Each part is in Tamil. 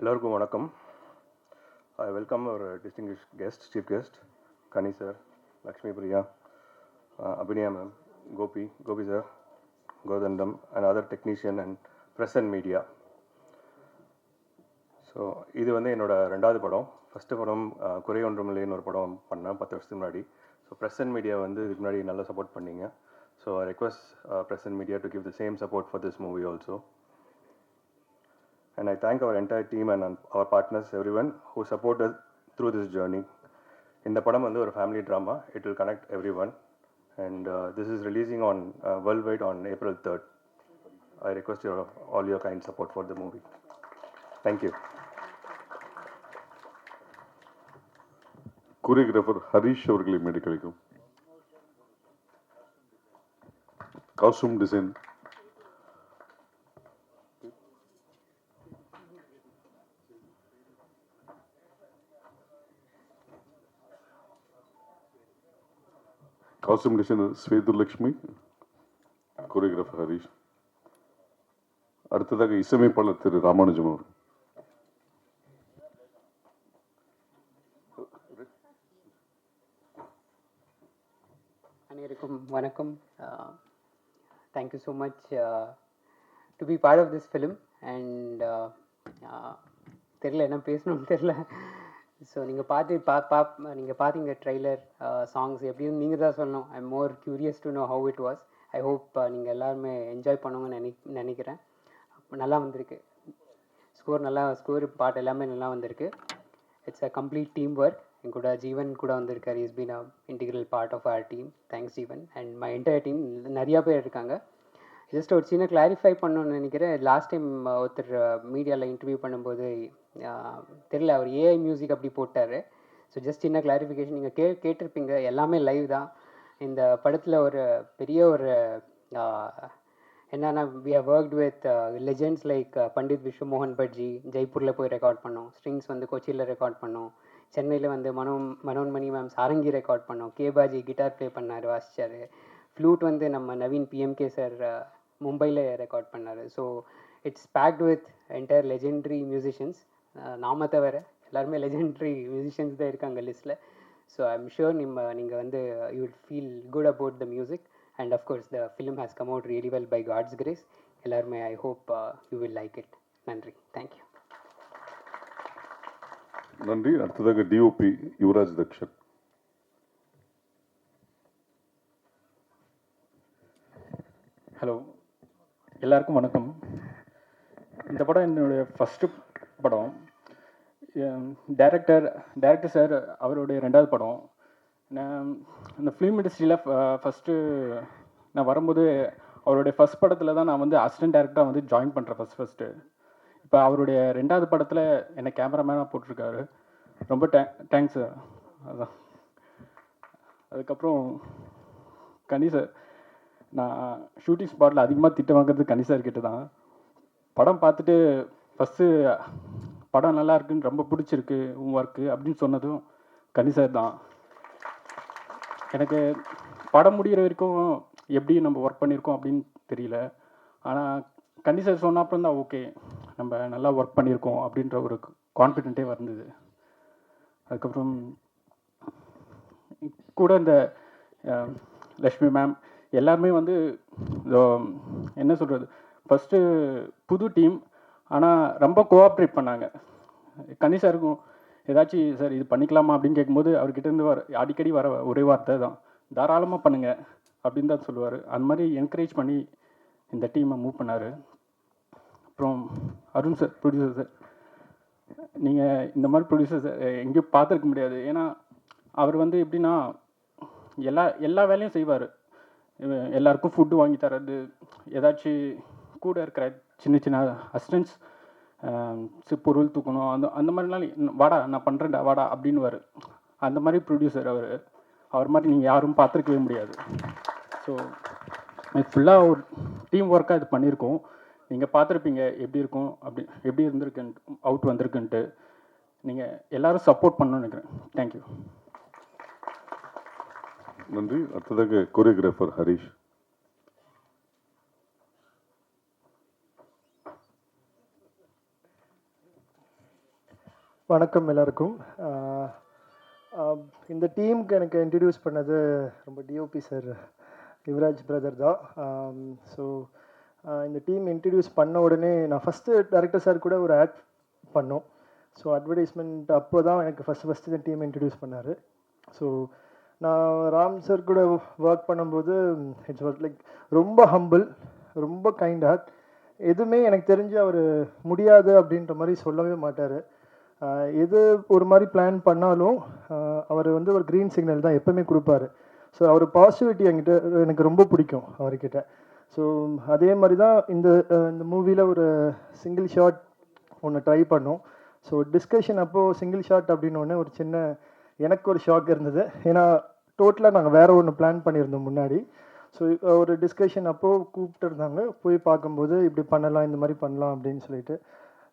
எல்லோருக்கும் வணக்கம். I welcome our distinguished guest, chief guest, Kani sir, Lakshmi Priya, Abhinaya ma'am, Gopi sir, Godandam, and other technician and press and media. So இது வந்து என்னோடய ரெண்டாவது படம். ஃபஸ்ட்டு படம் குறை ஒன்றுமில்லைன்னு ஒரு படம் பண்ணேன் 10 வருஷத்துக்கு முன்னாடி. ஸோ ப்ரெஸ் அண்ட் மீடியா வந்து இதுக்கு முன்னாடி நல்லா சப்போர்ட் பண்ணிங்க. So I request press and media to give the same support for this movie also. And I thank our entire team and our partners, everyone who supported through this journey. இந்த படம் வந்து ஒரு family drama. It will connect everyone. And this is releasing on worldwide on April 3rd. I request all your kind support for the movie. Thank you. Choreographer Harish அவர்களை மேடை கிடைக்கும். Costume design designer Swethulakshmi, choreographer Harish. அடுத்ததாக இசையமைப்பாளர் திரு ராமானுஜம் அவர். அனைவருக்கும் வணக்கம். Thank you so much to be part of this film. And தெரியல என்ன பேசணும்னு தெரியல. ஸோ நீங்கள் பார்த்தீங்க ட்ரெய்லர், சாங்ஸ் எப்படின்னு நீங்கள் தான் சொல்லணும். I am more curious to know how it was. I hope நீங்கள் எல்லாருமே என்ஜாய் பண்ணுவோங்கன்னு நினைக்கிறேன். நல்லா வந்திருக்கு ஸ்கோர் பாட்டு எல்லாமே நல்லா வந்திருக்கு. It's a complete team work. என் கூட ஜீவன் கூட வந்திருக்காரு. Is been a integral part of our team. Thanks Jeevan. And my entire team நிறையா பேர் இருக்காங்க. ஜஸ்ட் ஒரு சின்ன கிளாரிஃபை பண்ணணும்னு நினைக்கிறேன். லாஸ்ட் டைம் ஒருத்தர் மீடியாவில் இன்டர்வியூ பண்ணும்போது தெரியல, அவர் ஏஐ மியூசிக் அப்படி போட்டார். ஸோ ஜஸ்ட் சின்ன கிளாரிஃபிகேஷன். நீங்கள் கேட்டிருப்பீங்க, எல்லாமே லைவ் தான். இந்த படத்தில் ஒரு பெரிய ஒரு என்னன்னா, we have worked with legends like Pandit Vishwamohan Bhattji. ஜெய்ப்பூரில் போய் ரெக்கார்ட் பண்ணோம். ஸ்ட்ரிங்ஸ் வந்து கொச்சியில் ரெக்கார்ட் பண்ணோம். சென்னையில் வந்து மனோன்மணி மேம் சாரங்கி ரெக்கார்ட் பண்ணோம். கேபாஜி கிட்டார் ப்ளே பண்ணார், வாசிச்சார். ஃப்ளூட் வந்து நம்ம நவீன் பிஎம்கே சார் மும்பையில் ரெக்கார்ட் பண்ணார். So it's packed with entire legendary musicians. நாம தவிர எல்லாருமே லெஜெண்ட்ரி மியூசிஷியன்ஸ் தான் இருக்காங்க லிஸ்ட்டில். ஸோ ஐ எம் ஷுர் நீங்கள் வந்து you will feel good about the music. And of course the film has come out really well by God's grace. எல்லாருமே I hope you will like it. நன்றி. தேங்க்யூ. நன்றி. அடுத்ததாக டிஓபி யுவராஜ் தக்ஷன். ஹலோ, எல்லாருக்கும் வணக்கம். இந்த படம் என்னுடைய ஃபஸ்ட்டு படம். டைரக்டர் சார் அவருடைய ரெண்டாவது படம். நான் இந்த ஃபிலிம் இண்டஸ்ட்ரியில் ஃபஸ்ட்டு நான் வரும்போது அவருடைய ஃபஸ்ட் படத்தில் தான் நான் வந்து அசிஸ்டன்ட் டைரக்டராக வந்து ஜாயின் பண்ணுறேன் ஃபஸ்ட்டு. இப்போ அவருடைய ரெண்டாவது படத்தில் என்னை கேமராமேனாக போட்டிருக்காரு. ரொம்ப தேங்க்ஸ் சார். அதான். அதுக்கப்புறம் கனி சார், நான் ஷூட்டிங் ஸ்பாட்டில் அதிகமாக திட்டம் வாங்குறது கனி சார் கிட்ட தான். படம் பார்த்துட்டு ஃபஸ்ட்டு படம் நல்லா இருக்குன்னு, ரொம்ப பிடிச்சிருக்கு உன் ஒர்க்கு அப்படின்னு சொன்னதும் கனி சார் தான். எனக்கு படம் முடிகிற வரைக்கும் எப்படி நம்ம ஒர்க் பண்ணியிருக்கோம் அப்படின்னு தெரியல. ஆனால் கனி சார் சொன்ன அப்புறம் தான் ஓகே, நம்ம நல்லா ஒர்க் பண்ணியிருக்கோம் அப்படின்ற ஒரு கான்ஃபிடென்ட்டே வந்தது. அதுக்கப்புறம் கூட இந்த லக்ஷ்மி மேம் எல்லாருமே வந்து என்ன சொல்கிறது, ஃபஸ்ட்டு புது டீம், ஆனால் ரொம்ப கோஆப்ரேட் பண்ணாங்க. கனி சாருக்கும் ஏதாச்சும் சார் இது பண்ணிக்கலாமா அப்படின்னு கேட்கும்போது அவர்கிட்டேருந்து அடிக்கடி வர ஒரே வார்த்தை தான், தாராளமாக பண்ணுங்கள் அப்படின்னு தான் சொல்லுவார். அந்த மாதிரி என்கரேஜ் பண்ணி இந்த டீமை மூவ் பண்ணார். அப்புறம் அருண் சார், ப்ரொடியூசர் சார், நீங்கள் இந்த மாதிரி ப்ரொடியூசர் சார் எங்கேயும் பார்த்துருக்க முடியாது. ஏன்னா அவர் வந்து எப்படின்னா எல்லா வேலையும் செய்வார். எல்லாருக்கும் ஃபுட்டு வாங்கி தர்றது, ஏதாச்சும் கூட இருக்கிற சின்ன சின்ன அசிஸ்டன்ஸ் பொருள் தூக்கணும், அந்த மாதிரிலாம் வாடா நான் பண்ணுறேன்டா வாடா அப்படின்னுவார். அந்த மாதிரி ப்ரொடியூசர் அவர் மாதிரி நீங்கள் யாரும் பார்த்துருக்கவே முடியாது. ஸோ ஃபுல்லாக ஒரு டீம் ஒர்க்காக இது பண்ணியிருக்கோம். நீங்கள் பார்த்துருப்பீங்க எப்படி இருக்கும், எப்படி இருந்திருக்குன்ட்டு, அவுட் வந்திருக்குன்ட்டு. நீங்கள் எல்லோரும் சப்போர்ட் பண்ணணும்னு நினைக்கிறேன். தேங்க்யூ. நன்றி. அடுத்ததாக கோரியோகிராஃபர் ஹரிஷ். வணக்கம் எல்லாருக்கும். ஆஹ் ஆஹ் இந்த டீமுக்கு எனக்கு இன்ட்ரடியூஸ் பண்ணது ரொம்ப டிஓபி சார் யுவராஜ் பிரதர் தான். ஸோ இந்த டீம் இன்ட்ரடியூஸ் பண்ண உடனே நான் ஃபஸ்ட்டு டைரக்டர் சார் கூட ஒரு ஆட் பண்ணோம். ஸோ அட்வர்டைஸ்மெண்ட் அப்போ தான் எனக்கு ஃபஸ்ட்டு இந்த டீம் இன்ட்ரடியூஸ் பண்ணார். ஸோ நான் ராம் சார் கூட ஒர்க் பண்ணும்போது இட்ஸ் வாஸ் லைக் ரொம்ப ஹம்பிள், ரொம்ப கைண்ட் ஹார்ட். எதுவுமே எனக்கு தெரிஞ்சு அவர் முடியாது அப்படின்ற மாதிரி சொல்லவே மாட்டார். எது ஒரு மாதிரி பிளான் பண்ணாலும் அவர் வந்து ஒரு க்ரீன் சிக்னல் தான் எப்போவுமே கொடுப்பாரு. ஸோ அவர் பாசிட்டிவிட்டி என்கிட்ட எனக்கு ரொம்ப பிடிக்கும் அவர்கிட்ட. ஸோ அதே மாதிரி தான் இந்த மூவியில் ஒரு சிங்கிள் ஷாட் ஒன்று ட்ரை பண்ணோம். ஸோ டிஸ்கஷன் அப்போது சிங்கிள் ஷாட் அப்படின்னோடனே ஒரு சின்ன எனக்கு ஒரு ஷாக் இருந்தது. ஏன்னா டோட்டலாக நாங்கள் வேறு ஒன்று பிளான் பண்ணியிருந்தோம் முன்னாடி. ஸோ ஒரு டிஸ்கஷன் அப்போது கூப்பிட்டு இருந்தாங்க, போய் பார்க்கும்போது இப்படி பண்ணலாம், இந்த மாதிரி பண்ணலாம் அப்படின்னு சொல்லிட்டு.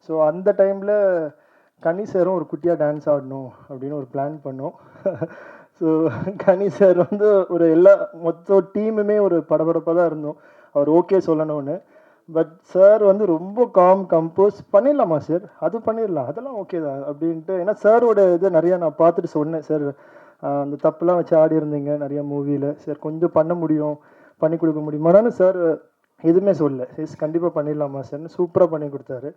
ஸோ அந்த டைமில் கனி சாரும் ஒரு குட்டியாக டான்ஸ் ஆடணும் அப்படின்னு ஒரு பிளான் பண்ணோம். ஸோ கனி சார் வந்து ஒரு மொத்த டீமுமே ஒரு படபடப்பாக தான் இருந்தோம் அவர் ஓகே சொல்லணும்னு. பட் சார் வந்து ரொம்ப கம்போஸ் பண்ணிடலாமா சார், அது பண்ணிடலாம், அதெல்லாம் ஓகே தான் அப்படின்ட்டு. ஏன்னா சாரோட இது நிறையா நான் பார்த்துட்டு சொன்னேன், சார் அந்த தப்புலாம் வச்சு ஆடி இருந்தீங்க நிறையா மூவியில், சார் கொஞ்சம் பண்ண முடியும், பண்ணி கொடுக்க முடியுமான்னு சார் எதுவுமே சொல்லலை. எஸ் கண்டிப்பாக பண்ணிடலாமா சார்னு சூப்பராக பண்ணி கொடுத்தாரு.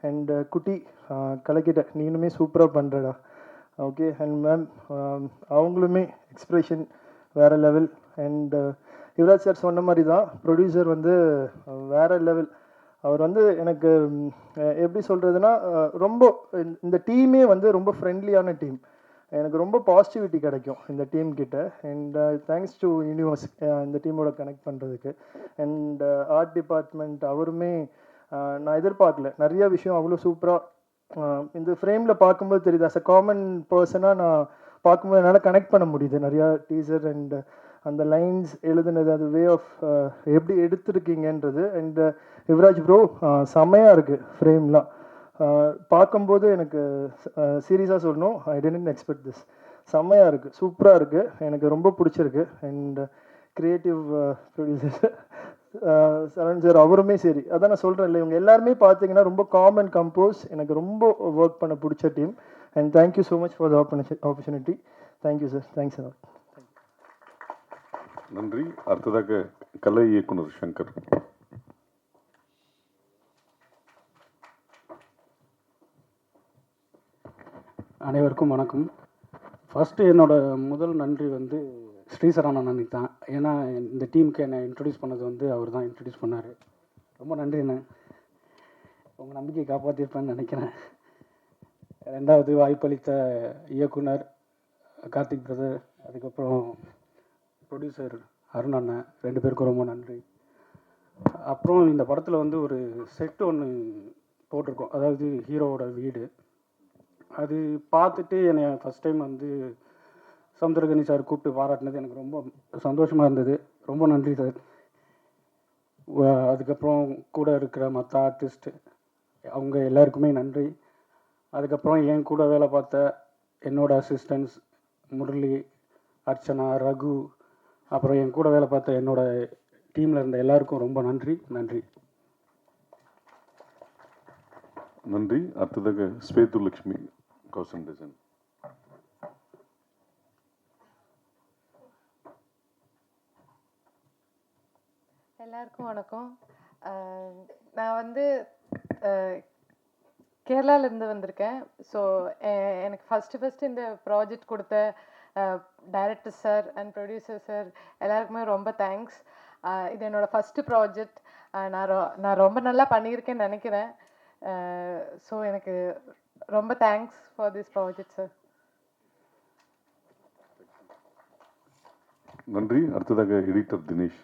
அண்ட் குட்டி கலக்கிட்ட, நீனுமே சூப்பராக பண்ணுறடா, ஓகே. அண்ட் மேம் அவங்களுமே எக்ஸ்ப்ரெஷன் வேறு லெவல். அண்ட் யுவராஜ் சார் சொன்ன மாதிரி தான் ப்ரொடியூசர் வந்து வேறு லெவல். அவர் வந்து எனக்கு எப்படி சொல்கிறதுனா ரொம்ப இந்த டீமே வந்து ரொம்ப ஃப்ரெண்ட்லியான டீம். எனக்கு ரொம்ப பாசிட்டிவிட்டி கிடைக்கும் இந்த டீம் கிட்ட. அண்ட் தேங்க்ஸ் டு யூனிவர்ஸ் இந்த டீமோட கனெக்ட் பண்ணுறதுக்கு. அண்ட் ஆர்ட் டிபார்ட்மெண்ட் அவருமே நான் எதிர்பார்க்கல, நிறைய விஷயம் அவ்வளோ சூப்பராக இந்த ஃப்ரேமில் பார்க்கும்போது தெரியுது. அஸ் அ காமன் பர்சனாக நான் பார்க்கும்போது என்னால் கனெக்ட் பண்ண முடியுது நிறையா டீசர் அண்ட் அந்த லைன்ஸ் எழுதுனது, அது வே ஆஃப் எப்படி எடுத்திருக்கீங்கன்றது. அண்ட் யுவராஜ் ப்ரோ செம்மையாக இருக்குது ஃப்ரேம்லாம் பார்க்கும்போது. எனக்கு சீரியஸாக சொல்லணும், ஐ டென்ட் எக்ஸ்பெக்ட் திஸ். செம்மையாக இருக்குது, சூப்பராக இருக்குது, எனக்கு ரொம்ப பிடிச்சிருக்கு. And creative producer Charan sir அவருமே சரி, அதான் நான் சொல்கிறேன் இல்லை, இவங்க எல்லாருமே பார்த்தீங்கன்னா ரொம்ப காமன் கம்போஸ். எனக்கு ரொம்ப ஒர்க் பண்ண பிடிச்ச team. And thank you so much for the opportunity. Thank you sir, thanks sir. நன்றி. அடுத்ததாக கலை இயக்குனர் சங்கர். அனைவருக்கும் வணக்கம். ஃபஸ்ட்டு என்னோட முதல் நன்றி வந்து ஸ்ரீசரவணன் அன்னைக்கு தான். ஏன்னா இந்த டீமுக்கு என்னை இன்ட்ரடியூஸ் பண்ணது வந்து அவர் தான் இன்ட்ரடியூஸ் பண்ணார். ரொம்ப நன்றிண்ணே, உங்கள் நம்பிக்கையை காப்பாற்றிருப்பேன்னு நினைக்கிறேன். ரெண்டாவது வாய்ப்பளித்த இயக்குனர் கார்த்திக் பிரதர், அதுக்கப்புறம் ப்ரொடியூசர் அருண் அண்ணன், 2 பேருக்கும் ரொம்ப நன்றி. அப்புறம் இந்த படத்தில் வந்து ஒரு செட்டு ஒன்று போட்டிருக்கோம், அதாவது ஹீரோவோட வீடு. அது பார்த்துட்டு என்னை ஃபஸ்ட் டைம் வந்து சமுத்திரகனி சார் கூப்பிட்டு பாராட்டினது எனக்கு ரொம்ப சந்தோஷமாக இருந்தது. ரொம்ப நன்றி சார். அதுக்கப்புறம் கூட இருக்கிற மற்ற ஆர்டிஸ்ட் அவங்க எல்லாருக்குமே நன்றி. அதுக்கப்புறம் என் கூட வேலை பார்த்த என்னோட அசிஸ்டன்ஸ் முரளி, அர்ச்சனா, ரகு, அப்புறம் என் கூட வேலை பார்த்த என்னோட டீமில் இருந்த எல்லாருக்கும் ரொம்ப நன்றி. நன்றி. அடுத்ததாக ஸ்வேதுலக்ஷ்மி, கௌசன் டிசைன். எல்லாருக்கும் வணக்கம். நான் வந்து கேரளாவிலேருந்து வந்திருக்கேன். ஸோ எனக்கு ஃபஸ்ட்டு இந்த ப்ராஜெக்ட் கொடுத்த director sir and producer sir எல்லாருக்குமே ரொம்ப தேங்க்ஸ். இது என்னோடய ஃபஸ்ட்டு ப்ராஜெக்ட். நான் ரொம்ப நல்லா பண்ணியிருக்கேன்னு நினைக்கிறேன். ஸோ எனக்கு ரொம்ப thanks for this project sir. நன்றி. அடுத்ததாக எடிட்டர் தினேஷ்.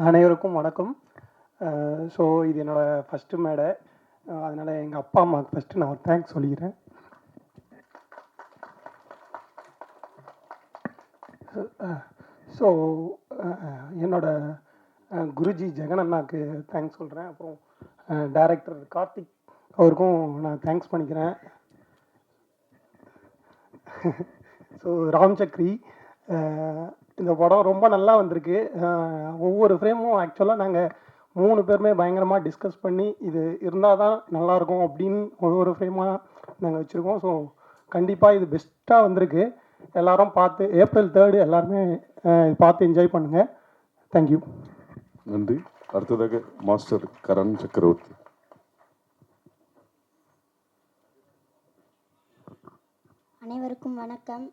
அனைவருக்கும் வணக்கம். ஸோ இது என்னோடய ஃபஸ்ட்டு மேடை, அதனால் எங்கள் அப்பா அம்மாவுக்கு ஃபஸ்ட்டு நான் ஒரு தேங்க்ஸ் சொல்லிக்கிறேன். ஸோ என்னோட குருஜி ஜெகன் அண்ணாவுக்கு தேங்க்ஸ் சொல்கிறேன். அப்புறம் டைரக்டர் கார்த்திக் அவருக்கும் நான் தேங்க்ஸ் பண்ணிக்கிறேன். ஸோ ராம் சக்ரி, இந்த படம் ரொம்ப நல்லா வந்திருக்கு. ஒவ்வொரு ஃப்ரேமும் ஆக்சுவலாக நாங்கள் 3 பேருமே பயங்கரமாக டிஸ்கஸ் பண்ணி இது இருந்தால் தான் நல்லாயிருக்கும் அப்படின்னு ஒரு ஃப்ரேமாக நாங்கள் வச்சுருக்கோம். ஸோ கண்டிப்பாக இது பெஸ்ட்டாக வந்திருக்கு. எல்லாரும் பார்த்து April 3 எல்லாருமே பார்த்து என்ஜாய் பண்ணுங்கள். தேங்க்யூ. நன்றி. அடுத்ததாக மாஸ்டர் கரண் சக்கரவர்த்தி. அனைவருக்கும் வணக்கம்.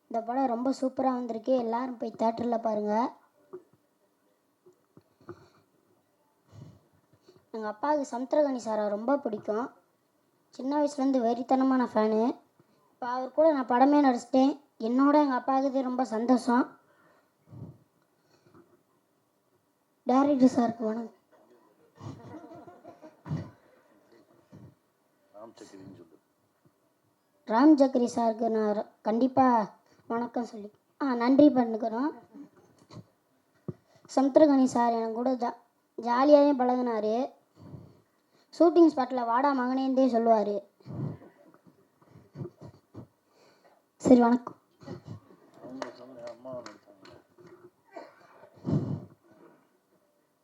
இந்த படம் ரொம்ப சூப்பராக வந்திருக்கு. எல்லாரும் போய் தேட்டரில் பாருங்கள். எங்கள் அப்பாவுக்கு சமுத்திரகனி சாரை ரொம்ப பிடிக்கும். சின்ன வயசுலேருந்து வெறித்தனமான ஃபேனு. இப்போ அவர் கூட நான் படமே நடிச்சிட்டேன். என்னோட எங்கள் அப்பாவுக்கு இது ரொம்ப சந்தோஷம். டைரக்டர் சாருக்கு வணக்கம். ராம் சக்கரி சாருக்கு நான் கண்டிப்பாக வணக்கம் சொல்லி நன்றி பண்ணிக்கிறோம். சமுத்திரகனி சார் எனக்கு கூட ஜாலியாகவே பழகினார். ஷூட்டிங் ஸ்பாட்டில் வாடா மகனேந்தே சொல்லுவார். சரி, வணக்கம்.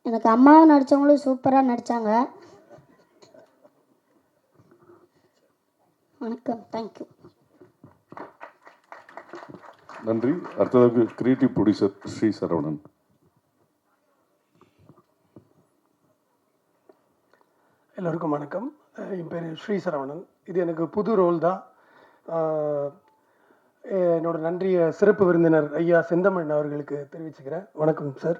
எனக்கு அம்மாவை நடித்தவங்களும் சூப்பராக நடித்தாங்க. வணக்கம். தேங்க்யூ. நன்றி. அடுத்ததாக கிரியேட்டிவ் ப்ரொடியூசர் ஸ்ரீ சரவணன். எல்லோருக்கும் வணக்கம். என் பேர் ஸ்ரீ சரவணன். இது எனக்கு புது ரோல் தான். என்னோட நன்றியை சிறப்பு விருந்தினர் ஐயா செந்தமிழன் அவர்களுக்கு தெரிவிச்சுக்கிறேன். வணக்கம் sir.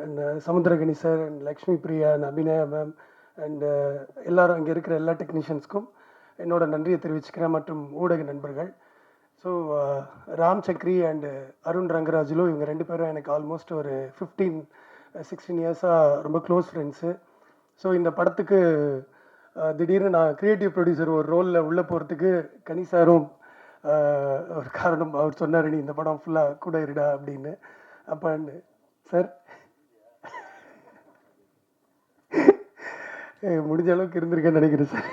And Samuthirakani sir and Lakshmi Priya and Abhinaya ma'am and எல்லாரும் இங்கே இருக்கிற எல்லா டெக்னீஷியன்ஸ்க்கும் என்னோட நன்றியை தெரிவிச்சுக்கிறேன், மற்றும் ஊடக நண்பர்கள். ஸோ ராம் சக்ரி அண்டு அருண் ரங்கராஜுலு இவங்க 2 பேரும் எனக்கு ஆல்மோஸ்ட் ஒரு 15-16 இயர்ஸாக ரொம்ப க்ளோஸ் ஃப்ரெண்ட்ஸு. ஸோ இந்த படத்துக்கு திடீர்னு நான் க்ரியேட்டிவ் ப்ரொடியூசர் ஒரு ரோலில் உள்ளே போகிறதுக்கு கனி சாரும் ஒரு காரணம். அவர் சொன்னார், நீ இந்த படம் ஃபுல்லாக கூட இருடா அப்படின்னு. அப்போ சார் முடிஞ்ச அளவுக்கு இருந்திருக்கேன்னு நினைக்கிறேன் சார்.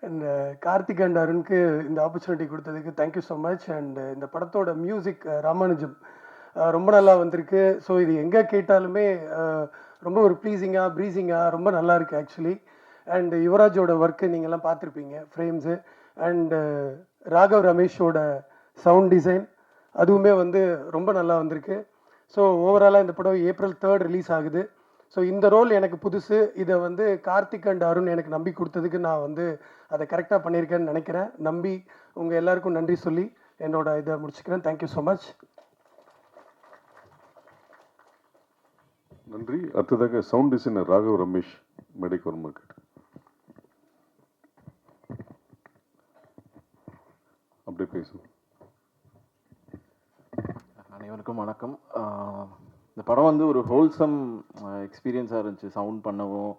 அண்ட் கார்த்திக் அண்ட் அருணுக்கு இந்த ஆப்பர்ச்சுனிட்டி கொடுத்ததுக்கு தேங்க்யூ ஸோ மச். அண்ட் இந்த படத்தோட மியூசிக் ராமானுஜம் ரொம்ப நல்லா வந்திருக்கு. ஸோ இது எங்கே கேட்டாலுமே ரொம்ப ஒரு ப்ளீஸிங்காக ப்ரீஸிங்காக ரொம்ப நல்லா இருக்குது ஆக்சுவலி. அண்ட் யுவராஜோட ஒர்க்கு நீங்கள்லாம் பார்த்துருப்பீங்க, ஃப்ரேம்ஸு. அண்டு ராகவ் ரமேஷோட சவுண்ட் டிசைன் அதுவுமே வந்து ரொம்ப நல்லா வந்திருக்கு. ஸோ ஓவராலாக இந்த படம் April 3 ரிலீஸ் ஆகுது. ஸோ இந்த ரோல் எனக்கு புதுசு. இதை வந்து கார்த்திக் அண்ட் அருண் எனக்கு நம்பி கொடுத்ததுக்கு நான் வந்து அதை கரெக்டாக பண்ணியிருக்கேன்னு நினைக்கிறேன். நம்பி உங்கள் எல்லாருக்கும் நன்றி சொல்லி என்னோட இதை முடிச்சுக்கிறேன். Thank you so much. நன்றி. அடுத்ததாக சவுண்ட் டிசைனர் ராகவ் ரமேஷ் மேடைக்கு வருமாறு. அப்படியே பேசுவோம். அனைவருக்கும் வணக்கம். இந்த படம் வந்து ஒரு ஹோல்சம் எக்ஸ்பீரியன்ஸாக இருந்துச்சு. சவுண்ட் பண்ணவும்,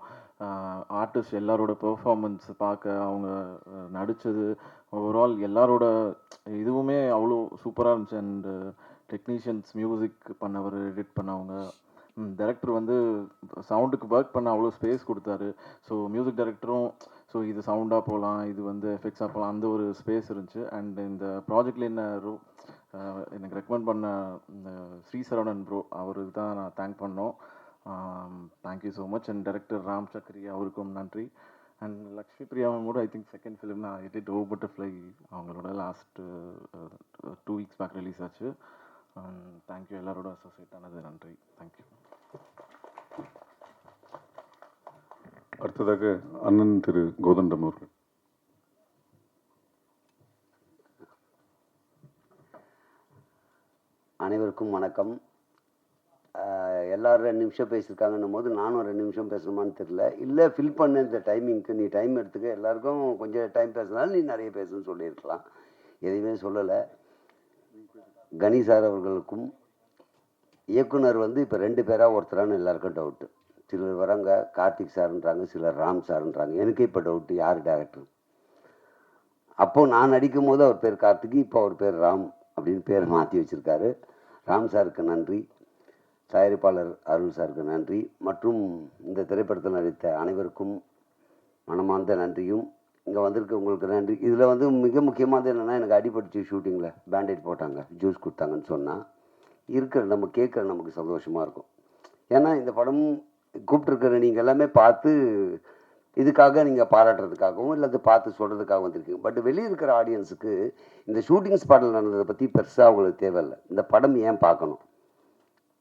ஆர்டிஸ்ட் எல்லாரோட பெர்ஃபார்மன்ஸ் பார்க்க, அவங்க நடித்தது, ஓவரால் எல்லாரோட இதுவுமே அவ்வளோ சூப்பராக இருந்துச்சு. அண்டு டெக்னீஷியன்ஸ், மியூசிக் பண்ணவர், எடிட் பண்ணவங்க, டைரக்டர் வந்து சவுண்டுக்கு ஒர்க் பண்ண அவ்வளோ ஸ்பேஸ் கொடுத்தாரு. ஸோ மியூசிக் டைரக்டரும் ஸோ இது சவுண்டாக போகலாம், இது வந்து எஃபெக்ட்ஸாக போகலாம், அந்த ஒரு ஸ்பேஸ் இருந்துச்சு. அண்ட் இந்த ப்ராஜெக்டில் என்ன எனக்கு ரெக்கமெண்ட் பண்ண இந்த ஸ்ரீ சரவணன் ப்ரோ, அவருக்கு தான் நான் தேங்க் பண்ணோம். Thank you so much. And director Ram Zachary அவருக்கும் நன்றி. அண்ட் லக்ஷ்மி பிரியாவும் கூட ஐ திங்க் செகண்ட் ஃபிலிம் நான் எடிட் ஓ பட்டர்ஃப்ளை அவங்களோட லாஸ்ட் 2 வீக்ஸ் பேக் ரிலீஸ் ஆச்சு. தேங்க்யூ, எல்லாரோட அசோசியேட் ஆனது நன்றி. தேங்க்யூ. அடுத்ததாக அண்ணன் திரு கோதண்டம் அவர்கள். அனைவருக்கும் வணக்கம். எல்லோரும் 2 நிமிஷம் பேசியிருக்காங்கன்னும் போது நானும் 2 நிமிஷம் பேசணுமான்னு தெரியல. இல்லை, ஃபில் பண்ண இந்த டைமிங்க்கு நீ டைம் எடுத்துக்க, எல்லாருக்கும் கொஞ்சம் டைம் பேசினாலும் நீ நிறைய பேசணும்னு சொல்லியிருக்கலாம். எதுவுமே சொல்லலை. கணி சார் அவர்களுக்கும் இயக்குனர் வந்து இப்போ 2 பேராக ஒருத்தரான்னு எல்லாருக்கும் டவுட்டு. சிலர் வராங்க கார்த்திக் சார்ன்றாங்க, சிலர் ராம் சார்ன்றாங்க. எனக்கு இப்போ டவுட்டு, யார் டேரக்டர்? அப்போது நான் நடிக்கும் போது அவர் பேர் கார்த்திக், இப்போ அவர் பேர் ராம் அப்படின்னு பேர் மாற்றி வச்சுருக்காரு. ராம் சாருக்கு நன்றி, தயாரிப்பாளர் அருள் சாருக்கு நன்றி, மற்றும் இந்த திரைப்படத்தில் நடித்த அனைவருக்கும் மனமார்ந்த நன்றியும் இங்கே வந்திருக்க உங்களுக்கு நன்றி. இதில் வந்து மிக முக்கியமானது என்னென்னா, எனக்கு அடிபட்டுச்சு ஷூட்டிங்கில், பேண்டேஜ் போட்டாங்க, ஜூஸ் கொடுத்தாங்கன்னு சொன்னால் இருக்கிற நம்ம கேட்குற நமக்கு சந்தோஷமாக இருக்கும். ஏன்னா இந்த படம் கூப்பிட்டுருக்கிற நீங்கள் எல்லாமே பார்த்து இதுக்காக நீங்கள் பாராட்டுறதுக்காகவும் இல்லை அது பார்த்து சொல்கிறதுக்காக வந்திருக்கீங்க. பட் வெளியே இருக்கிற ஆடியன்ஸுக்கு இந்த ஷூட்டிங் ஸ்பாட்டில் நடந்ததை பற்றி பெருசாக அவங்களுக்கு தேவையில்லை. இந்த படம் ஏன் பார்க்கணும்,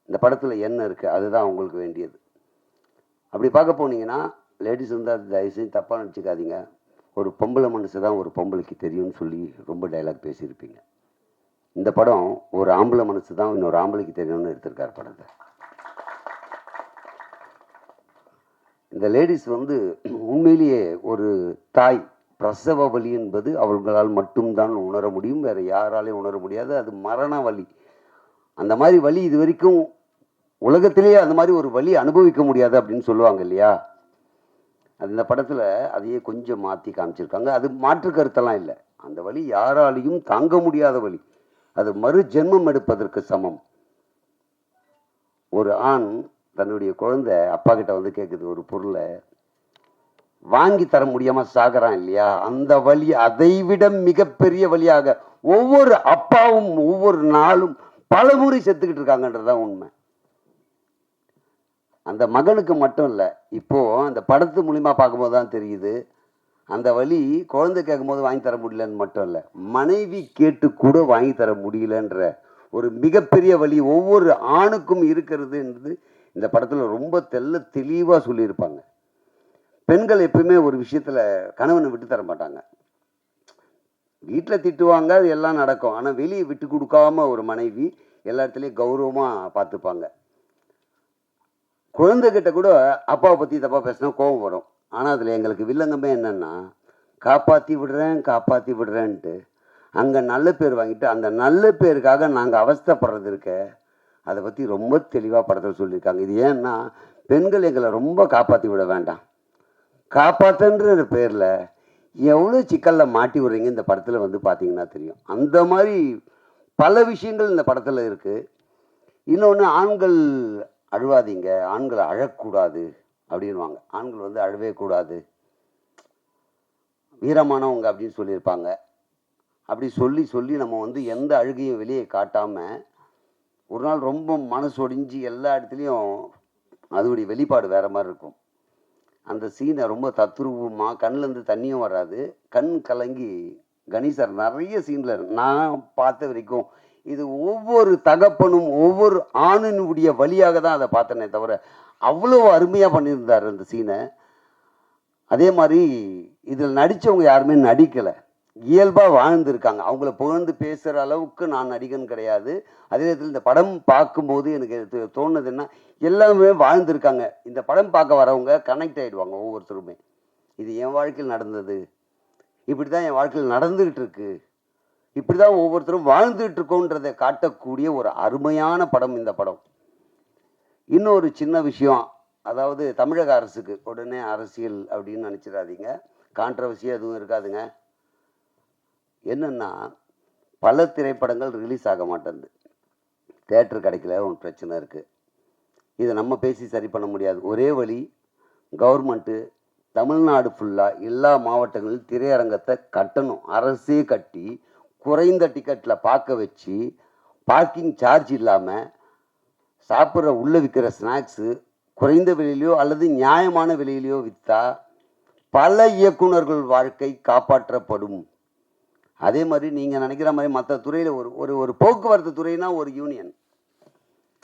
இந்த படத்தில் என்ன இருக்குது, அதுதான் அவங்களுக்கு வேண்டியது. அப்படி பார்க்க போனீங்கன்னா லேடிஸ் இருந்தால் தயவுசெய்து தப்பாக நினச்சிக்காதீங்க. ஒரு பொம்பளை மனசு தான் ஒரு பொம்பளைக்கு தெரியும்னு சொல்லி ரொம்ப டைலாக் பேசியிருப்பீங்க. இந்த படம் ஒரு ஆம்பளை மனசு தான் இன்னொரு ஆம்பளைக்கு தெரியும்னு எடுத்திருக்கார் படத்தை. இந்த லேடிஸ் வந்து உண்மையிலேயே ஒரு தாய் பிரசவ வலி என்பது அவர்களால் மட்டும்தான் உணர முடியும், வேறு யாராலையும் உணர முடியாது. அது மரண வலி. அந்த மாதிரி வலி இது வரைக்கும் உலகத்திலேயே அந்த மாதிரி ஒரு வலி அனுபவிக்க முடியாது அப்படின்னு சொல்லுவாங்க இல்லையா. அந்த படத்தில் அதையே கொஞ்சம் மாற்றி காமிச்சிருக்காங்க. அது மாற்று கருத்தெல்லாம் இல்லை. அந்த வலி யாராலையும் தாங்க முடியாத வலி. அது மறு ஜென்மம் எடுப்பதற்கு சமம். ஒரு ஆண் தன்னுடைய குழந்தை அப்பா கிட்ட வந்து கேட்குது ஒரு பொருளை, வாங்கி தர முடியாமல் சாகிறான் இல்லையா, அந்த வலி அதைவிட மிகப்பெரிய வழியாக ஒவ்வொரு அப்பாவும் ஒவ்வொரு நாளும் பல முறை செத்துக்கிட்டு இருக்காங்கன்றதுதான் உண்மை. அந்த மகனுக்கு மட்டும் இல்லை, இப்போது அந்த படத்து மூலிமா பார்க்கும்போது தான் தெரியுது அந்த வலி. குழந்தை கேட்கும்போது வாங்கி தர முடியலன்னு மட்டும் இல்லை, மனைவி கேட்டு கூட வாங்கி தர முடியலன்ற ஒரு மிகப்பெரிய வலி ஒவ்வொரு ஆணுக்கும் இருக்கிறதுன்றது இந்த படத்தில் ரொம்ப தெளிவாக சொல்லியிருப்பாங்க. பெண்கள் எப்பயுமே ஒரு விஷயத்தில் கணவனை விட்டு தர மாட்டாங்க. வீட்டில் திட்டுவாங்க, அது எல்லாம் நடக்கும். ஆனால் வெளியே விட்டு கொடுக்காம ஒரு மனைவி எல்லா இடத்துலையும் கௌரவமாக பார்த்துப்பாங்க. குழந்தைகிட்ட கூட அப்பாவை பற்றி தப்பாக பேசினா கோபம் வரும். ஆனால் அதில் எங்களுக்கு வில்லங்கமே என்னென்னா, காப்பாற்றி விடுறேன்ட்டு அங்கே நல்ல பேர் வாங்கிட்டு அந்த நல்ல பேருக்காக நாங்கள் அவஸ்தைப்படுறது இருக்க, அதை பற்றி ரொம்ப தெளிவாக படத்தில் சொல்லியிருக்காங்க. இது ஏன்னா, பெண்கள் எங்களை ரொம்ப காப்பாற்றி விட வேண்டாம், காப்பாற்றுன்ற பேரில் எவ்வளோ சிக்கலில் மாட்டி விடுறீங்க இந்த படத்தில் வந்து பார்த்தீங்கன்னா தெரியும். அந்த மாதிரி பல விஷயங்கள் இந்த படத்தில் இருக்குது. இன்னொன்று, ஆண்கள் அழுவாதீங்க, ஆண்கள் அழக்கூடாது அப்படின்வாங்க. ஆண்கள் வந்து அழவே கூடாது, வீரமானவங்க அப்படின்னு சொல்லியிருப்பாங்க. அப்படி சொல்லி நம்ம வந்து எந்த அழுகையும் வெளியே காட்டாமல் ஒரு நாள் ரொம்ப மனசு ஒடிஞ்சு எல்லா இடத்துலையும் அதோடைய வெளிப்பாடு வேறு மாதிரி இருக்கும். அந்த சீனை ரொம்ப தத்ரூபமாக, கண்ணிலேருந்து தண்ணியும் வராது, கண் கலங்கி கணேசர் நிறைய சீனில் நான் பார்த்த வரைக்கும் இது ஒவ்வொரு தகப்பனும் ஒவ்வொரு ஆணினுடைய வழியாக தான் அதை பார்த்தனே தவிர அவ்வளோ அருமையாக பண்ணியிருந்தார் அந்த சீனை. அதே மாதிரி இதில் நடித்தவங்க யாருமே நடிக்கலை, இயல்பாக வாழ்ந்துருக்காங்க. அவங்கள புகழ்ந்து பேசுகிற அளவுக்கு நான் நடிகன் கிடையாது. அதே நேரத்தில் இந்த படம் பார்க்கும்போது எனக்கு தோணுதுன்னா எல்லாமே வாழ்ந்துருக்காங்க. இந்த படம் பார்க்க வரவங்க கனெக்ட் ஆகிடுவாங்க ஒவ்வொருத்தருமே. இது என் வாழ்க்கையில் நடந்தது, இப்படி தான் என் வாழ்க்கையில் நடந்துக்கிட்டு இருக்கு, இப்படி தான் ஒவ்வொருத்தரும் வாழ்ந்துகிட்டு இருக்கோன்றதை காட்டக்கூடிய ஒரு அருமையான படம் இந்த படம். இன்னொரு சின்ன விஷயம், அதாவது தமிழக அரசுக்கு உடனே அரசியல் அப்படின்னு நினச்சிடாதீங்க, கான்ட்ரவர்சி எதுவும் இருக்காதுங்க. என்னென்னா, பல திரைப்படங்கள் ரிலீஸ் ஆக மாட்டேங்குது, தேட்டர் கிடைக்கல, ஒரு பிரச்சனை இருக்குது. இதை நம்ம பேசி சரி பண்ண முடியாது. ஒரே வழி, கவர்மெண்ட்டு தமிழ்நாடு ஃபுல்லாக எல்லா மாவட்டங்களிலும் திரையரங்கத்தை கட்டணும். அரசே கட்டி குறைந்த டிக்கெட்டில் பார்க்க வச்சு, பார்க்கிங் சார்ஜ் இல்லாமல் சாப்பிட்ற உள்ளே விற்கிற ஸ்நாக்ஸு குறைந்த விலையிலையோ அல்லது நியாயமான விலையிலையோ விற்றா பல இயக்குநர்கள் வாழ்க்கை காப்பாற்றப்படும். அதே மாதிரி நீங்கள் நினைக்கிற மாதிரி மற்ற துறையில் ஒரு போக்குவரத்து துறைனா ஒரு யூனியன்,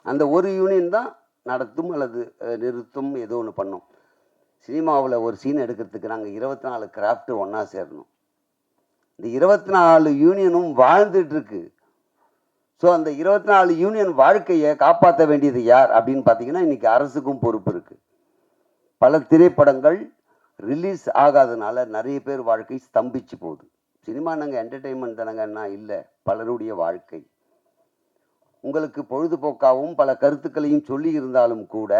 அந்த ஒரு யூனியன் தான் நடத்தும் அல்லது நிறுத்தும், ஏதோ ஒன்று பண்ணும். சினிமாவில் ஒரு சீன் எடுக்கிறதுக்கு நாங்கள் 24 கிராஃப்ட்டு ஒன்றா சேரணும். இந்த 24 யூனியனும் வாழ்ந்துட்டுருக்கு. ஸோ அந்த 24 யூனியன் வாழ்க்கையை காப்பாற்ற வேண்டியது யார் அப்படின்னு பார்த்தீங்கன்னா இன்றைக்கி அரசுக்கும் பொறுப்பு இருக்குது. பல திரைப்படங்கள் ரிலீஸ் ஆகாதனால நிறைய பேர் வாழ்க்கை ஸ்தம்பிச்சு போகுது. சினிமா நாங்கள் என்டர்டெயின்மெண்ட் தானங்கன்னா இல்லை, பலருடைய வாழ்க்கை. உங்களுக்கு பொழுதுபோக்காகவும் பல கருத்துக்களையும் சொல்லி இருந்தாலும் கூட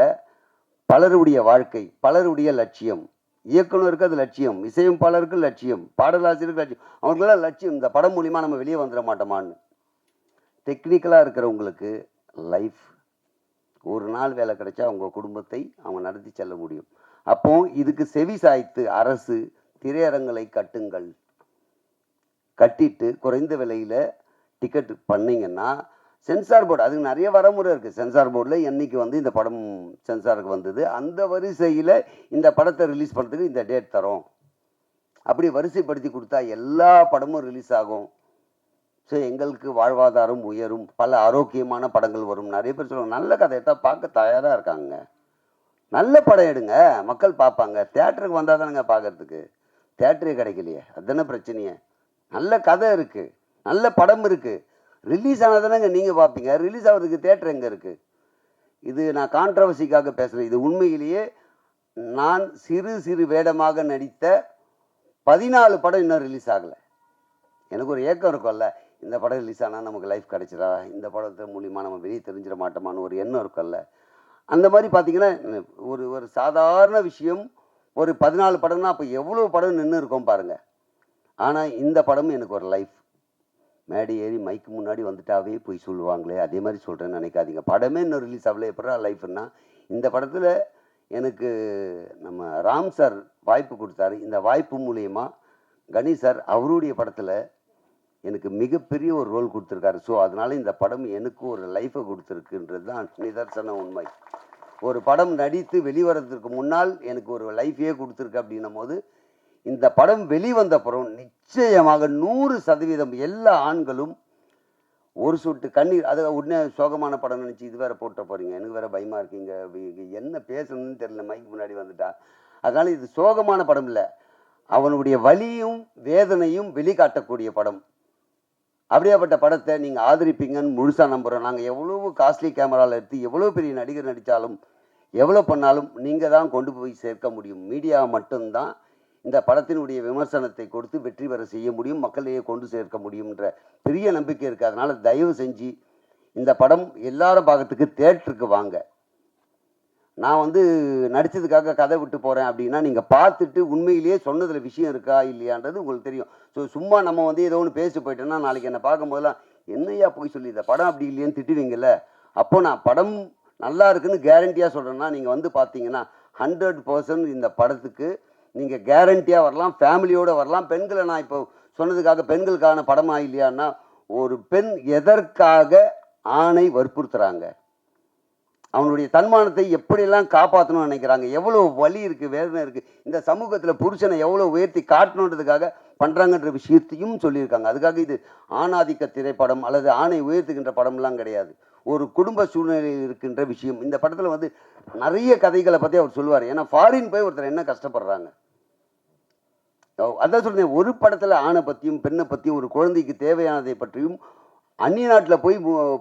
பலருடைய வாழ்க்கை, பலருடைய லட்சியம். இயக்குனருக்கு அது லட்சியம், இசையமைப்பாளருக்கு லட்சியம், பாடலாசிரியருக்கு லட்சியம், அவங்களுக்கெல்லாம் லட்சியம் இந்த படம் மூலிமா நம்ம வெளியே வந்துட மாட்டோமான்னு. டெக்னிக்கலாக இருக்கிறவங்களுக்கு லைஃப், ஒரு நாள் வேலை கிடைச்சா அவங்க குடும்பத்தை அவங்க நடத்தி செல்ல முடியும். அப்போ இதுக்கு செவி சாய்த்து அரசு திரையரங்களை கட்டுங்கள், கட்டிட்டு குறைந்த விலையில் டிக்கெட் பண்ணிங்கன்னா சென்சார் போர்டு அதுக்கு நிறைய வரமுறை இருக்குது. சென்சார் போர்டில் என்னைக்கு வந்து இந்த படம் சென்சாருக்கு வந்தது, அந்த வரிசையில் இந்த படத்தை ரிலீஸ் பண்ணுறதுக்கு இந்த டேட் தரோம், அப்படி வரிசைப்படுத்தி கொடுத்தா எல்லா படமும் ரிலீஸ் ஆகும். ஸோ எங்களுக்கு வாழ்வாதாரம் உயரும், பல ஆரோக்கியமான படங்கள் வரும். நிறைய பேர் சொல்லுவாங்க நல்ல கதை எடுத்தால் பார்க்க தயாராக இருக்காங்க. நல்ல படம் எடுங்க, மக்கள் பார்ப்பாங்க. தேட்டருக்கு வந்தால் தானேங்க பார்க்கறதுக்கு, தேட்டரே கிடைக்கலையே, அதுதானே பிரச்சனையே. நல்ல கதை இருக்குது, நல்ல படம் இருக்குது, ரிலீஸ் ஆனதானங்க நீங்கள் பார்ப்பீங்க. ரிலீஸ் ஆகிறதுக்கு தேட்டர் எங்கே இருக்குது? இது நான் கான்ட்ரவர்சிக்காக பேசுகிறேன். இது உண்மையிலேயே நான் சிறு சிறு வேடமாக நடித்த 14 படம் இன்னும் ரிலீஸ் ஆகலை. எனக்கு ஒரு ஏக்கம் இருக்கும்ல, இந்த படம் ரிலீஸ் ஆனால் நமக்கு லைஃப் கிடச்சிடா, இந்த படத்தை மூலிமா நம்ம வெளியே தெரிஞ்சிட மாட்டோமான்னு ஒரு எண்ணம் இருக்கும்ல. அந்த மாதிரி பார்த்தீங்கன்னா ஒரு ஒரு சாதாரண விஷயம், ஒரு 14 படம்னா அப்போ எவ்வளோ படம் நின்று இருக்கோம் பாருங்கள். ஆனால் இந்த படமும் எனக்கு ஒரு லைஃப். மேடி ஏறி மைக்கு முன்னாடி வந்துட்டாவே போய் சொல்லுவாங்களே, அதே மாதிரி சொல்கிறேன்னு நினைக்காதீங்க. படமே இன்னும் ரிலீஸ் ஆகல, எப்படா லைஃப்னா இந்த படத்தில் எனக்கு நம்ம ராம் சார் வாய்ப்பு கொடுத்தாரு. இந்த வாய்ப்பு மூலயமா கணேஷ் சார் அவருடைய படத்தில் எனக்கு மிகப்பெரிய ஒரு ரோல் கொடுத்துருக்காரு. ஸோ அதனால் இந்த படம் எனக்கு ஒரு லைஃப்பை கொடுத்துருக்குன்றது தான் நிதர்சன உண்மை. ஒரு படம் நடித்து வெளிவரதுக்கு முன்னால் எனக்கு ஒரு லைஃபையே கொடுத்துருக்கு அப்படின்னும் போது, இந்த படம் வெளிவந்தப்புறம் நிச்சயமாக 100% எல்லா ஆண்களும் ஒரு சொட்டு கண்ணீர், அது உடனே சோகமான படம் நினச்சி இது வேறு போட்ட போகிறீங்க, எனக்கு வேறு பயமாக இருக்கீங்க, என்ன பேசணும்னு தெரியல மைக்கு முன்னாடி வந்துட்டா. அதனால் இது சோகமான படம் இல்லை, அவனுடைய வலியும் வேதனையும் வெளிக்காட்டக்கூடிய படம். அப்படியாப்பட்ட படத்தை நீங்கள் ஆதரிப்பீங்கன்னு முழுசாக நம்புகிறோம். நாங்கள் எவ்வளோ காஸ்ட்லி கேமராவில் எடுத்து எவ்வளோ பெரிய நடிகர் நடித்தாலும் எவ்வளோ பண்ணாலும் நீங்கள் தான் கொண்டு போய் சேர்க்க முடியும். மீடியா மட்டும்தான் இந்த படத்தினுடைய விமர்சனத்தை கொடுத்து வெற்றி பெற செய்ய முடியும், மக்களையே கொண்டு சேர்க்க முடியும்ன்ற பெரிய நம்பிக்கை இருக்குது. அதனால் தயவு செஞ்சு இந்த படம் எல்லாரும் பார்க்கறதுக்கு தேட்டருக்கு வாங்க. நான் வந்து நடித்ததுக்காக கதை விட்டு போகிறேன் அப்படின்னா நீங்கள் பார்த்துட்டு உண்மையிலேயே சொன்னதில் விஷயம் இருக்கா இல்லையான்றது உங்களுக்கு தெரியும். ஸோ சும்மா நம்ம வந்து ஏதோ ஒன்று பேசி போயிட்டோன்னா நாளைக்கு என்னை பார்க்கும்போதெல்லாம் என்னையா போய் சொல்லி இந்த படம் அப்படி இல்லையேன்னு திட்டுவீங்கல்ல. அப்போ நான் படம் நல்லா இருக்குன்னு கேரண்டியாக சொல்கிறேன்னா நீங்கள் வந்து பார்த்தீங்கன்னா 100% இந்த படத்துக்கு நீங்கள் கேரண்டியாக வரலாம், ஃபேமிலியோடு வரலாம். பெண்களை நான் இப்போ சொன்னதுக்காக பெண்களுக்கான படமாக இல்லையான்னா, ஒரு பெண் எதற்காக ஆணை வற்புறுத்துகிறாங்க, அவனுடைய தன்மானத்தை எப்படியெல்லாம் காப்பாற்றணும்னு நினைக்கிறாங்க, எவ்வளோ வலி இருக்குது, வேதனை இருக்குது, இந்த சமூகத்தில் புருஷனை எவ்வளோ உயர்த்தி காட்டணுன்றதுக்காக பண்ணுறாங்கன்ற விஷயத்தையும் சொல்லியிருக்காங்க. அதுக்காக இது ஆணாதிக்க திரைப்படம் அல்லது ஆணை உயர்த்துகின்ற படம்லாம் கிடையாது, ஒரு குடும்ப சூழ்நிலையில் இருக்கின்ற விஷயம். இந்த படத்தில் வந்து நிறைய கதைகளை பற்றி அவர் சொல்லுவார். ஏன்னா ஃபாரின் போய் ஒருத்தர் என்ன கஷ்டப்படுறாங்க, அதான் சொல்றேன். ஒரு படத்தில் ஆணை பற்றியும் பெண்ணை பற்றியும் ஒரு குழந்தைக்கு தேவையானதை பற்றியும் அந்நிய நாட்டில்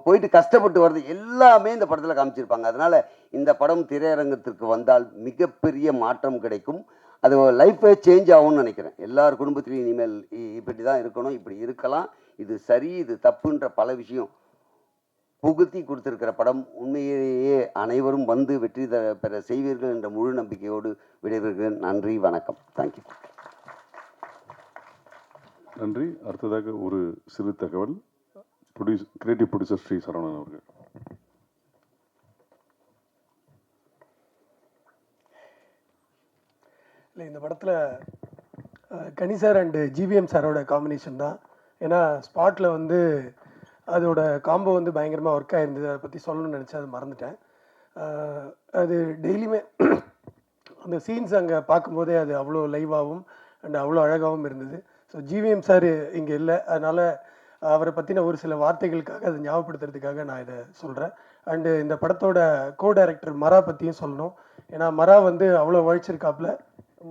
போயிட்டு கஷ்டப்பட்டு வர்றது எல்லாமே இந்த படத்தில் காமிச்சிருப்பாங்க. அதனால் இந்த படம் திரையரங்கத்திற்கு வந்தால் மிகப்பெரிய மாற்றம் கிடைக்கும். அது லைஃபே சேஞ்ச் ஆகும்னு நினைக்கிறேன். எல்லார் குடும்பத்திலையும் இனிமேல் இப்படி தான் இருக்கணும், இப்படி இருக்கலாம், இது சரி இது தப்புன்ற பல விஷயம் புகுத்தி கொடுத்துருக்கிற படம். உண்மையிலேயே அனைவரும் வந்து வெற்றி பெற செய்வீர்கள் என்ற முழு நம்பிக்கையோடு விடைபெறுகிறேன். நன்றி, வணக்கம், தேங்க்யூ. நன்றி. அடுத்ததாக ஒரு சிறு தகவல். கிரியேட்டிவ் ப்ரொடியூசர் ஸ்ரீ சரவணன் அவர்கள். இல்லை, இந்த படத்தில் கனி சார் அண்டு ஜிவிஎம் சாரோட காம்பினேஷன் தான். ஏன்னா ஸ்பாட்டில் வந்து அதோட காம்போ வந்து பயங்கரமாக ஒர்க் ஆகிருந்தது. அதை பற்றி சொல்லணும்னு நினச்சேன், அது மறந்துட்டேன். அது டெய்லியுமே அந்த சீன்ஸ் அங்கே பார்க்கும்போதே அது அவ்வளோ லைவாகவும் அண்ட் அவ்வளோ அழகாகவும் இருந்தது. ஸோ ஜிவிஎம் சார் இங்கே இல்லை, அதனால் அவரை பற்றின ஒரு சில வார்த்தைகளுக்காக அதை ஞாபகப்படுத்துறதுக்காக நான் இதை சொல்கிறேன். அண்டு இந்த படத்தோட கோ டைரக்டர் மரா பற்றியும் சொல்லணும். ஏன்னா மரா வந்து அவ்வளோ உழைச்சிருக்காப்புல.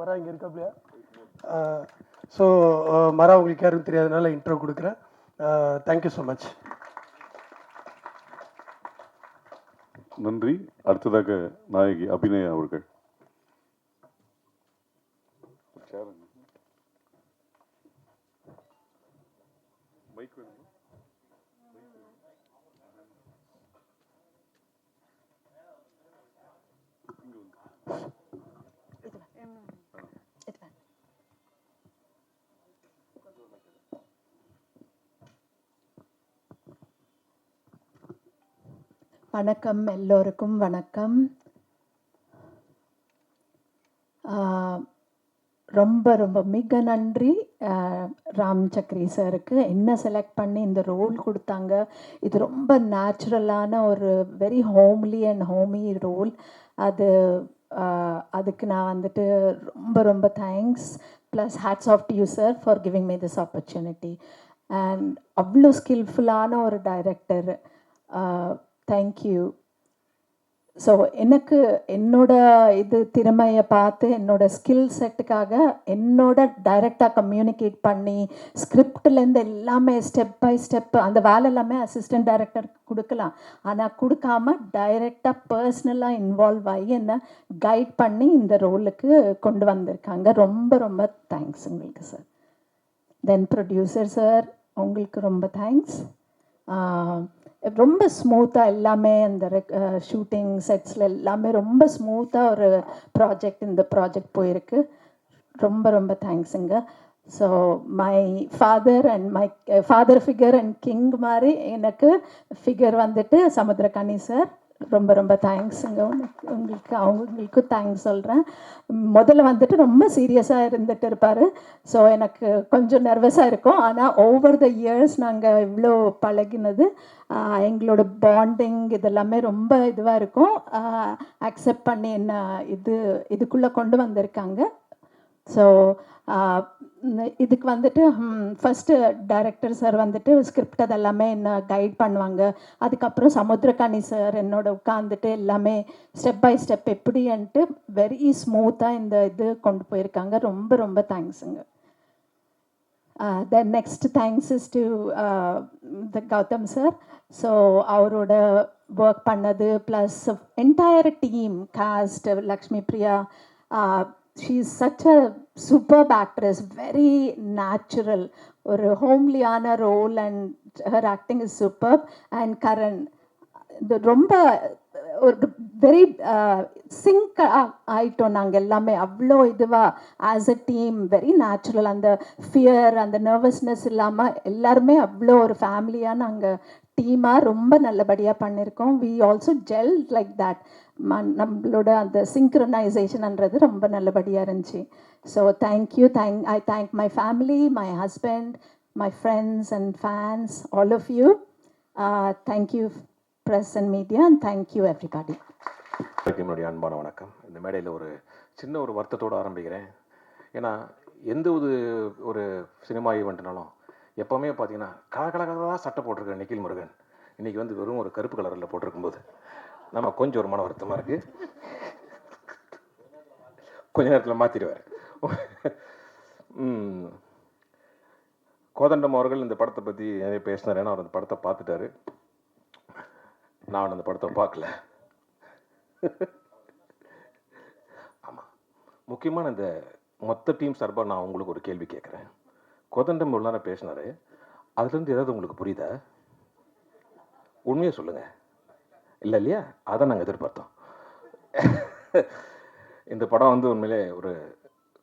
மரா இங்கே இருக்காப்லையா? ஸோ மரா உங்களுக்கு யாரும் தெரியாதனால இன்ட்ரோ கொடுக்குறேன். Thank you so much. நன்றி. அடுத்ததாக நாயகி அபிநயா அவர்கள். வணக்கம், எல்லோருக்கும் வணக்கம். ரொம்ப ரொம்ப மிக நன்றி ராம் சக்ரி சாருக்கு என்ன செலக்ட் பண்ணி இந்த ரோல் கொடுத்தாங்க. இது ரொம்ப நேச்சுரலான ஒரு very homely and homey role. அது அதுக்கு நான் வந்துட்டு ரொம்ப ரொம்ப thanks. Plus hats off to you sir for giving me this opportunity. And அவ்வளோ ஸ்கில்ஃபுல்லான ஒரு டைரக்டர். தேங்க்யூ. ஸோ எனக்கு என்னோட இது திறமையை பார்த்து என்னோட ஸ்கில் செட்டுக்காக என்னோட டைரெக்டாக கம்யூனிகேட் பண்ணி ஸ்கிரிப்ட்லேருந்து எல்லாமே ஸ்டெப் பை ஸ்டெப் அந்த வேலை எல்லாமே அசிஸ்டன்ட் டைரக்டருக்கு கொடுக்கலாம். ஆனால் கொடுக்காம டைரெக்டாக பர்சனலாக இன்வால்வ் ஆகி என்னை கைட் பண்ணி இந்த ரோலுக்கு கொண்டு வந்திருக்காங்க. ரொம்ப ரொம்ப தேங்க்ஸ் உங்களுக்கு சார். தென் ப்ரொடியூசர் சார் உங்களுக்கு ரொம்ப தேங்க்ஸ். ரொம்ப ஸ்மூத்தாக எல்லாமே அந்த ஷூட்டிங் செட்ஸில் எல்லாமே ரொம்ப ஸ்மூத்தாக ஒரு இந்த ப்ராஜெக்ட் போயிருக்கு. ரொம்ப ரொம்ப தேங்க்ஸுங்க. So my father figure and king மாதிரி எனக்கு ஃபிகர் வந்துட்டு சமுத்திரகனி சார். ரொம்ப ரொம்ப தேங்க்ஸுங்க. அவங்களுக்கும் தேங்க்ஸ் சொல்கிறேன். முதல்ல வந்துட்டு ரொம்ப சீரியஸாக இருந்துட்டு இருப்பார். ஸோ எனக்கு கொஞ்சம் நர்வஸாக இருக்கும். ஆனால் ஓவர் த இயர்ஸ் நாங்கள் இவ்வளோ பழகினது எங்களோட பாண்டிங் இதெல்லாமே ரொம்ப இதுவாக இருக்கும். அக்செப்ட் பண்ணி என்ன இதுக்குள்ளே கொண்டு வந்திருக்காங்க. ஸோ இதுக்கு வந்துட்டு ஃபஸ்ட்டு டைரக்டர் சார் வந்துட்டு ஸ்கிரிப்ட் அதெல்லாமே என்ன கைட் பண்ணுவாங்க. அதுக்கப்புறம் சமுத்திரகனி சார் என்னோட உட்காந்துட்டு எல்லாமே ஸ்டெப் பை ஸ்டெப் எப்படின்ட்டு வெரி ஸ்மூத்தாக இந்த இது கொண்டு போயிருக்காங்க. ரொம்ப ரொம்ப தேங்க்ஸுங்க. Then next thanks is to the Gautham sir. So அவரோட ஒர்க் பண்ணது plus entire team cast Lakshmi Priya. she is such a superb actress, very natural, ஒரு ஹோம்லியான role and her acting is superb. and Karan இது ரொம்ப ஒரு வெரி சிங்க் ஆயிட்டோம் நாங்கள் எல்லாமே அவ்வளோ இதுவாக as a team very natural. அந்த ஃபியர் அந்த நர்வஸ்னஸ் இல்லாமல் எல்லாருமே அவ்வளோ ஒரு ஃபேமிலியாக நாங்கள் டீமாக ரொம்ப நல்லபடியாக பண்ணியிருக்கோம். We also gel like that. நம்மளோட அந்த சிங்க்ரனைசேஷன்ன்றது ரொம்ப நல்லபடியாக இருந்துச்சு. So thank you. I thank my family, my husband, my friends and fans, all of you. Thank you press and media and thank you everybody. என்னுடைய அன்பான வணக்கம். இந்த மேடையில் ஒரு சின்ன ஒரு வருத்தத்தோடு ஆரம்பிக்கிறேன். ஏன்னா எந்த ஒரு சினிமா ஈவெண்ட்னாலும் எப்போவுமே பார்த்தீங்கன்னா கலகலகலாக சட்டை போட்டிருக்க நிக்கில் முருகன் இன்றைக்கி வந்து வெறும் ஒரு கருப்பு கலரில் போட்டிருக்கும்போது நம்ம கொஞ்சம் ஒரு மன வருத்தமாக இருக்குது. கொஞ்ச நேரத்தில் மாற்றிடுவார். கோதண்டம் அவர்கள் இந்த படத்தை பற்றி நிறைய பேசினார். ஏன்னா அவர் அந்த படத்தை பார்த்துட்டாரு. நான் அந்த படத்தை பார்க்கல. ஆமாம், முக்கியமான இந்த மொத்த டீம் சார்பாக நான் உங்களுக்கு ஒரு கேள்வி கேட்குறேன். கோதண்டம் உள்ளார பேசினார், அதுலேருந்து ஏதாவது உங்களுக்கு புரியுதா? உண்மையாக சொல்லுங்கள். இல்லை இல்லையா? அதான் நாங்கள் எதிர்பார்த்தோம். இந்த படம் வந்து உண்மையிலே ஒரு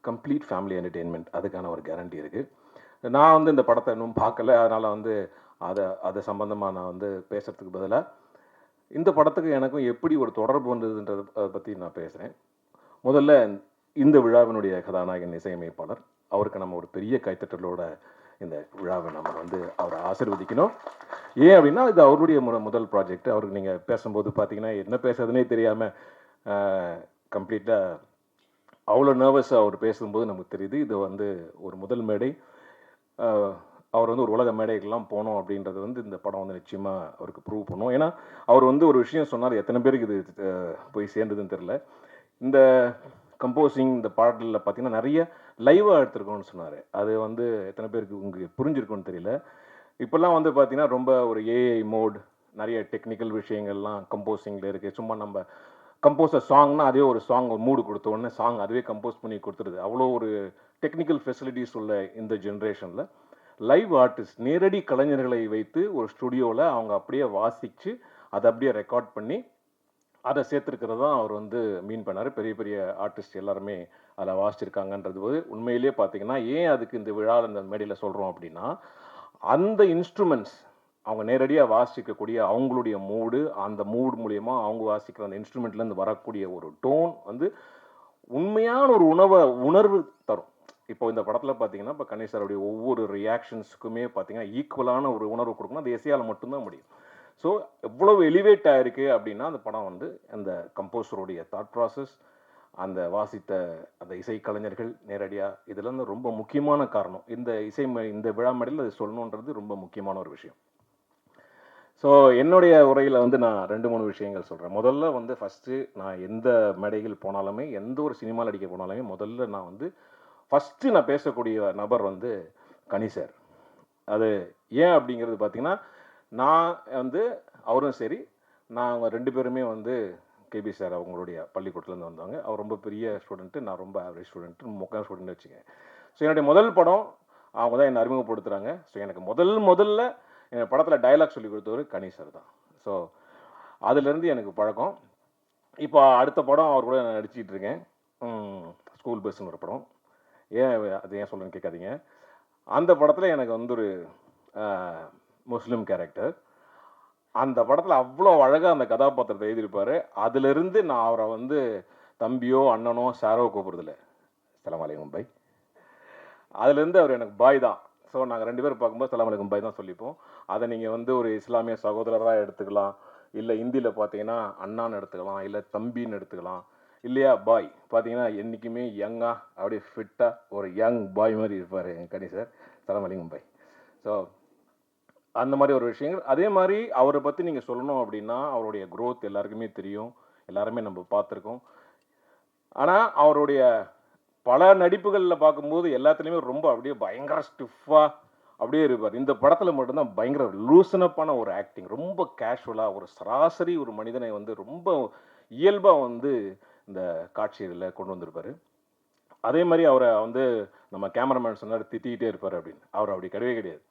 கம்ப்ளீட் ஃபேமிலி என்டர்டெயின்மெண்ட், அதுக்கான ஒரு கேரண்டி இருக்குது. நான் வந்து இந்த படத்தை இன்னும் பார்க்கல, அதனால் வந்து அதை சம்பந்தமாக நான் வந்து பேசுகிறதுக்கு பதிலாக இந்த படத்துக்கு எனக்கும் எப்படி ஒரு தொடர்பு வந்ததுன்றதை பற்றி நான் பேசுகிறேன். முதல்ல இந்த விழாவினுடைய கதாநாயகன் இசையமைப்பாளர், அவருக்கு நம்ம ஒரு பெரிய கைத்தட்டலோட இந்த விழாவை நம்ம வந்து அவரை ஆசீர்வதிக்கணும். ஏன் அப்படின்னா இது அவருடைய முதல் ப்ராஜெக்ட். அவருக்கு நீங்கள் பேசும்போது பார்த்தீங்கன்னா என்ன பேசுறதுனே தெரியாமல் கம்ப்ளீட்டாக அவ்வளோ நர்வஸாக அவர் பேசும்போது நமக்கு தெரியுது இது வந்து ஒரு முதல் மேடை. அவர் வந்து ஒரு உலக மேடைகள்லாம் போனோம் அப்படின்றது வந்து இந்த படம் வந்து நிச்சயமாக அவருக்கு ப்ரூவ் பண்ணும். ஏன்னா அவர் வந்து ஒரு விஷயம் சொன்னார், எத்தனை பேருக்கு இது போய் சேர்ந்ததுன்னு தெரில. இந்த கம்போசிங் இந்த பாடலில் பார்த்தீங்கன்னா நிறைய லைவாக எடுத்துருக்கோன்னு சொன்னார். அது வந்து எத்தனை பேருக்கு உங்களுக்கு புரிஞ்சிருக்குன்னு தெரியல. இப்போல்லாம் வந்து பார்த்தீங்கன்னா ரொம்ப ஒரு ஏஐ மோட், நிறைய டெக்னிக்கல் விஷயங்கள்லாம் கம்போசிங்கில் இருக்குது. சும்மா நம்ம கம்போஸர் சாங்னா அதே ஒரு சாங் ஒரு மூடு கொடுத்த உடனே சாங் அதுவே கம்போஸ் பண்ணி கொடுத்துருது. அவ்வளோ ஒரு டெக்னிக்கல் ஃபெசிலிட்டிஸ் உள்ள இந்த ஜென்ரேஷனில் லைவ் ஆர்டிஸ்ட், நேரடி கலைஞர்களை வைத்து ஒரு ஸ்டுடியோவில் அவங்க அப்படியே வாசித்து அதை அப்படியே ரெக்கார்ட் பண்ணி அதை சேர்த்துருக்கிறது தான் அவர் வந்து மீன் பண்ணார். பெரிய பெரிய ஆர்டிஸ்ட் எல்லாருமே அதில் வாசிச்சிருக்காங்கன்றது உண்மையிலே பார்த்தீங்கன்னா ஏன் அதுக்கு இந்த விழாவில் இந்த மேடையில் சொல்கிறோம் அப்படின்னா, அந்த இன்ஸ்ட்ருமெண்ட்ஸ் அவங்க நேரடியாக வாசிக்கக்கூடிய அவங்களுடைய மூடு, அந்த மூடு மூலயமா அவங்க வாசிக்கிற அந்த இன்ஸ்ட்ருமெண்ட்லேருந்து வரக்கூடிய ஒரு டோன் வந்து உண்மையான ஒரு உணர்வு தரும். இப்போ இந்த படத்தில் பார்த்தீங்கன்னா இப்போ கணேஷ் சாருடைய ஒவ்வொரு ரியாக்ஷன்ஸுக்குமே பார்த்தீங்கன்னா ஈக்குவலான ஒரு உணர்வு கொடுக்கணும், அது இசையால் மட்டும்தான் முடியும். ஸோ எவ்வளவு எலிவேட் ஆகிருக்கு அப்படின்னா அந்த படம் வந்து அந்த கம்போசருடைய தாட் ப்ராசஸ், அந்த வாசித்த அந்த இசை கலைஞர்கள் நேரடியாக இதெல்லாம் வந்து ரொம்ப முக்கியமான காரணம். இந்த விழா மேடையில் அது சொல்லணுன்றது ரொம்ப முக்கியமான ஒரு விஷயம். ஸோ என்னுடைய உரையில் வந்து நான் 2-3 விஷயங்கள் சொல்கிறேன். முதல்ல வந்து ஃபஸ்ட்டு நான் எந்த மேடைகள் போனாலுமே, எந்த ஒரு சினிமா நடிக்க போனாலுமே முதல்ல நான் வந்து ஃபஸ்ட்டு நான் பேசக்கூடிய நபர் வந்து கனி சார். அது ஏன் அப்படிங்கிறது பார்த்தீங்கன்னா, நான் வந்து அவரும் சரி, நாங்கள் 2 பேருமே வந்து கேபி சார் அவங்களுடைய பள்ளிக்கூடத்துலேருந்து வந்தவங்க. அவர் ரொம்ப பெரிய ஸ்டூடெண்ட்டு, நான் ரொம்ப ஆவரேஜ் ஸ்டூடெண்ட்டு, மொக்க ஸ்டூடெண்ட் வச்சுக்கேன். ஸோ என்னுடைய முதல் படம் அவங்க தான் என்னை அறிமுகப்படுத்துகிறாங்க. ஸோ எனக்கு முதல்ல என் படத்தில் டயலாக் சொல்லி கொடுத்தவர் கனி சார் தான். ஸோ அதுலேருந்து எனக்கு பழக்கம். இப்போ அடுத்த படம் அவர் கூட நான் நடிச்சிட்டு இருக்கேன். ஸ்கூல் பஸ்ன்னு ஒரு படம். அது ஏன் சொல்கிறேன்னு கேட்காதீங்க. அந்த படத்தில் எனக்கு வந்து ஒரு முஸ்லீம் கேரக்டர். அந்த படத்தில் அவ்வளோ அழகாக அந்த கதாபாத்திரத்தை எழுதியிருப்பார். அதிலிருந்து நான் அவரை வந்து தம்பியோ அண்ணனோ சாரோ கூப்பிட்றதில்ல, சலாம் அலைக்கும் பாய். அதுலேருந்து அவர் எனக்கு பாய் தான். ஸோ நாங்கள் 2 பேரும் பார்க்கும்போது சலாம் அலைக்கும் பாய் தான் சொல்லிப்போம். அதை நீங்கள் வந்து ஒரு இஸ்லாமிய சகோதரராக எடுத்துக்கலாம், இல்லை ஹிந்தியில் பார்த்தீங்கன்னா அண்ணான்னு எடுத்துக்கலாம், இல்லை தம்பின்னு எடுத்துக்கலாம், இல்லையா பாய். பார்த்தீங்கன்னா என்றைக்குமே யங்காக அப்படியே ஃபிட்டாக ஒரு யங் பாய் மாதிரி இருப்பார் எங்கள் கனி சார். சலாம் அலைக்கும் பாய். ஸோ அந்த மாதிரி ஒரு விஷயங்கள். அதே மாதிரி அவரை பற்றி நீங்கள் சொல்லணும் அப்படின்னா அவருடைய க்ரோத் எல்லாருக்குமே தெரியும், எல்லாருமே நம்ம பார்த்துருக்கோம். ஆனால் அவருடைய பல நடிப்புகளில் பார்க்கும்போது எல்லாத்துலேயுமே ரொம்ப அப்படியே பயங்கர ஸ்டிஃபாக அப்படியே இருப்பார். இந்த படத்தில் மட்டும்தான் பயங்கர லூசனப்பான ஒரு ஆக்டிங், ரொம்ப கேஷுவலாக ஒரு சராசரி ஒரு மனிதனை வந்து ரொம்ப இயல்பாக வந்து இந்த காட்சிகளில் கொண்டு வந்திருப்பார். அதே மாதிரி அவரை வந்து நம்ம கேமராமேன் சொன்னார் திட்டிகிட்டே இருப்பார் அப்படின்னு. அவர் அப்படி கிடையவே கிடையாது.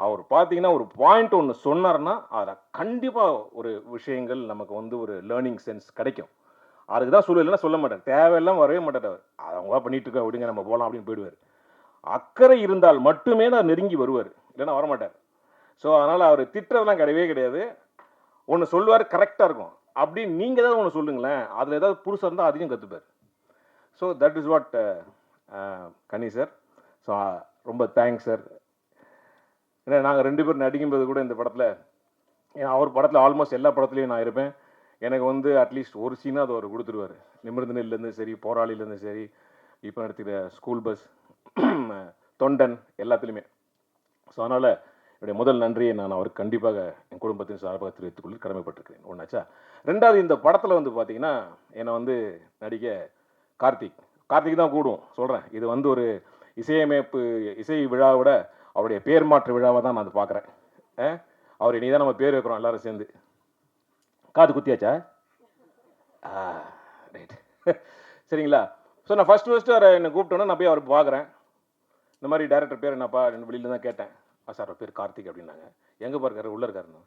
அவர் பார்த்தீங்கன்னா ஒரு பாயிண்ட் ஒன்று சொன்னார்னா அதில் கண்டிப்பாக ஒரு விஷயங்கள் நமக்கு வந்து ஒரு லேர்னிங் சென்ஸ் கிடைக்கும். அதுக்கு தான் சொல்லலைன்னா சொல்ல மாட்டார், தேவையெல்லாம் வரவே மாட்டார். அவர் அவங்க பண்ணிட்டு இருக்க விடுங்க நம்ம போகலாம் அப்படின்னு போயிடுவார். அக்கறை இருந்தால் மட்டுமே தான் நெருங்கி வருவார், இல்லைன்னா வரமாட்டார். ஸோ அதனால் அவர் திட்டுறதுலாம் கிடையவே கிடையாது. ஒன்று சொல்லுவார் கரெக்டாக இருக்கும், அப்படி நீங்கள் ஏதாவது ஒன்று சொல்லுங்களேன், அதில் ஏதாவது புதுசாக இருந்தால் அதையும் கற்றுப்பார். So that is what Ghani sir. So ரொம்ப தேங்க்ஸ் சார். ஏன்னா நாங்கள் 2 பேரும் நடிக்கும்போது கூட இந்த படத்தில், அவர் படத்தில் ஆல்மோஸ்ட் எல்லா படத்துலையும் நான் இருப்பேன். எனக்கு வந்து அட்லீஸ்ட் ஒரு சீனாக அது அவர் கொடுத்துருவார். நிமிர்ந்து நெல்லேருந்து சரி, போராளிலேருந்து சரி, இப்போ எடுத்துக்கிற ஸ்கூல் பஸ், தொண்டன் எல்லாத்துலேயுமே. ஸோ அதனால் என்னுடைய முதல் நன்றியை நான் அவருக்கு கண்டிப்பாக என் குடும்பத்தின் சார்பாக தெரிவித்துக் கொள்ள கடமைப்பட்டிருக்கிறேன். ஒன்றாச்சா. 2வது இந்த படத்தில் வந்து பார்த்தீங்கன்னா என்னை வந்து நடிக்க கார்த்திக் தான் கூடும் சொல்கிறேன். இது வந்து ஒரு இசை விழாவோட அவருடைய பேர் மாற்று விழாவை தான் நான் அதை பார்க்குறேன். அவர் இனி தான் நம்ம பேர் வைக்கிறோம் எல்லாரும் சேர்ந்து. காது குத்தியாச்சா? ரைட். சரிங்களா. ஸோ நான் ஃபஸ்ட்டு அவரை என்னை கூப்பிட்டோன்னா நான் போய் அவரை பார்க்குறேன். இந்த மாதிரி டேரக்டர் பேர் என்னப்பா வெளியில் தான் கேட்டேன். சார் அவர் பேர் கார்த்திக் அப்படின்னாங்க. எங்கே பார்க்காரு? உள்ளே இருக்காருன்னு.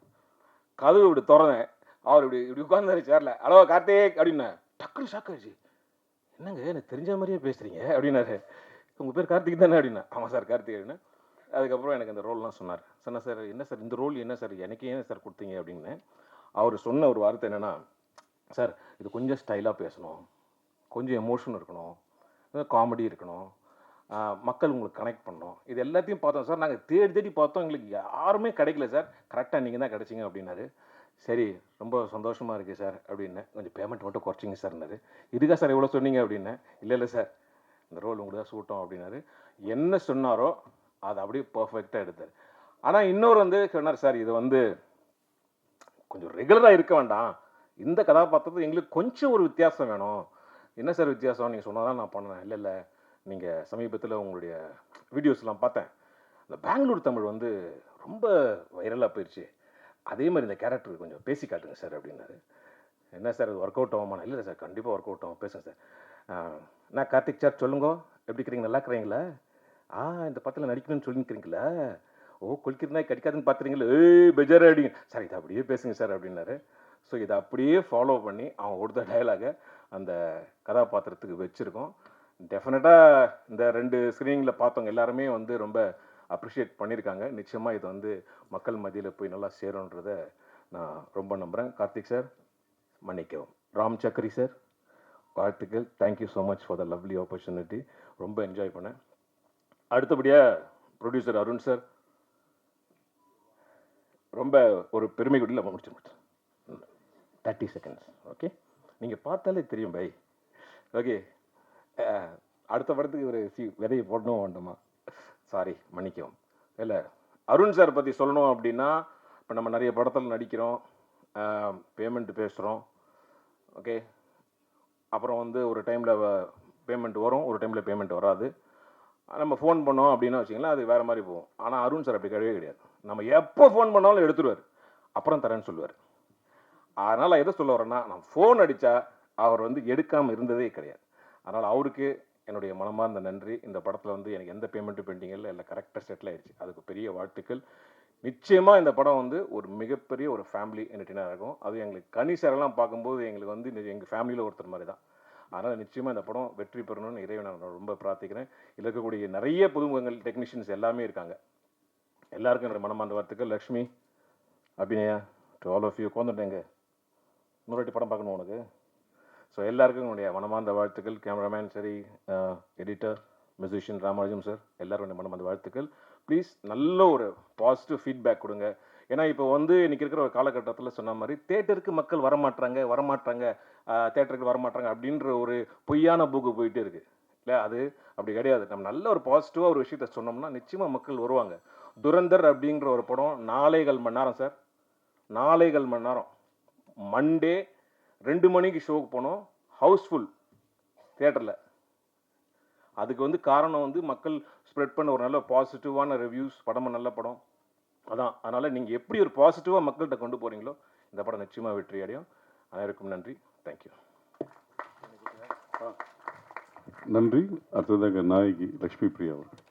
கதவு இப்படி திறந்தேன். அவர் இப்படி உட்கார்ந்தாரு சேரில். ஹலோ கார்த்திக் அப்படின்னா டக்குனு ஷாக் ஆச்சு. என்னங்க எனக்கு தெரிஞ்ச மாதிரியே பேசுகிறீங்க அப்படின்னாரு. உங்கள் பேர் கார்த்திக் தானே அப்படின்னா. ஆமாம் சார் கார்த்திக் அப்படின்னா. அதுக்கப்புறம் எனக்கு அந்த ரோல்லாம் சொன்னார். சார் என்ன சார் இந்த ரோல் என்ன சார் எனக்கு ஏன் சார் கொடுத்தீங்க அப்படின்னு. அவர் சொன்ன ஒரு வார்த்தை என்னென்னா, சார் இது கொஞ்சம் ஸ்டைலாக பேசணும், கொஞ்சம் எமோஷன் இருக்கணும், காமெடி இருக்கணும், மக்கள் உங்களுக்கு கனெக்ட் பண்ணணும், இது எல்லாத்தையும் பார்த்தோம் சார். நாங்கள் தேடி பார்த்தோம், எங்களுக்கு யாருமே கிடைக்கல சார், கரெக்டாக நீங்கள் தான் கிடைச்சிங்க அப்படின்னாரு. சரி ரொம்ப சந்தோஷமாக இருக்குது சார் அப்படின்னு. கொஞ்சம் பேமெண்ட் மட்டும் குறைச்சிங்க சார்னாரு. இதுக்காக சார் எவ்வளோ சொன்னீங்க அப்படின்னேன். இல்லை சார் இந்த ரோல் உங்களுக்கு தான் சூட்டும் அப்படின்னாரு. என்ன சொன்னாரோ அதை அப்படியே பர்ஃபெக்டாக எடுத்தார். ஆனால் இன்னொரு வந்து சொன்னார், சார் இது வந்து கொஞ்சம் ரெகுலராக இருக்க வேண்டாம், இந்த கதாபாத்திரத்துக்கு எங்களுக்கு கொஞ்சம் ஒரு வித்தியாசம் வேணும். என்ன சார் வித்தியாசம்? நீங்கள் சொன்னால் தான் நான் பண்ணுவேன். இல்லை நீங்கள் சமீபத்தில் உங்களுடைய வீடியோஸ்லாம் பார்த்தேன், இந்த பெங்களூர் தமிழ் வந்து ரொம்ப வைரலாக போயிடுச்சு, அதே மாதிரி இந்த கேரக்டர் கொஞ்சம் பேசி காட்டுங்க சார் அப்படின்னாரு. என்ன சார் அது ஒர்க் அவுட் ஆகுமா? இல்லை சார் கண்டிப்பாக ஒர்க் அவுட் ஆகும், பேசுங்க சார். நான் கார்த்திக் சார் சொல்லுங்க, எப்படி இருக்கிறீங்க, நல்லா இருக்கிறீங்களா? இந்த படத்தில் நடிக்கணும்னு சொல்லிக்கிறீங்களா? கொலிக்கிறதா கிடைக்காதுன்னு பார்த்துறீங்களா? பெஜாரா அடிங்க சார், இதை அப்படியே பேசுங்க சார் அப்படின்னாரு. ஸோ இதை அப்படியே ஃபாலோ பண்ணி அவங்க கொடுத்த டயலாகை அந்த கதாபாத்திரத்துக்கு வச்சுருக்கோம். டெஃபினட்டாக இந்த 2 ஸ்க்ரீனிங்கில் பார்த்தவங்க எல்லாருமே வந்து ரொம்ப அப்ரிஷியேட் பண்ணியிருக்காங்க. நிச்சயமாக இது வந்து மக்கள் மத்தியில் போய் நல்லா சேரும்ன்றதை நான் ரொம்ப நம்புகிறேன். கார்த்திக் சார் மன்னிக்கவும். ராம் சக்கரி சார் வாழ்த்துக்கள். Thank you so much for the lovely opportunity. ரொம்ப என்ஜாய் பண்ணேன். அடுத்தபடியாக ப்ரொடியூசர் அருண் சார் ரொம்ப ஒரு பெருமை கூட முடிச்சு 30 செகண்ட்ஸ். ஓகே, நீங்கள் பார்த்தாலே தெரியும் பை. ஓகே, அடுத்த படத்துக்கு ஒரு விதையை போடணும் வேண்டாமா? சாரி, மன்னிக்கவும். இல்லை, அருண் சார் பற்றி சொல்லணும் அப்படின்னா, இப்போ நம்ம நிறைய படத்தில் நடிக்கிறோம், பேமெண்ட் பேசுகிறோம். ஓகே, அப்புறம் வந்து ஒரு டைமில் பேமெண்ட் வரும், ஒரு டைமில் பேமெண்ட் வராது. நம்ம ஃபோன் பண்ணோம் அப்படின்னா வச்சிங்களேன், அது வேறு மாதிரி போகும். ஆனால் அருண் சார் அப்படி கிடையவே கிடையாது. நம்ம எப்போ ஃபோன் பண்ணாலும் எடுத்துருவார், அப்புறம் தரேன்னு சொல்லுவார். அதனால் எதை சொல்ல வரேன்னா, நான் ஃபோன் அடித்தா அவர் வந்து எடுக்காமல் இருந்ததே கிடையாது. அதனால் அவருக்கு என்னுடைய மனமார்ந்த நன்றி. இந்த படத்தில் வந்து எனக்கு எந்த பேமெண்ட்டும் பெண்டிங் இல்லை, இல்லை கரெக்டாக செட்டில் ஆயிடுச்சு. அதுக்கு பெரிய வாழ்த்துக்கள். நிச்சயமாக இந்த படம் வந்து ஒரு மிகப்பெரிய ஒரு ஃபேமிலி என்டர்டெய்னராக இருக்கும். அது எங்களுக்கு கனி சாரெல்லாம் பார்க்கும்போது எங்களுக்கு வந்து எங்கள் ஃபேமிலியில் ஒருத்தர் மாதிரி தான். அதனால் நிச்சயமாக இந்த படம் வெற்றி பெறணும்னு இறைவனை நான் ரொம்ப பிரார்த்திக்கிறேன். இதில் இருக்கக்கூடிய நிறைய புதுமுகங்கள், டெக்னீஷியன்ஸ் எல்லாமே இருக்காங்க. எல்லாருக்கும் என்னோட மனமார்ந்த வாழ்த்துக்கள். Lakshmi, Abhinaya, to all of you. உட்காந்துட்டேங்க, இன்னொரு வாட்டி படம் பார்க்கணும் உனக்கு. ஸோ எல்லாருக்கும் என்னுடைய மனமார்ந்த வாழ்த்துக்கள். கேமராமேன் சரி, எடிட்டர், மியூசிஷியன் ராமானுஜம் சார், எல்லாரும் என்னுடைய மனமார்ந்த வாழ்த்துக்கள். ப்ளீஸ் நல்ல ஒரு பாசிட்டிவ் ஃபீட்பேக் கொடுங்க. ஏன்னா இப்போ வந்து இன்றைக்கி இருக்கிற ஒரு காலகட்டத்தில் சொன்ன மாதிரி தேட்டருக்கு மக்கள் வரமாட்டாங்க தேட்டருக்கு வரமாட்டாங்க அப்படின்ற ஒரு பொய்யான போக்கு போயிட்டே இருக்குது இல்லை. அது அப்படி கிடையாது. நம்ம நல்ல ஒரு பாசிட்டிவாக ஒரு விஷயத்த சொன்னோம்னா நிச்சயமாக மக்கள் வருவாங்க. துரந்தர் அப்படிங்கிற ஒரு படம் 4.25 மணி நேரம் சார், 4.25 மணி நேரம். மண்டே 2 மணிக்கு ஷோக்கு போனோம், ஹவுஸ்ஃபுல் தியேட்டரில். அதுக்கு வந்து காரணம் வந்து மக்கள் ஸ்ப்ரெட் பண்ண ஒரு நல்ல பாசிட்டிவான ரிவ்யூஸ். படம் நல்ல படம் அதான். அதனால் நீங்கள் எப்படி ஒரு பாசிட்டிவாக மக்கள்கிட்ட கொண்டு போகிறீங்களோ இந்த படம் நிச்சயமாக வெற்றி அடையும். அனைவருக்கும் நன்றி. தேங்க்யூ. நன்றி. அடுத்ததாக நாயகி லக்ஷ்மி பிரியா அவர்கள்.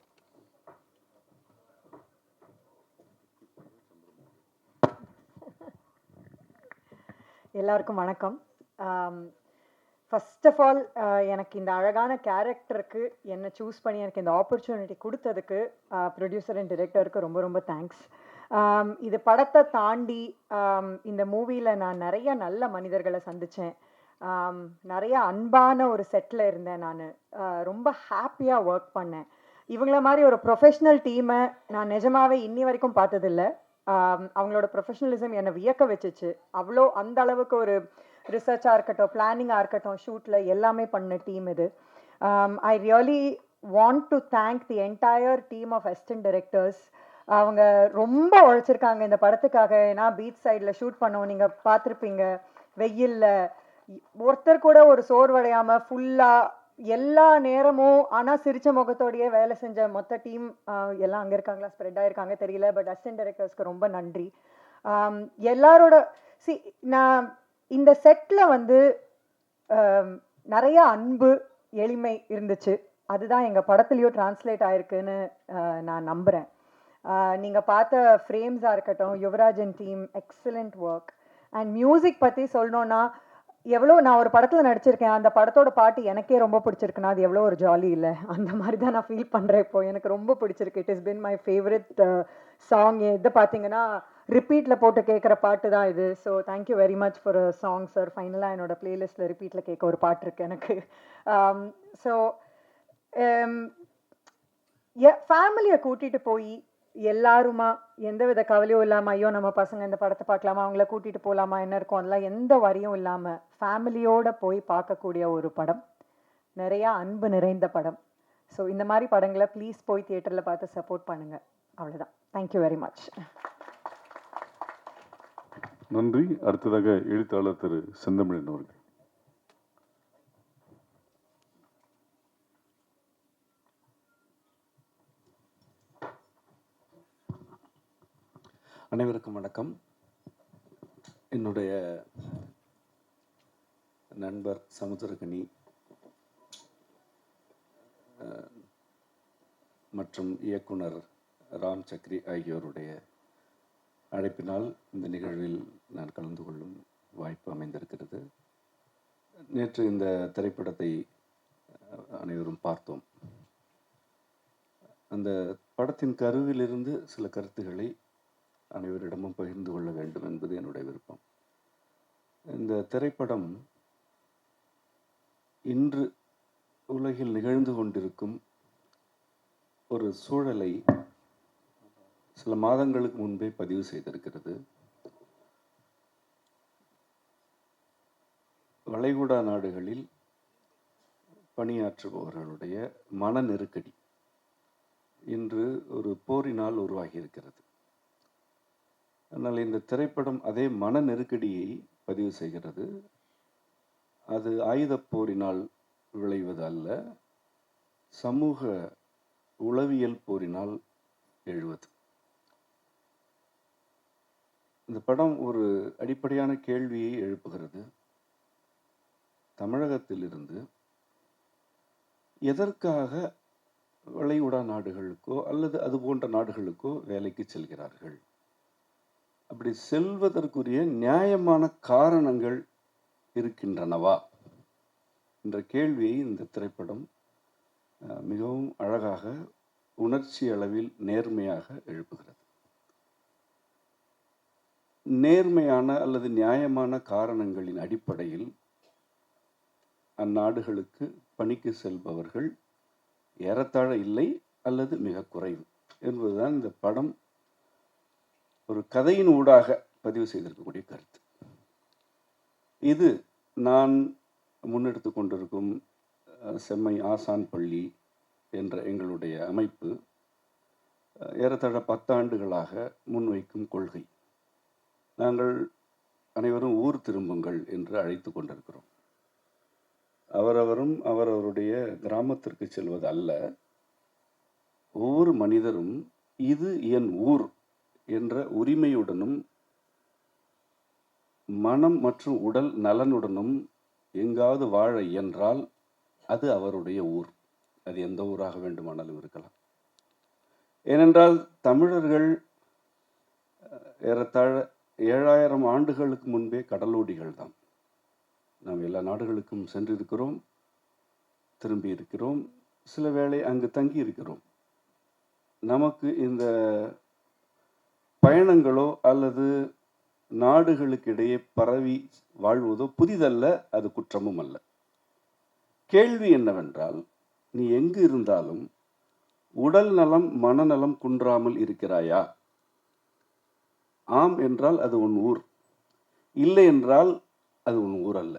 எல்லாருக்கும் வணக்கம். ஃபர்ஸ்ட் ஆஃப் ஆல் எனக்கு இந்த அழகான கேரக்டருக்கு என்னை சூஸ் பண்ணி எனக்கு இந்த ஆப்பர்ச்சுனிட்டி கொடுத்ததுக்கு ப்ரொடியூசர் அண்ட் டிரெக்டருக்கு ரொம்ப ரொம்ப தேங்க்ஸ். இது படத்தை தாண்டி இந்த மூவியில் நான் நிறைய நல்ல மனிதர்களை சந்தித்தேன். நிறைய அன்பான ஒரு செட்டில் இருந்தேன். நான் ரொம்ப ஹாப்பியாக ஒர்க் பண்ணேன். இவங்கள மாதிரி ஒரு ப்ரொஃபஷ்னல் டீமை நான் நிஜமாவே இன்னி வரைக்கும் பார்த்ததில்லை. அவங்களோட ப்ரொஃபஷனலிசம் என்னை வியக்க வச்சுச்சு. அவ்வளோ அந்த அளவுக்கு ஒரு ரிசர்ச்சாக இருக்கட்டும், பிளானிங்காக இருக்கட்டும், ஷூட்டில் எல்லாமே பண்ண டீம் இது. I really want to thank the entire team of assistant directors. அவங்க ரொம்ப உழைச்சிருக்காங்க இந்த படத்துக்காக. ஏன்னா பீச் சைடில் ஷூட் பண்ணோம், நீங்கள் பார்த்துருப்பீங்க. வெயிலில் ஒருத்தர் கூட ஒரு சோர்வடையாமல் ஃபுல்லாக எல்லா நேரமும் ஆனால் சிரிச்ச முகத்தோடையே வேலை செஞ்ச மொத்த டீம் எல்லாம் அங்கே இருக்காங்களா, ஸ்ப்ரெட் ஆகிருக்காங்க தெரியல. பட் அசிஸ்டன்ட் டைரக்டர்ஸ்க்கு ரொம்ப நன்றி. எல்லாரோட நான் இந்த செட்டில் வந்து நிறைய அன்பு, எளிமை இருந்துச்சு. அதுதான் எங்கள் படத்துலேயும் டிரான்ஸ்லேட் ஆகிருக்குன்னு நான் நம்புகிறேன். நீங்கள் பார்த்த ஃப்ரேம்ஸாக இருக்கட்டும், Yuvarajan team excellent work. And music பற்றி சொல்லணுன்னா, எவ்வளோ நான் ஒரு படத்தில் நடிச்சிருக்கேன், அந்த படத்தோட பாட்டு எனக்கே ரொம்ப பிடிச்சிருக்குன்னா அது எவ்வளோ ஒரு ஜாலி இல்லை. அந்த மாதிரி தான் நான் ஃபீல் பண்ணுறேன். இப்போ எனக்கு ரொம்ப பிடிச்சிருக்கு. It is been my favourite song. இதை பார்த்தீங்கன்னா ரிப்பீட்டில் போட்டு கேட்குற பாட்டு தான் இது. So thank you very much for a song sir. ஃபைனலாக என்னோடய ப்ளேலிஸ்ட்டில் ரிப்பீட்டில் கேட்க ஒரு பாட்டு இருக்குது எனக்கு. ஸோ ஃபேமிலியை கூட்டிகிட்டு போய் எல்லாருமா எந்தவித கவலையும் இல்லாமல், ஐயோ நம்ம பசங்க இந்த படத்தை பார்க்கலாமா, அவங்கள கூட்டிகிட்டு போகலாமா, என்ன இருக்கும், அதெல்லாம் எந்த வரியும் இல்லாமல் ஃபேமிலியோடு போய் பார்க்கக்கூடிய ஒரு படம். நிறையா அன்பு நிறைந்த படம். ஸோ இந்த மாதிரி படங்களை ப்ளீஸ் போய் தியேட்டரில் பார்த்து சப்போர்ட் பண்ணுங்கள். அவ்வளோதான். Thank you very much. நன்றி. அடுத்ததாக எழுத்தாளர் திரு செந்தமிழன் அவர்கள். அனைவருக்கும் வணக்கம். என்னுடைய நண்பர் சமுத்திரகனி மற்றும் இயக்குனர் ராம் சக்ரி ஆகியோருடைய அழைப்பினால் இந்த நிகழ்வில் நான் கலந்து கொள்ளும் வாய்ப்பு அமைந்திருக்கிறது. நேற்று இந்த திரைப்படத்தை அனைவரும் பார்த்தோம். அந்த படத்தின் கருவிலிருந்து சில கருத்துக்களை அனைவரிடமும் பகிர்ந்து கொள்ள வேண்டும் என்பது என்னுடைய விருப்பம். இந்த திரைப்படம் இன்று உலகில் நிகழ்ந்து கொண்டிருக்கும் ஒரு சூழலை சில மாதங்களுக்கு முன்பே பதிவு செய்திருக்கிறது. வளைகுடா நாடுகளில் பணியாற்றுபவர்களுடைய மன நெருக்கடி இன்று ஒரு போரினால் உருவாகி இருக்கிறது. ஆனால் இந்த திரைப்படம் அதே மன நெருக்கடியை பதிவு செய்கிறது. அது ஆயுதப் போரினால் விளைவது அல்ல, சமூக உளவியல் போரினால் எழுவது. இந்த படம் ஒரு அடிப்படையான கேள்வியை எழுப்புகிறது. தமிழகத்திலிருந்து எதற்காக வளைகுடா நாடுகளுக்கோ அல்லது அது போன்ற நாடுகளுக்கோ வேலைக்கு செல்கிறார்கள்? அப்படி செல்வதற்குரிய நியாயமான காரணங்கள் இருக்கின்றனவா என்ற கேள்வியை இந்த திரைப்படம் மிகவும் அழகாக, உணர்ச்சி அளவில் நேர்மையாக எழுப்புகிறது. நேர்மையான அல்லது நியாயமான காரணங்களின் அடிப்படையில் அந்நாடுகளுக்கு பணிக்கு செல்பவர்கள் ஏறத்தாழ இல்லை அல்லது மிக குறைவு என்பதுதான் இந்த படம் ஒரு கதையின் ஊடாக பதிவு செய்திருக்கக்கூடிய கருத்து. இது நான் முன்னெடுத்து கொண்டிருக்கும் செம்மை ஆசான் பள்ளி என்ற எங்களுடைய அமைப்பு ஏறத்தாழ 10 ஆண்டுகளாக முன்வைக்கும் கொள்கை. நாங்கள் அனைவரும் ஊர் திரும்புங்கள் என்று அழைத்து கொண்டிருக்கிறோம். அவரவரும் அவரவருடைய கிராமத்திற்கு செல்வது அல்ல, ஒவ்வொரு மனிதரும் இது என் ஊர் என்ற உரிமையுடனும் மனம் மற்றும் உடல் நலனுடனும் எங்காவது வாழ இயன்றால் அது அவருடைய ஊர். அது எந்த ஊராக வேண்டுமானாலும் இருக்கலாம். ஏனென்றால் தமிழர்கள் ஏறத்தாழ 7000 ஆண்டுகளுக்கு முன்பே கடலோடிகள் தான். நாம் எல்லா நாடுகளுக்கும் சென்றிருக்கிறோம், திரும்பி இருக்கிறோம், சில வேளை அங்கு தங்கி இருக்கிறோம். நமக்கு இந்த பயணங்களோ அல்லது நாடுகளுக்கு இடையே பரவி வாழ்வதோ புதிதல்ல, அது குற்றமும் அல்ல. கேள்வி என்னவென்றால், நீ எங்கு இருந்தாலும் உடல் நலம் மனநலம் குன்றாமல் இருக்கிறாயா? ஆம் என்றால் அது உன் ஊர், இல்லை என்றால் அது உன் ஊர் அல்ல.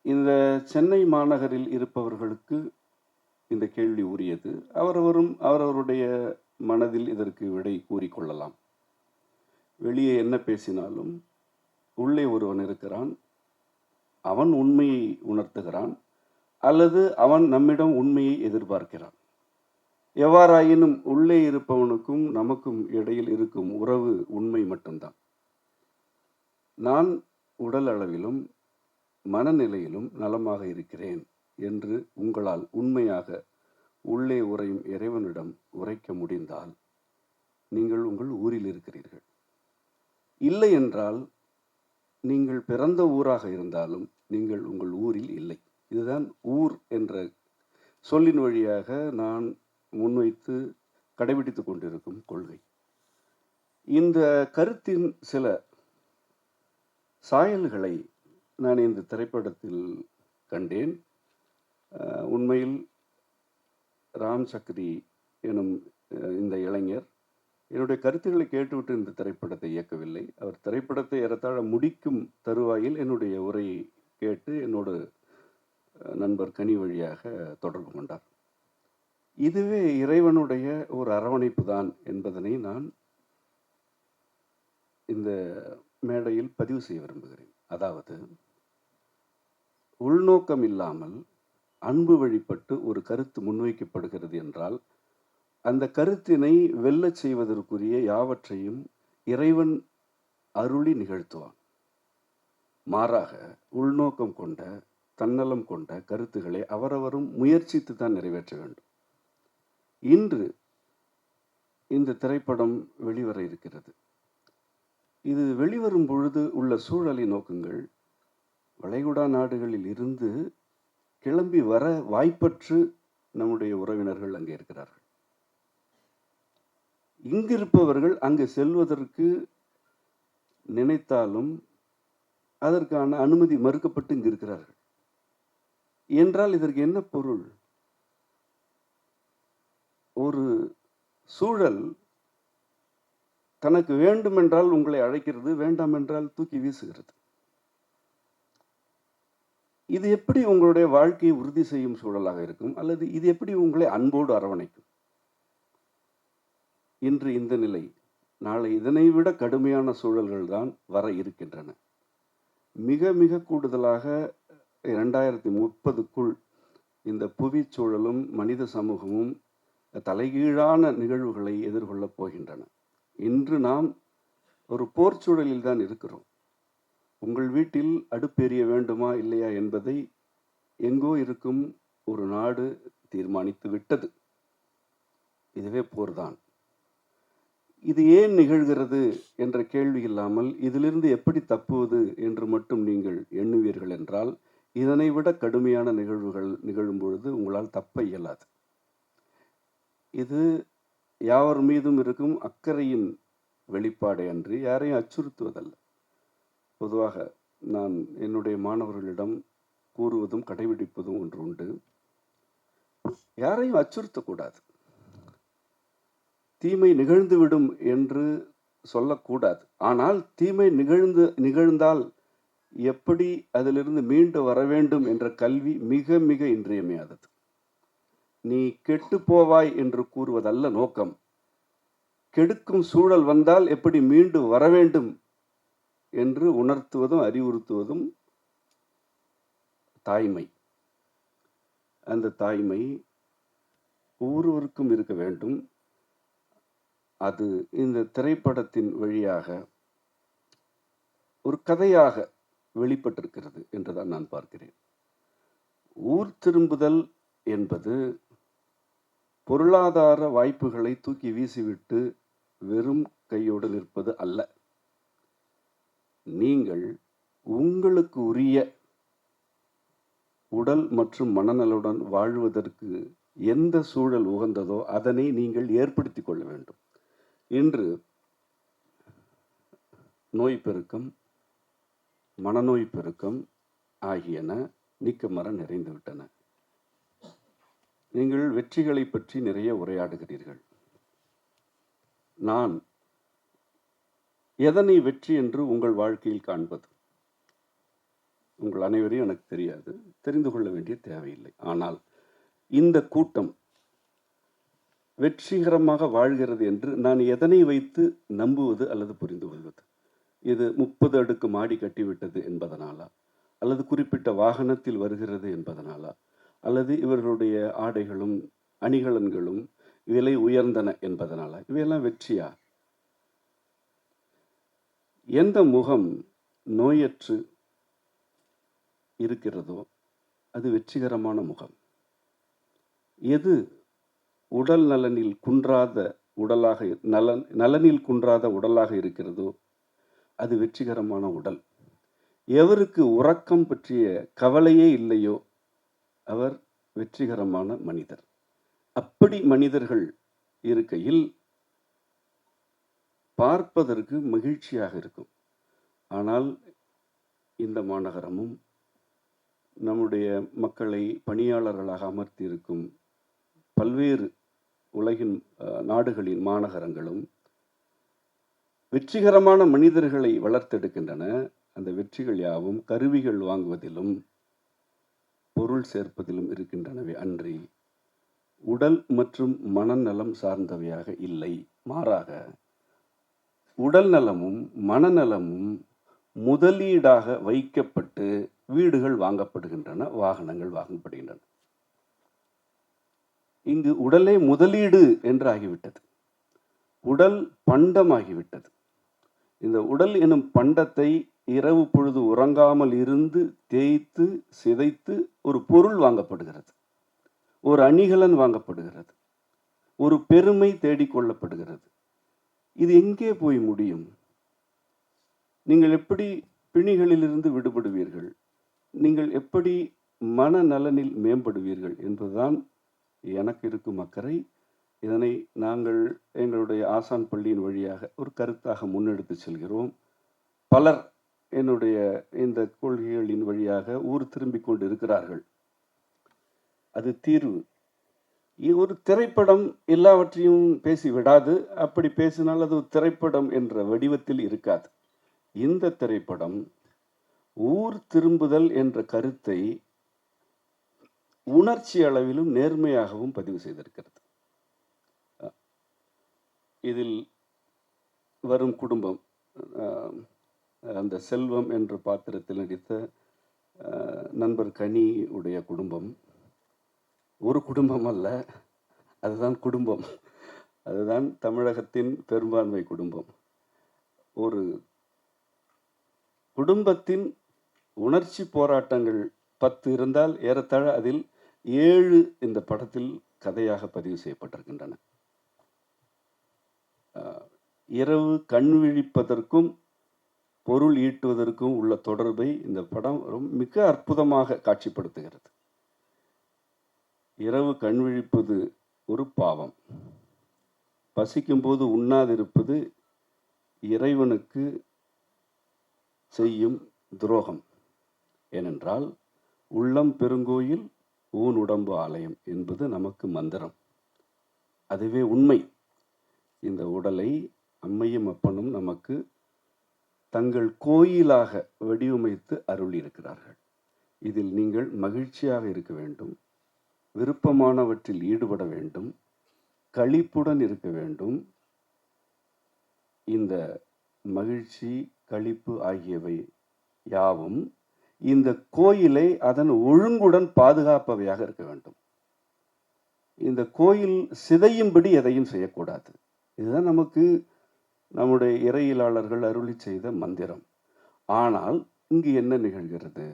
இந்த சென்னை மாநகரில் இருப்பவர்களுக்கு இந்த கேள்வி உரியது. அவரவரும் அவரவருடைய மனதில் இதற்கு விடை கூறிக்கொள்ளலாம். வெளியே என்ன பேசினாலும் உள்ளே ஒருவன் இருக்கிறான், அவன் உண்மையை உணர்த்துகிறான் அல்லது அவன் நம்மிடம் உண்மையை எதிர்பார்க்கிறான். எவ்வாறாயினும் உள்ளே இருப்பவனுக்கும் நமக்கும் இடையில் இருக்கும் உறவு உண்மை மட்டும்தான். நான் உடல் அளவிலும் மனநிலையிலும் நலமாக இருக்கிறேன் என்று உங்களால் உண்மையாக உள்ளே உறையும் இறைவனிடம் உரைக்க முடிந்தால் நீங்கள் உங்கள் ஊரில் இருக்கிறீர்கள். இல்லை என்றால் நீங்கள் பிறந்த ஊராக இருந்தாலும் நீங்கள் உங்கள் ஊரில் இல்லை. இதுதான் ஊர் என்ற சொல்லின் வழியாக நான் முன்வைத்து கடைபிடித்து கொண்டிருக்கும் கொள்கை. இந்த கருத்தின் சில சாயல்களை நான் இந்த திரைப்படத்தில் கண்டேன். உண்மையில் ராம் சக்ரி எனும் இந்த இளைஞர் என்னுடைய கருத்துக்களை கேட்டுவிட்டு இந்த திரைப்படத்தை இயக்கவில்லை. அவர் திரைப்படத்தை ஏறத்தாழ முடிக்கும் தருவாயில் என்னுடைய உரையை கேட்டு என்னோட நண்பர் கனி வழியாக தொடர்பு கொண்டார். இதுவே இறைவனுடைய ஒரு அரவணைப்பு தான் என்பதனை நான் இந்த மேடையில் பதிவு செய்ய விரும்புகிறேன். அதாவது, உள்நோக்கம் இல்லாமல் அன்பு வழிபட்டு ஒரு கருத்து முன்வைக்கப்படுகிறது என்றால் அந்த கருத்தினை வெல்லச் செய்வதற்குரிய யாவற்றையும் இறைவன் அருளி நிகழ்த்துவான். மாறாக உள்நோக்கம் கொண்ட தன்னலம் கொண்ட கருத்துக்களை அவரவரும் முயற்சித்து தான் நிறைவேற்ற வேண்டும். இன்று இந்த திரைப்படம் வெளிவர இருக்கிறது. இது வெளிவரும் பொழுது உள்ள சூழலை நோக்குங்கள். வளைகுடா நாடுகளில் இருந்து கிளம்பி வர வாய்ப்பற்று நம்முடைய உறவினர்கள் அங்கே இருக்கிறார்கள். இங்கிருப்பவர்கள் அங்கு செல்வதற்கு நினைத்தாலும் அதற்கான அனுமதி மறுக்கப்பட்டு இங்கு இருக்கிறார்கள் என்றால் இதற்கு என்ன பொருள்? ஒரு சூழல் தனக்கு வேண்டுமென்றால் உங்களை அழைக்கிறது, வேண்டாம் என்றால் தூக்கி வீசுகிறது. இது எப்படி உங்களுடைய வாழ்க்கையை உறுதி செய்யும் சூழலாக இருக்கும், அல்லது இது எப்படி உங்களை அன்போடு அரவணைக்கும்? இன்று இந்த நிலை, நாளை இதனை விட கடுமையான சூழல்கள் தான் வர இருக்கின்றன. மிக மிக கூடுதலாக 2030க்குள் இந்த புவி சூழலும் மனித சமூகமும் தலைகீழான நிகழ்வுகளை எதிர்கொள்ளப் போகின்றன. இன்று நாம் ஒரு போர் சூழலில் தான் இருக்கிறோம். உங்கள் வீட்டில் அடுப்பெரிய வேண்டுமா இல்லையா என்பதை எங்கோ இருக்கும் ஒரு நாடு தீர்மானித்து விட்டது. இதுவே போர்தான். இது ஏன் நிகழ்கிறது என்ற கேள்வி இல்லாமல் இதிலிருந்து எப்படி தப்புவது என்று மட்டும் நீங்கள் எண்ணுவீர்கள் என்றால், இதனை விட கடுமையான நிகழ்வுகள் நிகழும் பொழுது உங்களால் தப்ப இயலாது. இது யாவர் மீதும் இருக்கும் அக்கறையின் வெளிப்பாடே அன்றி யாரையும் அச்சுறுத்துவதல்ல. பொதுவாக நான் என்னுடைய மாணவர்களிடம் கூறுவதும் கடைபிடிப்பதும் ஒன்று உண்டு. யாரையும் அச்சுறுத்தக்கூடாது, தீமை நிகழ்ந்துவிடும் என்று சொல்லக்கூடாது. ஆனால் தீமை நிகழ்ந்தால் எப்படி அதிலிருந்து மீண்டு வர வேண்டும் என்ற கல்வி மிக மிக இன்றியமையாதது. நீ கெட்டு போவாய் என்று கூறுவதல்ல நோக்கம். கெடுக்கும் சூழல் வந்தால் எப்படி மீண்டு வர வேண்டும் என்று உணர்த்துவதும் அறிவுறுத்துவதும் தாய்மை. அந்த தாய்மை ஒவ்வொருவருக்கும் இருக்க வேண்டும். அது இந்த திரைப்படத்தின் வழியாக ஒரு கதையாக வெளிப்பட்டிருக்கிறது என்றுதான் நான் பார்க்கிறேன். ஊர் திரும்புதல் என்பது பொருளாதார வாய்ப்புகளை தூக்கி வீசிவிட்டு வெறும் கையோடு நிற்பது அல்ல. நீங்கள் உங்களுக்கு உரிய உடல் மற்றும் மனநலுடன் வாழ்வதற்கு எந்த சூழல் உகந்ததோ அதனை நீங்கள் ஏற்படுத்தி கொள்ள வேண்டும். இன்று நோய் பெருக்கம், மனநோய் பெருக்கம் ஆகியன நீக்கமர நிறைந்துவிட்டன. நீங்கள் வெற்றிகளை பற்றி நிறைய உரையாடுகிறீர்கள். நான் எதனை வெற்றி என்று உங்கள் வாழ்க்கையில் காண்பது? உங்கள் அனைவரையும் எனக்கு தெரியாது, தெரிந்து கொள்ள வேண்டிய தேவையில்லை. ஆனால் இந்த கூட்டம் வெற்றிகரமாக வாழ்கிறது என்று நான் எதனை வைத்து நம்புவது அல்லது புரிந்து கொள்வது? இது 30 அடுக்கு மாடி கட்டிவிட்டது என்பதனாலா, அல்லது குறிப்பிட்ட வாகனத்தில் வருகிறது என்பதனாலா, அல்லது இவர்களுடைய ஆடைகளும் அணிகலன்களும் விலை உயர்ந்தன என்பதனாலா? இவையெல்லாம் வெற்றியா? எந்த முகம் நோயற்று இருக்கிறதோ அது வெற்றிகரமான முகம். எது உடல் நலனில் குன்றாத உடலாக நலனில் குன்றாத உடலாக இருக்கிறதோ அது வெற்றிகரமான உடல். எவருக்கு உறக்கம் பற்றிய கவலையே இல்லையோ அவர் வெற்றிகரமான மனிதர். அப்படி மனிதர்கள் இருக்கையில் பார்ப்பதற்கு மகிழ்ச்சியாக இருக்கும். ஆனால் இந்த மாநகரமும் நம்முடைய மக்களை பணியாளர்களாக அமர்த்தி இருக்கும் பல்வேறு உலகின் நாடுகளின் மாநகரங்களும் வெற்றிகரமான மனிதர்களை வளர்த்தெடுக்கின்றன. அந்த வெற்றிகள் யாவும் கருவிகள் வாங்குவதிலும் பொருள் சேர்ப்பதிலும் இருக்கின்றனவே அன்றி உடல் மற்றும் மனநலம் சார்ந்தவையாக இல்லை. மாறாக உடல் நலமும் மனநலமும் முதலீடாக வைக்கப்பட்டு வீடுகள் வாங்கப்படுகின்றன, வாகனங்கள் வாங்கப்படுகின்றன. இங்கு உடலே முதலீடு என்று ஆகிவிட்டது. உடல் பண்டமாகிவிட்டது. இந்த உடல் எனும் பண்டத்தை இரவு பொழுது உறங்காமல் இருந்து தேய்த்து சிதைத்து ஒரு பொருள் வாங்கப்படுகிறது, ஒரு அணிகலன் வாங்கப்படுகிறது, ஒரு பெருமை தேடிக்கொள்ளப்படுகிறது. இது எங்கே போய் முடியும்? நீங்கள் எப்படி பிணிகளிலிருந்து விடுபடுவீர்கள்? நீங்கள் எப்படி மனநலனில் மேம்படுவீர்கள் என்பதுதான் எனக்கு இருக்கும் அக்கறை. இதனை நாங்கள் எங்களுடைய ஆசான் பள்ளியின் வழியாக ஒரு கருத்தாக முன்னெடுத்து செல்கிறோம். பலர் என்னுடைய இந்த கொள்கைகளின் வழியாக ஊர் திரும்பிக் கொண்டு இருக்கிறார்கள். அது தீர்வு. ஒரு திரைப்படம் எல்லாவற்றையும் பேசி விடாது. அப்படி பேசினால் அது ஒரு திரைப்படம் என்ற வடிவத்தில் இருக்காது. இந்த திரைப்படம் ஊர் திரும்புதல் என்ற கருத்தை உணர்ச்சி அளவிலும் நேர்மையாகவும் பதிவு செய்திருக்கிறது. இதில் வரும் குடும்பம், அந்த செல்வம் என்ற பாத்திரத்தில் நடித்த நண்பர் கனி உடைய குடும்பம் ஒரு குடும்பம் அல்ல, அதுதான் குடும்பம். அதுதான் தமிழகத்தின் பெரும்பான்மை குடும்பம். ஒரு குடும்பத்தின் உணர்ச்சி போராட்டங்கள் 10 இருந்தால் ஏறத்தாழ அதில் 7 இந்த படத்தில் கதையாக பதிவு செய்யப்பட்டிருக்கின்றன. இரவு கண் விழிப்பதற்கும் பொருள் ஈட்டுவதற்கும் உள்ள தொடர்பை இந்த படம் மிக அற்புதமாக காட்சிப்படுத்துகிறது. இரவு கண் விழிப்பது ஒரு பாவம். பசிக்கும்போது உண்ணாதிருப்பது இறைவனுக்கு செய்யும் துரோகம். ஏனென்றால் உள்ளம் பெருங்கோயில் ஊன் உடம்பு ஆலயம் என்பது நமக்கு மந்திரம். அதுவே உண்மை. இந்த உடலை அம்மையும் அப்பனும் நமக்கு தங்கள் கோயிலாக வடிவமைத்து அருளியிருக்கிறார்கள். இதில் நீங்கள் மகிழ்ச்சியாக இருக்க வேண்டும், விருப்பமானவற்றில் ஈடுபட வேண்டும், களிப்புடன் இருக்க வேண்டும். இந்த மகிழ்ச்சி, களிப்பு ஆகியவை யாவும் இந்த கோயிலை அதன் ஒழுங்குடன் பாதுகாப்பவையாக இருக்க வேண்டும். இந்த கோயில் சிதையும்படி எதையும் செய்யக்கூடாது. இதுதான் நமக்கு நம்முடைய இறையியலாளர்கள் அருளி செய்த மந்திரம். ஆனால் இங்கு என்ன நிகழ்கிறது?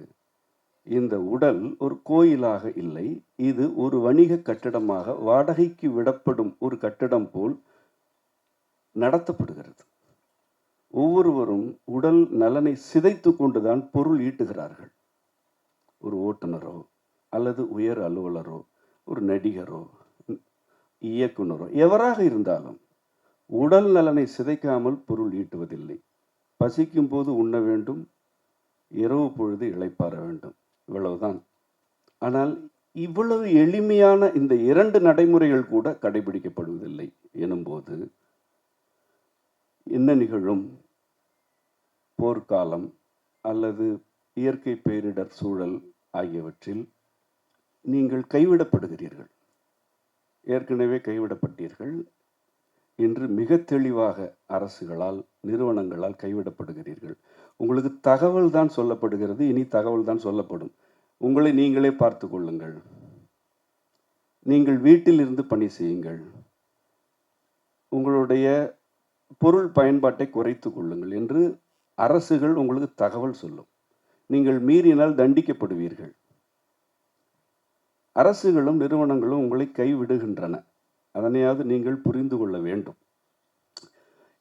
இந்த உடல் ஒரு கோயிலாக இல்லை, இது ஒரு வணிக கட்டிடமாக வாடகைக்கு விடப்படும் ஒரு கட்டிடம் போல் நடத்தப்படுகிறது. ஒவ்வொருவரும் உடல் நலனை சிதைத்து கொண்டுதான் பொருள் ஈட்டுகிறார்கள். ஒரு ஓட்டுநரோ அல்லது உயர் அலுவலரோ ஒரு நடிகரோ இயக்குனரோ எவராக இருந்தாலும் உடல் நலனை சிதைக்காமல் பொருள் ஈட்டுவதில்லை. பசிக்கும் போது உண்ண வேண்டும், இரவு பொழுது இளைப்பாற வேண்டும், இவ்வளவுதான். ஆனால் இவ்வளவு எளிமையான இந்த 2 நடைமுறைகள் கூட கடைபிடிக்கப்படுவதில்லை எனும்போது என்ன நிகழும்? போர்க்காலம் அல்லது இயற்கை பேரிடர் சூழல் ஆகியவற்றில் நீங்கள் கைவிடப்படுகிறீர்கள். ஏற்கனவே கைவிடப்பட்டீர்கள். இன்று மிக தெளிவாக அரசுகளால், நிறுவனங்களால் கைவிடப்படுகிறீர்கள். உங்களுக்கு தகவல் தான் சொல்லப்படுகிறது, இனி தகவல் தான் சொல்லப்படும். உங்களை நீங்களே பார்த்து கொள்ளுங்கள், நீங்கள் வீட்டில் இருந்து பணி செய்யுங்கள், உங்களுடைய பொருள் பயன்பாட்டை குறைத்து கொள்ளுங்கள் என்று அரசுகள் உங்களுக்கு தகவல் சொல்லும். நீங்கள் மீறினால் தண்டிக்கப்படுவீர்கள். அரசுகளும் நிறுவனங்களும் உங்களை கைவிடுகின்றன. அதனையாவது நீங்கள் புரிந்து கொள்ள வேண்டும்.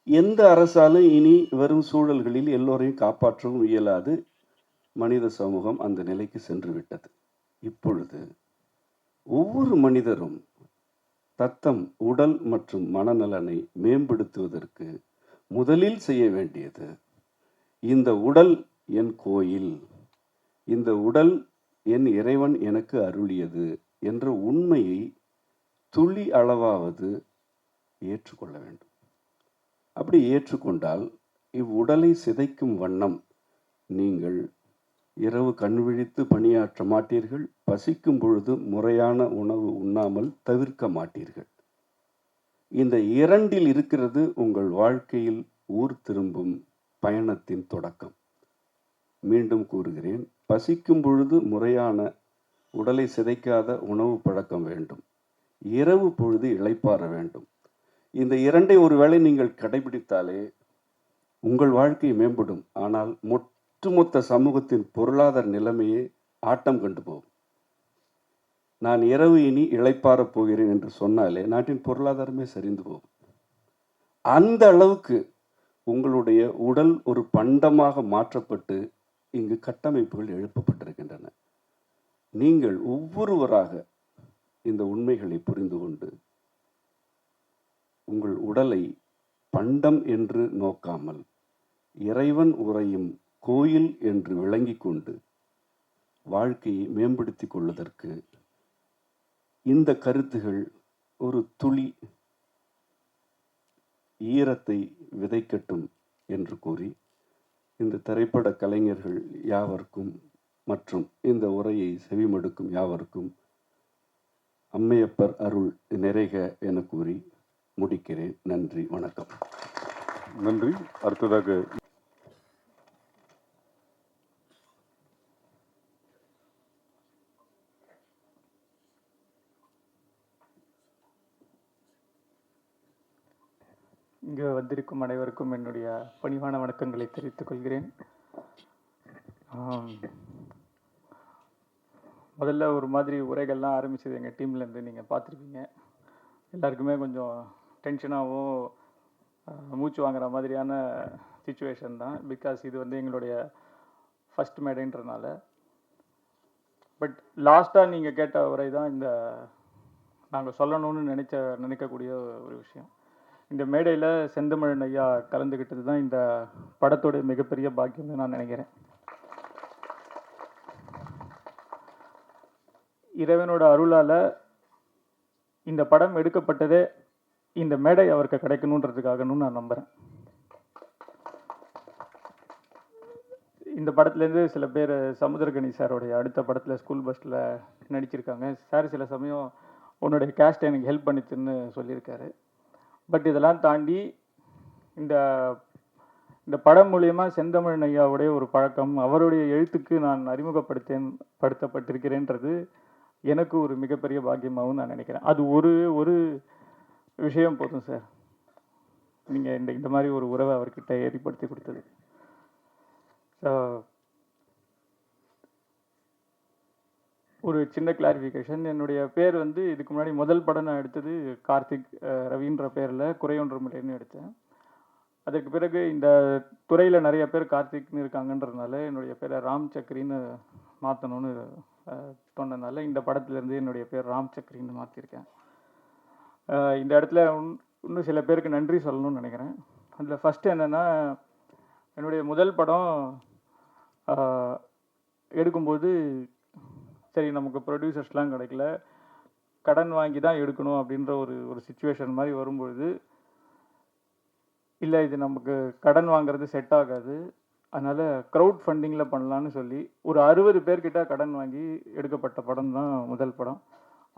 எந்த அரசாலும் இனி வரும் சூழல்களில் எல்லோரையும் காப்பாற்றவும் இயலாது. மனித சமூகம் அந்த நிலைக்கு சென்று விட்டது. இப்பொழுது ஒவ்வொரு மனிதரும் தத்தம் உடல் மற்றும் மனநலனை மேம்படுத்துவதற்கு முதலில் செய்ய வேண்டியது, இந்த உடல் என் கோயில், இந்த உடல் என் இறைவன் எனக்கு அருளியது என்ற உண்மையை துளி அளவாவது ஏற்றுக்கொள்ள வேண்டும். அப்படி ஏற்றுக்கொண்டால் இவ்வுடலை சிதைக்கும் வண்ணம் நீங்கள் இரவு கண் விழித்து பணியாற்ற மாட்டீர்கள். பசிக்கும் பொழுது முறையான உணவு உண்ணாமல் தவிர்க்க மாட்டீர்கள். இந்த 2இல் இருக்கிறது உங்கள் வாழ்க்கையில் ஊர் திரும்பும் பயணத்தின் தொடக்கம். மீண்டும் கூறுகிறேன், பசிக்கும் பொழுது முறையான உடலை சிதைக்காத உணவு பழக்கம் வேண்டும். இரவு பொழுது இளைப்பாற வேண்டும். இந்த 2ஐ ஒருவேளை நீங்கள் கடைபிடித்தாலே உங்கள் வாழ்க்கை மேம்படும். ஆனால் ஒட்டுமொத்த சமூகத்தின் பொருளாதார நிலைமையே ஆட்டம் கண்டு போகும். நான் இரவு இனி இளைப்பாறப் போகிறேன் என்று சொன்னாலே நாட்டின் பொருளாதாரமே சரிந்து போகும். அந்த அளவுக்கு உங்களுடைய உடல் ஒரு பண்டமாக மாற்றப்பட்டு இங்கு கட்டமைப்புகள் எழுப்பப்பட்டிருக்கின்றன. நீங்கள் ஒவ்வொருவராக இந்த உண்மைகளை புரிந்து கொண்டு உங்கள் உடலை பண்டம் என்று நோக்காமல் இறைவன் உறையும் கோயில் என்று விளங்கி கொண்டு வாழ்க்கையை மேம்படுத்திக் கொள்வதற்கு இந்த கருத்துகள் ஒரு துளி ஈரத்தை விதைக்கட்டும் என்று கூறி இந்த திரைப்பட கலைஞர்கள் யாவருக்கும் மற்றும் இந்த உரையை செவிமடுக்கும் யாவருக்கும் அம்மையப்பர் அருள் நிறைக என கூறி முடிக்கிறேன். நன்றி, வணக்கம். நன்றி. அடுத்ததாக இங்கு வந்திருக்கும் அனைவருக்கும் என்னுடைய பணிவான வணக்கங்களை தெரிவித்துக் கொள்கிறேன். முதல்ல ஒரு மாதிரி உரைகள்லாம் ஆரம்பிச்சது எங்கள் டீம்லேருந்து நீங்கள் பார்த்துருப்பீங்க. எல்லாருக்குமே கொஞ்சம் டென்ஷனாகவும் மூச்சு வாங்குற மாதிரியான சுச்சுவேஷன் தான். பிகாஸ் இது வந்து எங்களுடைய ஃபஸ்ட் மேடைன்றனால. பட் லாஸ்ட்டாக நீங்கள் கேட்ட உரை தான் இந்த நாங்கள் சொல்லணும்னு நினைக்கக்கூடிய ஒரு விஷயம். இந்த மேடையில் செந்தமிழன் ஐயா கலந்துக்கிட்டது தான் இந்த படத்தோட மிகப்பெரிய பாக்கியம்னு நான் நினைக்கிறேன். இறைவனோட அருளால் இந்த படம் எடுக்கப்பட்டதே இந்த மேடை அவருக்கு கிடைக்கணுன்றதுக்காகன்னு நான் நம்புகிறேன். இந்த படத்துலேருந்து சில பேர் சமுத்திரகனி சாரோடைய அடுத்த படத்தில் ஸ்கூல் பஸ்ஸில் நடிச்சிருக்காங்க. சார் சில சமயம் உன்னுடைய கேஸ்ட் எனக்கு ஹெல்ப் பண்ணிச்சுன்னு சொல்லியிருக்காரு. பட் இதெல்லாம் தாண்டி இந்த இந்த படம் மூலயமா செந்தமிழன் ஐயாவுடைய ஒரு பழக்கம், அவருடைய எழுத்துக்கு நான் படுத்தப்பட்டிருக்கிறேன்றது எனக்கு ஒரு மிகப்பெரிய பாக்கியமாகவும் நான் நினைக்கிறேன். அது ஒரு விஷயம் போதும் சார், நீங்கள் இந்த மாதிரி ஒரு உறவை அவர்கிட்ட ஏற்படுத்தி கொடுத்தது. ஸோ ஒரு சின்ன கிளாரிஃபிகேஷன், என்னுடைய பேர் வந்து இதுக்கு முன்னாடி முதல் படம் நான் எடுத்தது கார்த்திக் ரவின்ற பேரில் குறையொன்றுமில்லைன்னு எடுத்தேன். அதற்கு பிறகு இந்த துறையில் நிறைய பேர் கார்த்திக்னு இருக்காங்கன்றதுனால என்னுடைய பேரை ராம் சக்ரின்னு மாற்றணும்னு தோணுனால இந்த படத்துலேருந்து என்னுடைய பேர் ராம் சக்ரின்னு மாற்றிருக்கேன். இந்த இடத்துல இன்னும் சில பேருக்கு நன்றி சொல்லணும்னு நினைக்கிறேன். அதில் ஃபஸ்ட்டு என்னென்னா, என்னுடைய முதல் படம் எடுக்கும்போது சரி நமக்கு ப்ரொடியூசர்ஸ்லாம் கிடைக்கல, கடன் வாங்கி தான் எடுக்கணும் அப்படின்ற ஒரு சுச்சுவேஷன் மாதிரி வரும்பொழுது, இல்லை இது நமக்கு கடன் வாங்குறது செட் ஆகாது, அதனால் க்ரௌட் ஃபண்டிங்கில் பண்ணலான்னு சொல்லி ஒரு 60 பேர்கிட்ட கடன் வாங்கி எடுக்கப்பட்ட படம் தான் முதல் படம்.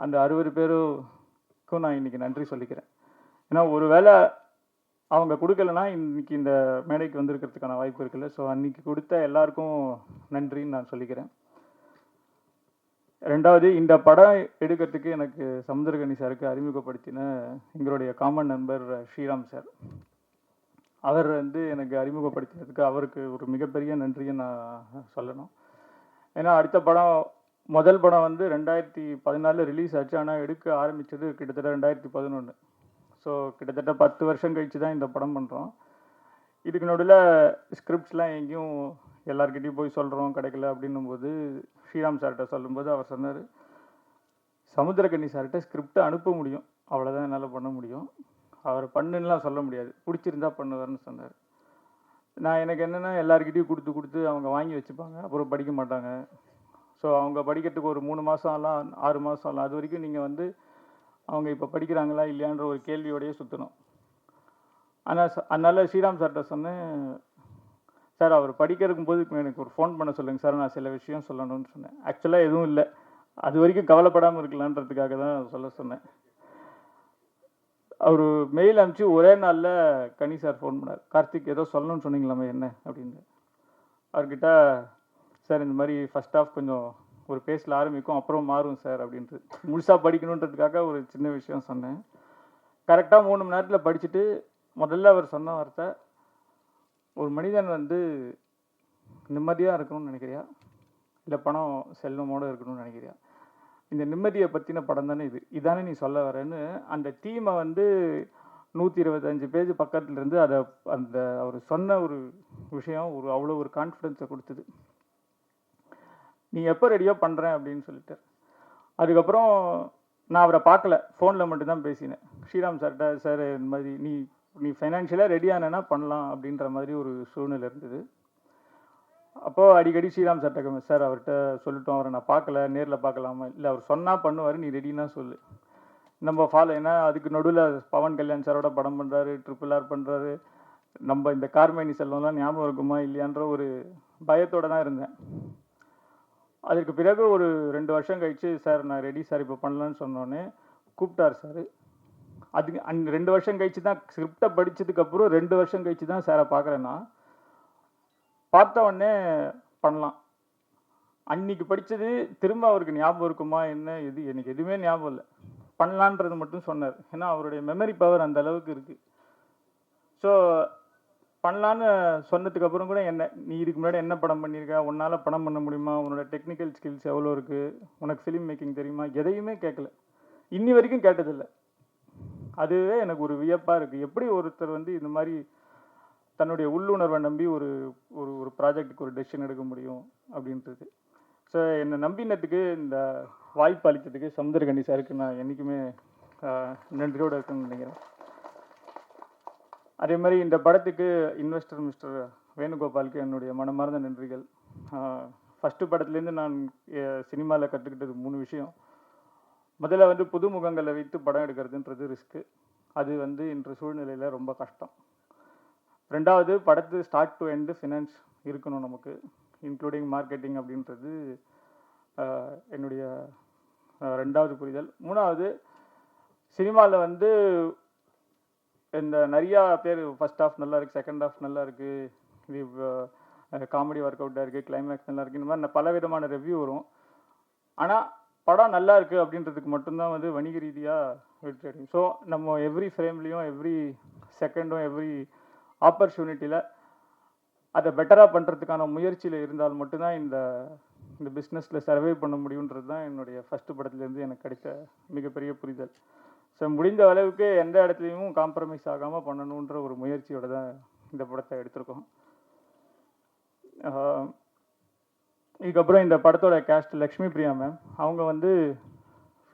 அந்த 60 பேருக்கும் நான் இன்றைக்கி நன்றி சொல்லிக்கிறேன். ஏன்னா ஒரு வேளை அவங்க கொடுக்கலன்னா இன்றைக்கி இந்த மேடைக்கு வந்திருக்கிறதுக்கான வாய்ப்பு இருக்குல்ல. ஸோ அன்றைக்கி கொடுத்த எல்லாருக்கும் நன்றின்னு நான் சொல்லிக்கிறேன். ரெண்டாவது, இந்த படம் எடுக்கிறதுக்கு எனக்கு சமுத்திரகனி சாருக்கு அறிமுகப்படுத்தின எங்களுடைய காமன் நண்பர் ஸ்ரீராம் சார், அவர் வந்து எனக்கு அறிமுகப்படுத்தினதுக்கு அவருக்கு ஒரு மிகப்பெரிய நன்றியை நான் சொல்லணும். ஏன்னா அடுத்த படம் முதல் படம் வந்து 2014 ரிலீஸ் ஆச்சு, ஆனால் எடுக்க ஆரம்பித்தது கிட்டத்தட்ட 2011. ஸோ கிட்டத்தட்ட 10 வருஷம் கழித்து தான் இந்த படம் பண்ணுறோம். இதுக்கு நடுவில் ஸ்கிரிப்ட்ஸ்லாம் எங்கேயும் எல்லாருக்கிட்டையும் போய் சொல்கிறோம் கிடைக்கல அப்படின்னும்போது ஸ்ரீராம் சார்கிட்ட சொல்லும்போது அவர் சொன்னார், சமுத்திரகனி சார்கிட்ட ஸ்கிரிப்டை அனுப்ப முடியும், அவ்வளோதான் என்னால் பண்ண முடியும், அவர் பண்ணுன்னெலாம் சொல்ல முடியாது, பிடிச்சிருந்தா பண்ணுவார்னு சொன்னார். நான் எனக்கு என்னென்னா எல்லாருக்கிட்டையும் கொடுத்து அவங்க வாங்கி வச்சுப்பாங்க, அப்புறம் படிக்க மாட்டாங்க. ஸோ அவங்க படிக்கிறதுக்கு ஒரு 3 மாதம் ஆகலாம், 6 மாதம் ஆகலாம். அது வரைக்கும் நீங்கள் வந்து அவங்க இப்போ படிக்கிறாங்களா இல்லையான்ற ஒரு கேள்வியோடையே சுற்றணும். அதனால் ஸ்ரீராம் சார்கிட்ட சொன்னேன், சார் அவர் படிக்கிறக்கும் போது எனக்கு ஒரு ஃபோன் பண்ண சொல்லுங்கள் சார், நான் சில விஷயம் சொல்லணும்னு சொன்னேன். ஆக்சுவலாக எதுவும் இல்லை, அது வரைக்கும் கவலைப்படாமல் இருக்கலான்றதுக்காக தான் சொல்ல சொன்னேன். அவர் மெயில் அனுப்பிச்சு ஒரே நாளில் கனி சார் ஃபோன் பண்ணார், கார்த்திக் ஏதோ சொல்லணும்னு சொன்னீங்களாமே என்ன அப்படின்னு. அவர்கிட்ட சார் இந்த மாதிரி ஃபஸ்ட் ஆஃப் கொஞ்சம் ஒரு பேஸில் ஆரம்பிக்கும் அப்புறம் மாறும் சார் அப்படின்ட்டு முழுசாக படிக்கணுன்றதுக்காக ஒரு சின்ன விஷயம் சொன்னேன். கரெக்டாக 3 மணி நேரத்தில் படிச்சுட்டு முதல்ல அவர் சொன்ன வார்த்தை, ஒரு மனிதன் வந்து நிம்மதியாக இருக்கணும்னு நினைக்கிறியா இல்லை பணம் செல்வமோடு இருக்கணும்னு நினைக்கிறியா, இந்த நிம்மதியை பற்றின படம் தானே இதானே நீ சொல்ல வரேன்னு அந்த டீமை வந்து 125 பேஜ் பக்கத்துலேருந்து அந்த அவர் சொன்ன ஒரு விஷயம் அவ்வளோ ஒரு கான்ஃபிடென்ஸை கொடுத்தது. நீ எப்போ ரெடியோ பண்ணுறேன் அப்படின்னு சொல்லிட்டார். அதுக்கப்புறம் நான் அவரை பார்க்கல, ஃபோனில் மட்டும்தான் பேசினேன் ஸ்ரீராம் சார்கிட்ட. சார் இந்த மாதிரி நீ ஃபைனான்ஷியலாக ரெடியானேன்னா பண்ணலாம் அப்படின்ற மாதிரி ஒரு சூழ்நிலை இருந்தது. அப்போது அடிக்கடி ஸ்ரீராம் சார்ட்ட சார் அவர்கிட்ட சொல்லிட்டோம், அவரை நான் பார்க்கல, நேரில் பார்க்கலாமா, இல்லை அவர் சொன்னால் பண்ணுவார், நீ ரெடின்னா சொல்லு, நம்ம ஃபாலோ. ஏன்னா அதுக்கு நடுவில் பவன் கல்யாண் சாரோட படம் பண்ணுறாரு, RRR பண்ணுறாரு, நம்ம இந்த கார்மேனி செல்வம்லாம் ஞாபகம் இருக்குமா இல்லையான்ற ஒரு பயத்தோடு தான் இருந்தேன். அதுக்கு பிறகு ஒரு 2 வருஷம் கழிச்சு சார் நான் ரெடி சார் இப்போ பண்ணலான்னு சொன்னோன்னே கூப்பிட்டார் சார். அதுக்கு 2 வருஷம் கழிச்சு தான் ஸ்கிரிப்டை படித்ததுக்கப்புறம் 2 வருஷம் கழிச்சு தான் சாரை பார்க்குறேன்னா, பார்த்த உடனே பண்ணலாம். அன்னைக்கு படித்தது திரும்ப அவருக்கு ஞாபகம் இருக்குமா என்ன இது எனக்கு எதுவுமே ஞாபகம் இல்லை. பண்ணலான்றது மட்டும் சொன்னார். ஏன்னா அவருடைய மெமரி பவர் அந்த அளவுக்கு இருக்குது. ஸோ பண்ணலான்னு சொன்னதுக்கப்புறம் கூட என்ன, நீ இதுக்கு முன்னாடி என்ன படம் பண்ணியிருக்க, உன்னால் படம் பண்ண முடியுமா, உன்னோட டெக்னிக்கல் ஸ்கில்ஸ் எவ்வளோ இருக்குது, உனக்கு ஃபிலிம் மேக்கிங் தெரியுமா, எதையுமே கேட்கல. இன்னி வரைக்கும் கேட்டதில்லை. அதுவே எனக்கு ஒரு வியப்பாக இருக்குது. எப்படி ஒருத்தர் வந்து இந்த மாதிரி தன்னுடைய உள்ளுணர்வை நம்பி ஒரு ஒரு ஒரு ப்ராஜெக்ட்டுக்கு ஒரு டெசிஷன் எடுக்க முடியும் அப்படின்றது. ஸோ என்னை நம்பினத்துக்கு, இந்த வாய்ப்பு அளித்ததுக்கு சமுத்திரகனி சாருக்கு நான் என்றைக்குமே நன்றியோடு இருக்குன்னு நினைக்கிறேன். அதே மாதிரி இந்த படத்துக்கு இன்வெஸ்டர் மிஸ்டர் வேணுகோபாலுக்கு என்னுடைய மனமார்ந்த நன்றிகள். ஃபஸ்ட்டு படத்துலேருந்து நான் சினிமாவில் கற்றுக்கிட்டது 3 விஷயம். முதல்ல வந்து புது முகங்களை வைத்து படம் எடுக்கிறதுன்றது ரிஸ்க்கு. அது வந்து இன்று சூழ்நிலையில் ரொம்ப கஷ்டம். 2வது, படத்து ஸ்டார்ட் டு எண்டு ஃபினான்ஸ் இருக்கணும் நமக்கு, இன்க்ளூடிங் மார்க்கெட்டிங் அப்படின்றது என்னுடைய 2வது புரிதல். 3வது, சினிமாவில் வந்து இந்த நிறையா பேர் ஃபஸ்ட் ஹாஃப் நல்லா இருக்குது, செகண்ட் ஹாஃப் நல்லா இருக்குது, இது காமெடி ஒர்க் அவுட்டாக இருக்குது, கிளைமேக்ஸ் நல்லா இருக்குது, இந்த மாதிரி பல விதமான ரிவ்யூ வரும். ஆனால் படம் நல்லா இருக்குது அப்படின்றதுக்கு மட்டும்தான் வந்து வணிக ரீதியாக வெற்றி அடையும். ஸோ நம்ம எவ்ரி ஃப்ரேம்லேயும், எவ்ரி செகண்டும், எவ்ரி ஆப்பர்ச்சுனிட்டியில் அதை பெட்டராக பண்ணுறதுக்கான முயற்சியில் இருந்தால் மட்டும்தான் இந்த பிஸ்னஸில் சர்வே பண்ண முடியுன்றது தான் என்னுடைய ஃபஸ்ட்டு படத்துலேருந்து எனக்கு கிடைத்த மிகப்பெரிய புரிதல். ஸோ முடிந்த அளவுக்கு எந்த இடத்துலையும் காம்ப்ரமைஸ் ஆகாமல் பண்ணணுன்ற ஒரு முயற்சியோடு தான் இந்த படத்தை எடுத்திருக்கோம். இதுக்கப்புறம் இந்த படத்தோட கேஸ்ட் லக்ஷ்மி பிரியா மேம், அவங்க வந்து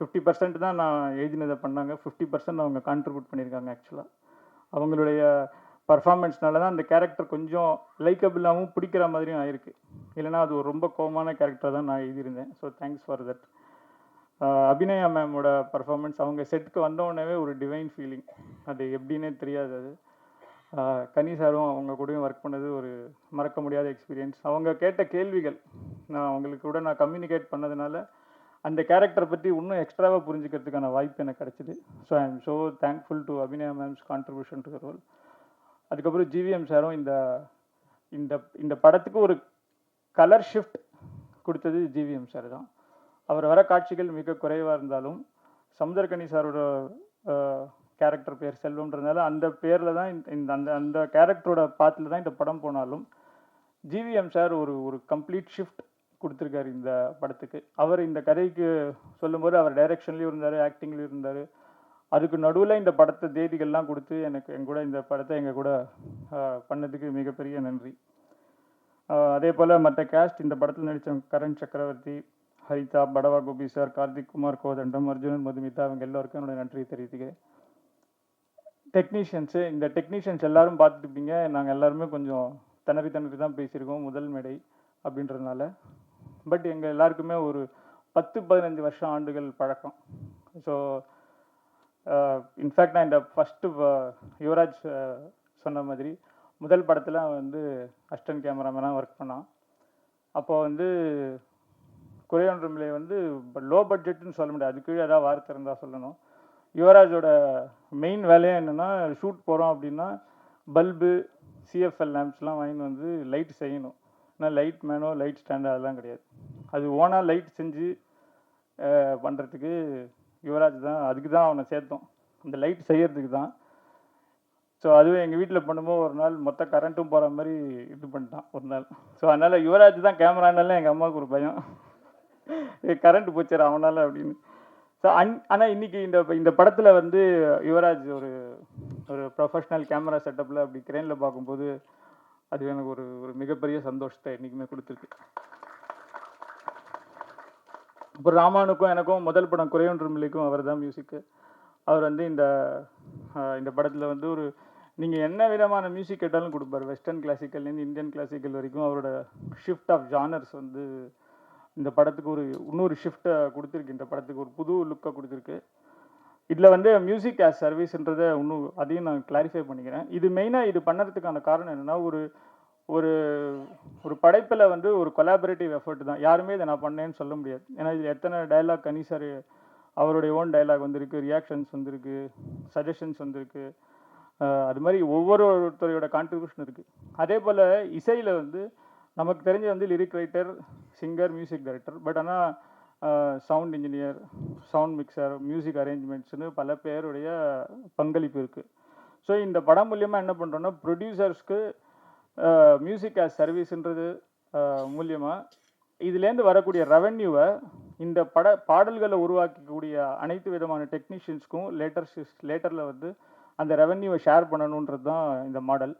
50% தான் நான் எழுதினதை பண்ணாங்க, 50% அவங்க கான்ட்ரிபியூட் பண்ணியிருக்காங்க. ஆக்சுவலாக அவங்களுடைய பர்ஃபார்மன்ஸ்னால தான் அந்த கேரக்டர் கொஞ்சம் லைக்கபிளாகவும் பிடிக்கிற மாதிரியும் ஆயிருக்கு. இல்லைனா அது ஒரு ரொம்ப கோவமான கேரக்டர் தான் நான் எழுதியிருந்தேன். So thanks for that. Abhinaya மேமோட பர்ஃபார்மன்ஸ், அவங்க செட்டுக்கு வந்தோடனே ஒரு டிவைன் ஃபீலிங், அது எப்படின்னே தெரியாது. அது கனி சாரும் அவங்க கூடயும் ஒர்க் பண்ணது ஒரு மறக்க முடியாத எக்ஸ்பீரியன்ஸ். அவங்க கேட்ட கேள்விகள் நான் அவங்களுக்கு கூட நான் கம்யூனிகேட் பண்ணதுனால அந்த கேரக்டரை பற்றி இன்னும் எக்ஸ்ட்ராவாக புரிஞ்சுக்கிறதுக்கான வாய்ப்பு எனக்கு கிடச்சிது. So I am so thankful to Abhinaya ma'am's contribution to the role. அதுக்கப்புறம் GVM சாரும் இந்த இந்த இந்த படத்துக்கு ஒரு கலர் ஷிஃப்ட் கொடுத்தது GVM சார் தான். அவர் வர காட்சிகள் மிக குறைவாக இருந்தாலும் சமுத்திரகனி சாரோட கேரக்டர் பேர் செல்வம்ன்றதுனால அந்த பேரில் தான் இந்த அந்த அந்த கேரக்டரோட பாத்தில் தான் இந்த படம் போனாலும் GVM சார் ஒரு கம்ப்ளீட் ஷிஃப்ட் கொடுத்துருக்காரு இந்த படத்துக்கு. அவர் இந்த கதைக்கு சொல்லும்போது அவர் டைரக்ஷன்லேயும் இருந்தார், ஆக்டிங்லேயும் இருந்தார். அதுக்கு நடுவில் இந்த படத்தை தேதிகள்லாம் கொடுத்து எனக்கு கூட இந்த படத்தை எங்கள் கூட பண்ணதுக்கு மிகப்பெரிய நன்றி. அதே போல் மற்ற கேஸ்ட் இந்த படத்தில் நடித்த கரண் சக்கரவர்த்தி, ஹரிதா, படவா கோபி சார், கார்த்திக் குமார் கோதண்டம், அர்ஜுனன், மதுமிதா, அவங்க எல்லோருக்கும் என்னோட நன்றி தெரிவித்துக்கிறேன். டெக்னீஷியன்ஸு, இந்த டெக்னீஷியன்ஸ் எல்லோரும் பார்த்துருப்பீங்க, நாங்கள் எல்லாருமே கொஞ்சம் திணறி தான் பேசியிருக்கோம் முதல் மேடை அப்படின்றதுனால. பட் எங்கள் எல்லாருக்குமே ஒரு 10-15 வருஷம் ஆண்டுகள் பழக்கம். ஸோ இன்ஃபேக்ட் நான் இந்த ஃபஸ்ட்டு யுவராஜ் சொன்ன மாதிரி முதல் படத்தில் வந்து அசிஸ்டன்ட் கேமராமேனாக ஒர்க் பண்ணான். அப்போது வந்து குறையொன்றுமில்லை வந்து லோ பட்ஜெட்டுன்னு சொல்ல முடியாது, அதுக்கு ஏதாவது வார்த்தை இருந்தால் சொல்லணும். யுவராஜோட மெயின் வேலையே என்னென்னா, ஷூட் போகிறோம் அப்படின்னா பல்பு, CFL லேம்ப்ஸ்லாம் வாங்கிட்டு வந்து லைட் செய்யணும். ஆனால் லைட் மேனோ, லைட் ஸ்டாண்டு அதெல்லாம் கிடையாது. அது ஓனாக லைட் செஞ்சு பண்ணுறதுக்கு யுவராஜ் தான், அதுக்கு தான் அவனை சேர்த்தோம், அந்த லைட் செய்யறதுக்கு தான். ஸோ அதுவே எங்கள் வீட்டில் பண்ணும்போது ஒரு நாள் மொத்த கரண்ட்டும் போகிற மாதிரி இது பண்ணிட்டான் ஒரு நாள். ஸோ அதனால் யுவராஜ் தான் கேமரானால எங்கள் அம்மாவுக்கு ஒரு பயம், கரண்ட் போச்சார் அவனால் அப்படின்னு. ஸோ ஆனால் இன்றைக்கி இந்த படத்தில் வந்து யுவராஜ் ஒரு ப்ரொஃபஷ்னல் கேமரா செட்டப்பில் அப்படி கிரேனில் பார்க்கும்போது அது எனக்கு ஒரு மிகப்பெரிய சந்தோஷத்தை என்றைக்குமே கொடுத்துருக்கு. இப்போ ராமானுக்கும் எனக்கும் முதல் படம் குறையொன்றுமில்லைக்கும் அவர் தான் மியூசிக்கு. அவர் வந்து இந்த படத்தில் வந்து ஒரு நீங்கள் என்ன விதமான மியூசிக் கேட்டாலும் கொடுப்பார். வெஸ்டர்ன் கிளாசிக்கல்லேருந்து இந்தியன் கிளாசிக்கல் வரைக்கும் அவரோட ஷிஃப்ட் ஆஃப் ஜானர்ஸ் வந்து இந்த படத்துக்கு ஒரு இன்னொரு ஷிஃப்ட்டை கொடுத்துருக்கு. இந்த படத்துக்கு ஒரு புது லுக்கை கொடுத்துருக்கு. இதில் வந்து மியூசிக் ஆஸ் சர்வீஸ்ன்றதை இன்னும் அதையும் நான் கிளாரிஃபை பண்ணிக்கிறேன். இது மெயினாக இது பண்ணுறதுக்கான காரணம் என்னென்னா, ஒரு ஒரு ஒரு படைப்பில் வந்து ஒரு கொலாபரேட்டிவ் எஃபர்ட் தான். யாருமே இதை நான் பண்ணேன்னு சொல்ல முடியாது. ஏன்னா இதில் எத்தனை டைலாக் கனி சார் அவருடைய ஓன் டைலாக் வந்திருக்கு, ரியாக்ஷன்ஸ் வந்திருக்கு, சஜஷன்ஸ் வந்திருக்கு. அது மாதிரி ஒவ்வொருத்தரையோட கான்ட்ரிபியூஷன் இருக்குது. அதே போல் இசையில் வந்து நமக்கு தெரிஞ்ச வந்து lyric writer, singer, music director. But ஆனால் sound engineer, sound mixer, music அரேஞ்ச்மெண்ட்ஸ்னு பல பேருடைய பங்களிப்பு இருக்குது. ஸோ இந்த படம் மூலியமாக என்ன பண்ணுறோன்னா, ப்ரொடியூசர்ஸ்க்கு மியூசிக் ஆஸ் சர்வீஸ்ன்றது மூலியமாக இதுலேருந்து வரக்கூடிய ரெவென்யூவை இந்த பாடல்களை உருவாக்கக்கூடிய அனைத்து விதமான டெக்னீஷியன்ஸ்க்கும் லேட்டரில் வந்து அந்த ரெவென்யூவை ஷேர் பண்ணணுன்றது தான் இந்த மாடல்.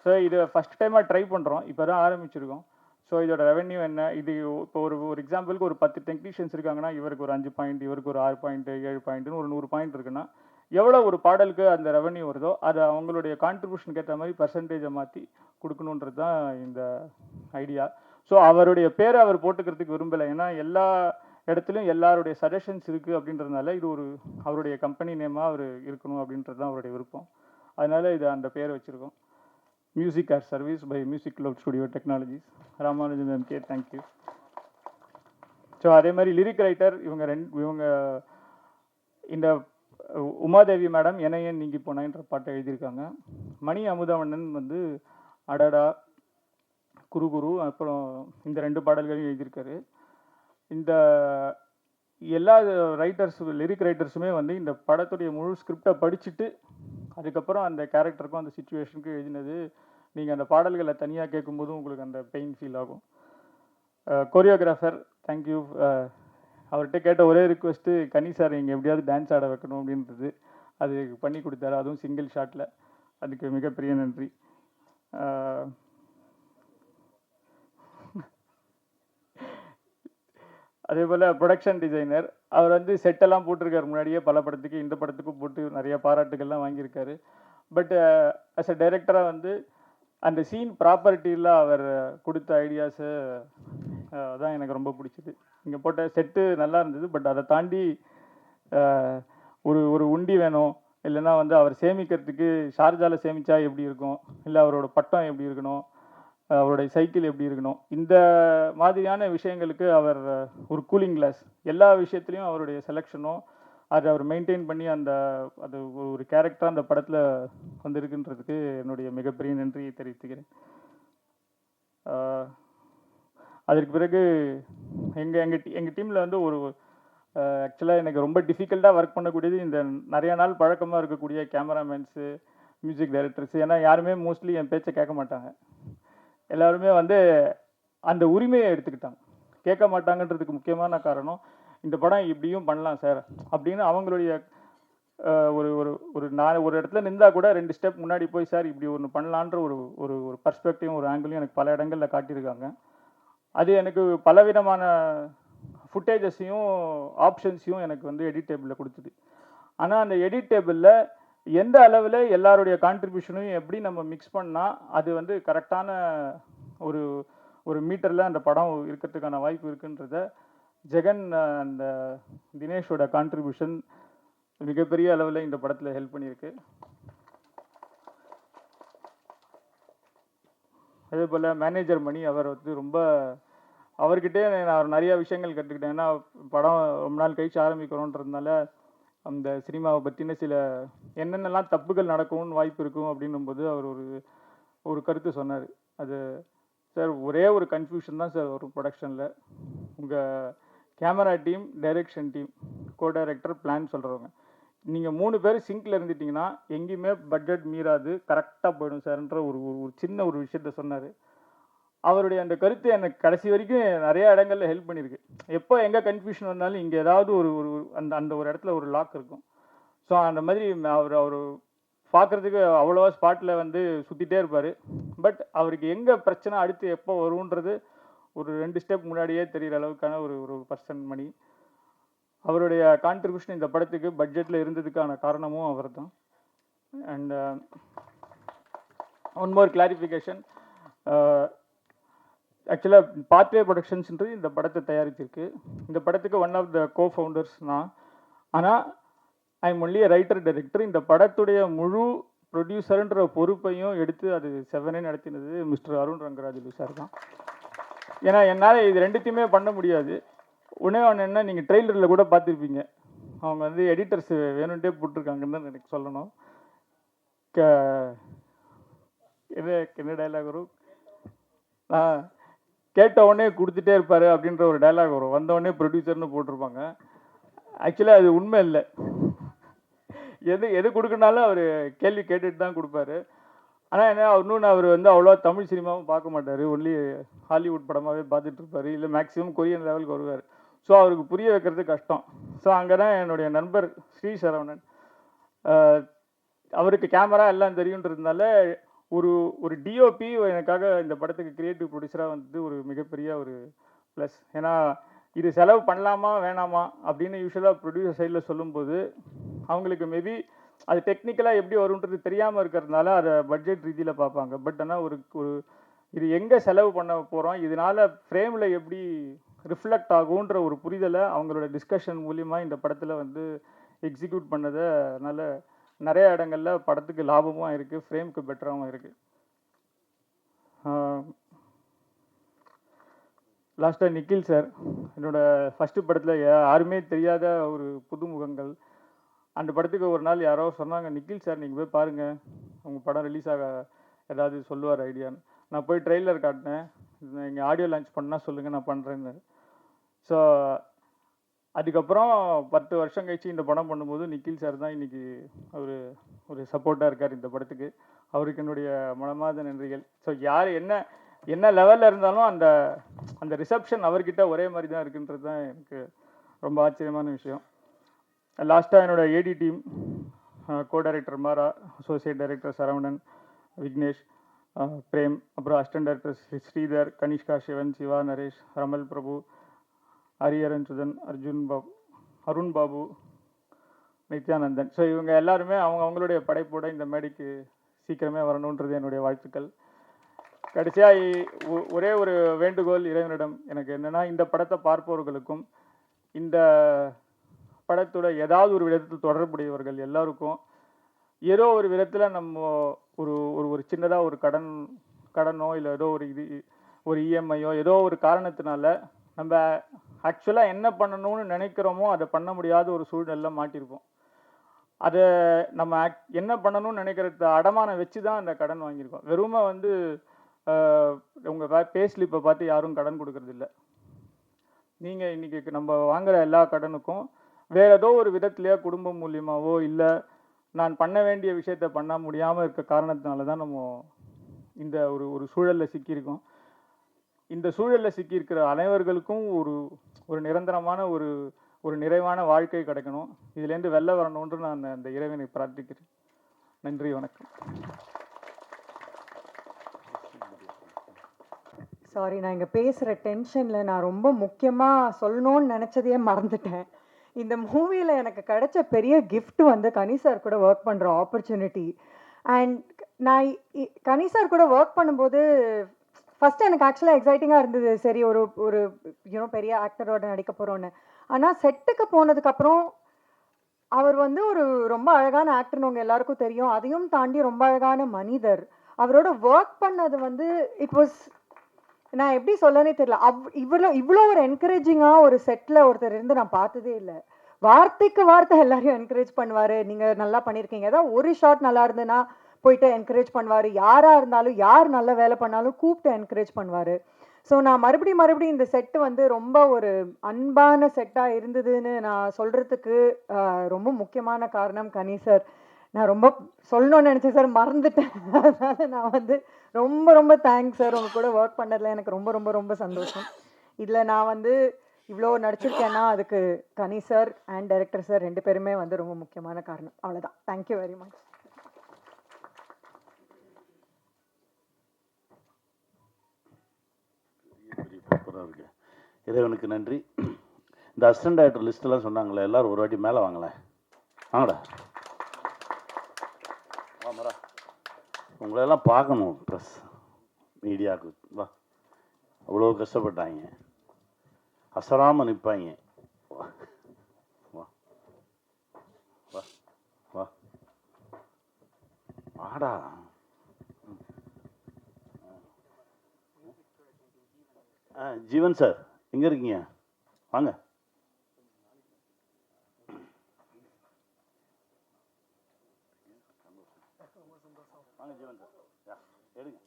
ஸோ இதை ஃபஸ்ட் டைமாக ட்ரை பண்ணுறோம், இப்போ தான் ஆரம்பிச்சிருக்கோம். ஸோ இதோட ரெவென்யூ என்ன, இது இப்போ ஒரு எக்ஸாம்பிளுக்கு ஒரு 10 டெக்னீஷியன்ஸ் இருக்காங்கன்னா, இவருக்கு ஒரு 5 பாயிண்ட், இவருக்கு ஒரு 6 பாயிண்ட், 7 பாயிண்ட்னு ஒரு 100 பாயிண்ட் இருக்குன்னா, எவ்வளோ ஒரு பாடலுக்கு அந்த ரெவென்யூ வருதோ அதை அவங்களுடைய கான்ட்ரிபியூஷனுக்கு ஏற்ற மாதிரி பர்சன்டேஜை மாற்றி கொடுக்கணுன்றது தான் இந்த ஐடியா. ஸோ அவருடைய பேரை அவர் போட்டுக்கிறதுக்கு விரும்பலை. ஏன்னா எல்லா இடத்துலையும் எல்லாருடைய சஜஷன்ஸ் இருக்குது அப்படின்றதுனால இது ஒரு அவருடைய கம்பெனி நேமாக அவர் இருக்கணும் அப்படின்றது தான் அவருடைய விருப்பம். அதனால் இது அந்த பேரை வச்சுருக்கோம். Music as service by music cloud studio technologies. Ramanujan MK, thank you. So அதே மாதிரி லிரிக் ரைட்டர் இவங்க இந்த உமாதேவி மேடம் என்னையே நீங்கி போனேன்ற பாட்டை எழுதியிருக்காங்க. மணி அமுதவண்ணன் வந்து அடடா, குரு குரு, அப்புறம் இந்த 2 பாடல்களையும் எழுதியிருக்காரு. இந்த எல்லா லிரிக் ரைட்டர்ஸுமே வந்து இந்த படத்துடைய முழு ஸ்கிரிப்டை படிச்சுட்டு அதுக்கப்புறம் அந்த கேரக்டருக்கும் அந்த சிச்சுவேஷனுக்கும் எழுதினது. நீங்கள் அந்த பாடல்களை தனியாக கேட்கும்போதும் உங்களுக்கு அந்த பெயின் ஃபீல் ஆகும். Choreographer, thank you. அவர்கிட்ட கேட்ட ஒரே ரிக்வெஸ்ட்டு, கனி சார் இங்கே எப்படியாவது டான்ஸ் ஆட வைக்கணும் அப்படின்றது. அது பண்ணி கொடுத்தாரு, அதுவும் சிங்கிள் ஷாட்டில். அதுக்கு மிகப்பெரிய நன்றி. அதே போல் ப்ரொடக்ஷன் டிசைனர், அவர் வந்து செட்டெல்லாம் போட்டிருக்காரு முன்னாடியே பல படத்துக்கு, இந்த படத்துக்கும் போட்டு நிறைய பாராட்டுகள்லாம் வாங்கியிருக்காரு. பட் அஸ் அ டைரக்டராக வந்து அந்த சீன் ப்ராப்பர்ட்டியில் அவர் கொடுத்த ஐடியாஸு தான் எனக்கு ரொம்ப பிடிச்சிது. இங்கே போட்ட செட்டு நல்லா இருந்தது. பட் அதை தாண்டி ஒரு உண்டி வேணும், இல்லைன்னா வந்து அவர் சேமிக்கிறதுக்கு ஷார்ஜாவில் சேமித்தா எப்படி இருக்கும், இல்லை அவரோட பட்டம் எப்படி இருக்கணும், அவருடைய சைக்கிள் எப்படி இருக்கணும், இந்த மாதிரியான விஷயங்களுக்கு அவர் ஒரு கூலிங் கிளாஸ், எல்லா விஷயத்துலையும் அவருடைய செலெக்ஷனும் அதை அவர் மெயின்டைன் பண்ணி அது ஒரு கேரக்டராக அந்த படத்தில் வந்திருக்குன்றதுக்கு என்னுடைய மிகப்பெரிய நன்றியை தெரிவித்துக்கிறேன். அதற்கு பிறகு எங்கள் டீமில் வந்து ஆக்சுவலாக எனக்கு ரொம்ப டிஃபிகல்ட்டாக ஒர்க் பண்ணக்கூடியது இந்த நிறைய நாள் பழக்கமாக இருக்கக்கூடிய கேமராமேன்ஸு, மியூசிக் டைரக்டர்ஸு. ஏன்னா யாருமே மோஸ்ட்லி என் பேச்சை கேட்க மாட்டாங்க. எல்லாருமே வந்து அந்த உரிமையை எடுத்துக்கிட்டாங்க. கேட்க மாட்டாங்கன்றதுக்கு முக்கியமான காரணம், இந்த படம் இப்படியும் பண்ணலாம் சார் அப்படின்னு அவங்களுடைய நான் ஒரு இடத்துல நின்றா கூட 2 ஸ்டெப் முன்னாடி போய் சார் இப்படி ஒன்று பண்ணலான்ற ஒரு பர்ஸ்பெக்டிவும் ஒரு ஆங்கிளையும் எனக்கு பல இடங்களில் காட்டியிருக்காங்க. அது எனக்கு பலவிதமான ஃபுட்டேஜஸையும் ஆப்ஷன்ஸையும் எனக்கு வந்து எடிட் டேபிளில் கொடுத்துது. ஆனால் அந்த எடிட் டேபிளில் எந்த அளவில் எல்லாருடைய கான்ட்ரிபியூஷனையும் எப்படி நம்ம மிக்ஸ் பண்ணால் அது வந்து கரெக்டான ஒரு மீட்டரில் அந்த படம் இருக்கிறதுக்கான வாய்ப்பு இருக்குன்றத ஜெகன் அந்த தினேஷோட கான்ட்ரிபியூஷன் மிகப்பெரிய அளவில் இந்த படத்தில் ஹெல்ப் பண்ணியிருக்கு. அதே போல் மேனேஜர் மணி, அவர் வந்து அவர்கிட்டே நான் நிறையா விஷயங்கள் கற்றுக்கிட்டேன். ஏன்னா படம் ரொம்ப நாள் கழிச்சு ஆரம்பிக்கிறோன்றதுனால அந்த சினிமாவை பற்றின சில என்னென்னலாம் தப்புகள் நடக்கும்னு வாய்ப்பு இருக்கும் அப்படின்னும்போது அவர் ஒரு கருத்து சொன்னார். அது சார் ஒரே ஒரு கன்ஃபியூஷன் தான் சார் வரும் ப்ரொடக்ஷனில். உங்கள் camera team, direction team, co director, plan சொல்கிறவங்க, நீங்கள் 3 பேர் சிங்கில் இருந்துட்டிங்கன்னா எங்கேயுமே பட்ஜெட் மீறாது, கரெக்டாக போயிடும் சார்ன்ற ஒரு சின்ன ஒரு விஷயத்த சொன்னார். அவருடைய அந்த கருத்து எனக்கு கடைசி வரைக்கும் நிறைய இடங்களில் ஹெல்ப் பண்ணியிருக்கு. எப்போ எங்கே கன்ஃபியூஷன் வந்தாலும் இங்கே ஏதாவது அந்த ஒரு இடத்துல ஒரு லாக் இருக்கும். ஸோ அந்த மாதிரி அவர் பார்க்குறதுக்கு அவ்வளோவா ஸ்பாட்டில் வந்து சுற்றிட்டே இருப்பார். பட் அவருக்கு எங்கே பிரச்சனை அடுத்து எப்போ வருன்றது ஒரு 2 ஸ்டெப் முன்னாடியே தெரிகிற அளவுக்கான ஒரு பர்சன் மணி. அவருடைய கான்ட்ரிபியூஷன் இந்த படத்துக்கு பட்ஜெட்டில் இருந்ததுக்கான காரணமும் அவர் தான். அண்ட் ஒன் மோர் கிளாரிஃபிகேஷன், ஆக்சுவலாக பாத்வே ப்ரொடக்ஷன்ஸ்ன்றது இந்த படத்தை தயாரிச்சிருக்கு. இந்த படத்துக்கு ஒன் ஆஃப் த கோ-ஃபவுண்டர்ஸ் நான். ஆனால் I am only writer director. இந்த படத்துடைய முழு ப்ரொடியூசருன்ற பொறுப்பையும் எடுத்து அது செவனே நடத்தினது மிஸ்டர் அருண் ரங்கராஜுலு சார் தான். ஏன்னா என்னால் இது ரெண்டுத்தையுமே பண்ண முடியாது. ஒன்று என்ன, நீங்கள் ட்ரெய்லரில் கூட பார்த்துருப்பீங்க, அவங்க வந்து எடிட்டர்ஸ் வேணுன்ட்டே போட்டிருக்காங்கன்னு தான் எனக்கு சொல்லணும். என்ன டைலாக் வரும், கேட்ட உடனே கொடுத்துட்டே இருப்பார் அப்படின்ற ஒரு டைலாக் வரும். வந்தவுடனே ப்ரொடியூசர்னு போட்டிருப்பாங்க. ஆக்சுவலாக அது உண்மை இல்லை. எது கொடுக்கனாலும் அவர் கேள்வி கேட்டுட்டு தான் கொடுப்பாரு. ஆனால் என்ன, இன்னொன்று அவர் வந்து அவ்வளோ தமிழ் சினிமாவும் பார்க்க மாட்டார், ஒன்லி ஹாலிவுட் படமாகவே பார்த்துட்டு இருப்பார், இல்லை மேக்ஸிமம் கொரியன் லெவலுக்கு வருவார். ஸோ அவருக்கு புரிய வைக்கிறது கஷ்டம். ஸோ அங்கே தான் என்னுடைய நண்பர் ஸ்ரீ சரவணன், அவருக்கு கேமரா எல்லாம் தெரியுன்றதுனால ஒரு டிஓபி எனக்காக இந்த படத்துக்கு கிரியேட்டிவ் ப்ரொடியூசராக வந்து ஒரு மிகப்பெரிய ஒரு ப்ளஸ். ஏன்னா இது செலவு பண்ணலாமா வேணாமா அப்படின்னு யூஸ்வலாக ப்ரொடியூசர் சைடில் சொல்லும்போது அவங்களுக்கு மேபி அது டெக்னிக்கலாக எப்படி வரும்ன்றது தெரியாமல் இருக்கிறதுனால அதை பட்ஜெட் ரீதியில் பார்ப்பாங்க. பட் ஆனால் ஒரு இது எங்கே செலவு பண்ண போகிறோம், இதனால் ஃப்ரேமில் எப்படி ரிஃப்ளெக்ட் ஆகுன்ற ஒரு புரிதலை அவங்களோட டிஸ்கஷன் மூலிமா இந்த படத்தில் வந்து எக்ஸிக்யூட் பண்ணதை அதனால் நிறைய இடங்களில் படத்துக்கு லாபமும் இருக்குது, ஃப்ரேமுக்கு பெட்டராகவும் இருக்குது. லாஸ்ட்டாக நிக்கில் சார், என்னோடய ஃபஸ்ட்டு படத்தில் யாருமே தெரியாத ஒரு புதுமுகங்கள். அந்த படத்துக்கு ஒரு நாள் யாரோ சொன்னாங்க, நிக்கில் சார் நீங்கள் போய் பாருங்கள், உங்கள் படம் ரிலீஸ் ஆக ஏதாவது சொல்லுவார் ஐடியான்னு. நான் போய் ட்ரெய்லர் காட்டினேன், இங்கே ஆடியோ லான்ச் பண்ணால் சொல்லுங்கள் நான் பண்ணுறேன்னு. ஸோ அதுக்கப்புறம் 10 வருஷம் கழிச்சு இந்த படம் பண்ணும்போது நிக்கில் சார் தான் இன்றைக்கி ஒரு சப்போர்ட்டாக இருக்கார் இந்த படத்துக்கு. அவருக்கு என்னுடைய மனமார்ந்த நன்றிகள். ஸோ யார் என்ன லெவலில் இருந்தாலும் அந்த ரிசப்ஷன் அவர்கிட்ட ஒரே மாதிரி தான் இருக்குன்றது தான் எனக்கு ரொம்ப ஆச்சரியமான விஷயம். லாஸ்ட்டாக என்னோட AD team, co director Maara, associate director Saravanan, Vignesh, Prem, அப்புறம் assistant director Sridhar, Kanishka, Sivan, Siva, Naresh, Ramal Prabhu, Hariharan Sudhan, Arun Babu, Nithyanandan. So இவங்க எல்லாருமே அவங்களுடைய படைப்போட இந்த மேடைக்கு சீக்கிரமே வரணுன்றது என்னுடைய வாழ்த்துக்கள். கடைசியாக ஒரே ஒரு வேண்டுகோள் இறைவனிடம் எனக்கு என்னென்னா, இந்த படத்தை பார்ப்பவர்களுக்கும் இந்த படத்தோட ஏதாவது ஒரு விதத்தில் தொடர்புடையவர்கள் எல்லாருக்கும் ஏதோ ஒரு விதத்தில் நம்ம ஒரு சின்னதாக ஒரு கடனோ இல்லை ஏதோ ஒரு இஎம்ஐயோ ஏதோ ஒரு காரணத்தினால நம்ம ஆக்சுவலாக என்ன பண்ணணும்னு நினைக்கிறோமோ அதை பண்ண முடியாத ஒரு சூழ்நிலை மாட்டியிருப்போம். அதை நம்ம என்ன பண்ணணும்னு நினைக்கிறத அடமானம் வச்சு தான் அந்த கடன் வாங்கியிருக்கோம். வெறுமை வந்து உங்கள் பேஸ்லிப்பை பார்த்து யாரும் கடன் கொடுக்கறதில்ல. நீங்கள் இன்றைக்கி நம்ம வாங்குகிற எல்லா கடனுக்கும் வேறு ஏதோ ஒரு விதத்துலையோ குடும்பம் மூலியமாகவோ இல்லை நான் பண்ண வேண்டிய விஷயத்த பண்ண முடியாமல் இருக்க காரணத்தினால தான் நம்ம இந்த ஒரு சூழலில் சிக்கியிருக்கோம். இந்த சூழலில் சிக்கியிருக்கிற அனைவர்களுக்கும் ஒரு நிரந்தரமான ஒரு நிறைவான வாழ்க்கை கிடைக்கணும், இதுலேருந்து வெளில வரணுன்று நான் அந்த இறைவனை பிரார்த்திக்கிறேன். நன்றி, வணக்கம். சாரி, நான் இங்கே பேசுகிற டென்ஷனில் நான் ரொம்ப முக்கியமாக சொல்லணும்னு நினச்சதையே மறந்துட்டேன். இந்த மூவியில் எனக்கு கிடைச்ச பெரிய கிஃப்ட் வந்து கனி சார் கூட ஒர்க் பண்ணுற ஆப்பர்ச்சுனிட்டி. அண்ட் நான் கனி சார் கூட ஒர்க் பண்ணும்போது ஃபஸ்ட்டு எனக்கு ஆக்சுவலாக எக்ஸைட்டிங்காக இருந்தது. சரி, ஒரு பெரிய ஆக்டரோட நடிக்க போகிறோன்னு. ஆனால் செட்டுக்கு போனதுக்கப்புறம் அவர் வந்து ரொம்ப அழகான ஆக்டர்னு உங்கள் எல்லாருக்கும் தெரியும். அதையும் தாண்டி ரொம்ப அழகான மனிதர். அவரோட ஒர்க் பண்ணது வந்து இட் வாஸ், நான் எப்படி சொல்லனே தெரியல. இவ்வளோ ஒரு என்கரேஜிங்காக ஒரு செட்டில் ஒருத்தர் இருந்து நான் பார்த்ததே இல்லை. வார்த்தைக்கு வார்த்தை எல்லாரையும் என்கரேஜ் பண்ணுவார். நீங்கள் நல்லா பண்ணியிருக்கீங்க, ஏதாவது ஒரு ஷாட் நல்லா இருந்ததுன்னா போயிட்டு என்கரேஜ் பண்ணுவார். யாராக இருந்தாலும் யார் நல்ல வேலை பண்ணாலும் கூப்பிட்டு என்கரேஜ் பண்ணுவார். ஸோ நான் மறுபடியும் இந்த செட்டு வந்து ரொம்ப ஒரு அன்பான செட்டாக இருந்ததுன்னு நான் சொல்கிறதுக்கு ரொம்ப முக்கியமான காரணம் கனி சார். நான் ரொம்ப சொல்லணும்னு நினச்சேன் சார், மறந்துட்டேன். அதனால் நான் வந்து ரொம்ப தேங்க்ஸ் சார். உங்கள் கூட ஒர்க் பண்ணதில் எனக்கு ரொம்ப சந்தோஷம். இதில் நான் வந்து இவ்வளோ நடிச்சிருக்கேன்னா அதுக்கு கனி சார் அண்ட் டைரக்டர் சார் 2 பேருமே வந்து ரொம்ப முக்கியமான காரணம். அவ்வளோதான். Thank you very much. இறைவனுக்கு நன்றி. இந்த அசிஸ்டன்ட் டைரக்டர் லிஸ்ட்டெல்லாம் சொன்னாங்களே, எல்லோரும் ஒரு வாட்டி மேலே வாங்களேன். வாங்கடா, வாமரா, உங்களெல்லாம் பார்க்கணும். ப்ரெஸ் மீடியாவுக்கு வா, அவ்வளோ கஷ்டப்பட்டாங்க, அசராமல் நிற்பாங்க. வா வா வா வாடா. ஜீவன் சார் எங்கே இருக்கீங்க? வாங்க. வாங்க ஜீவன் சார், எடுங்க.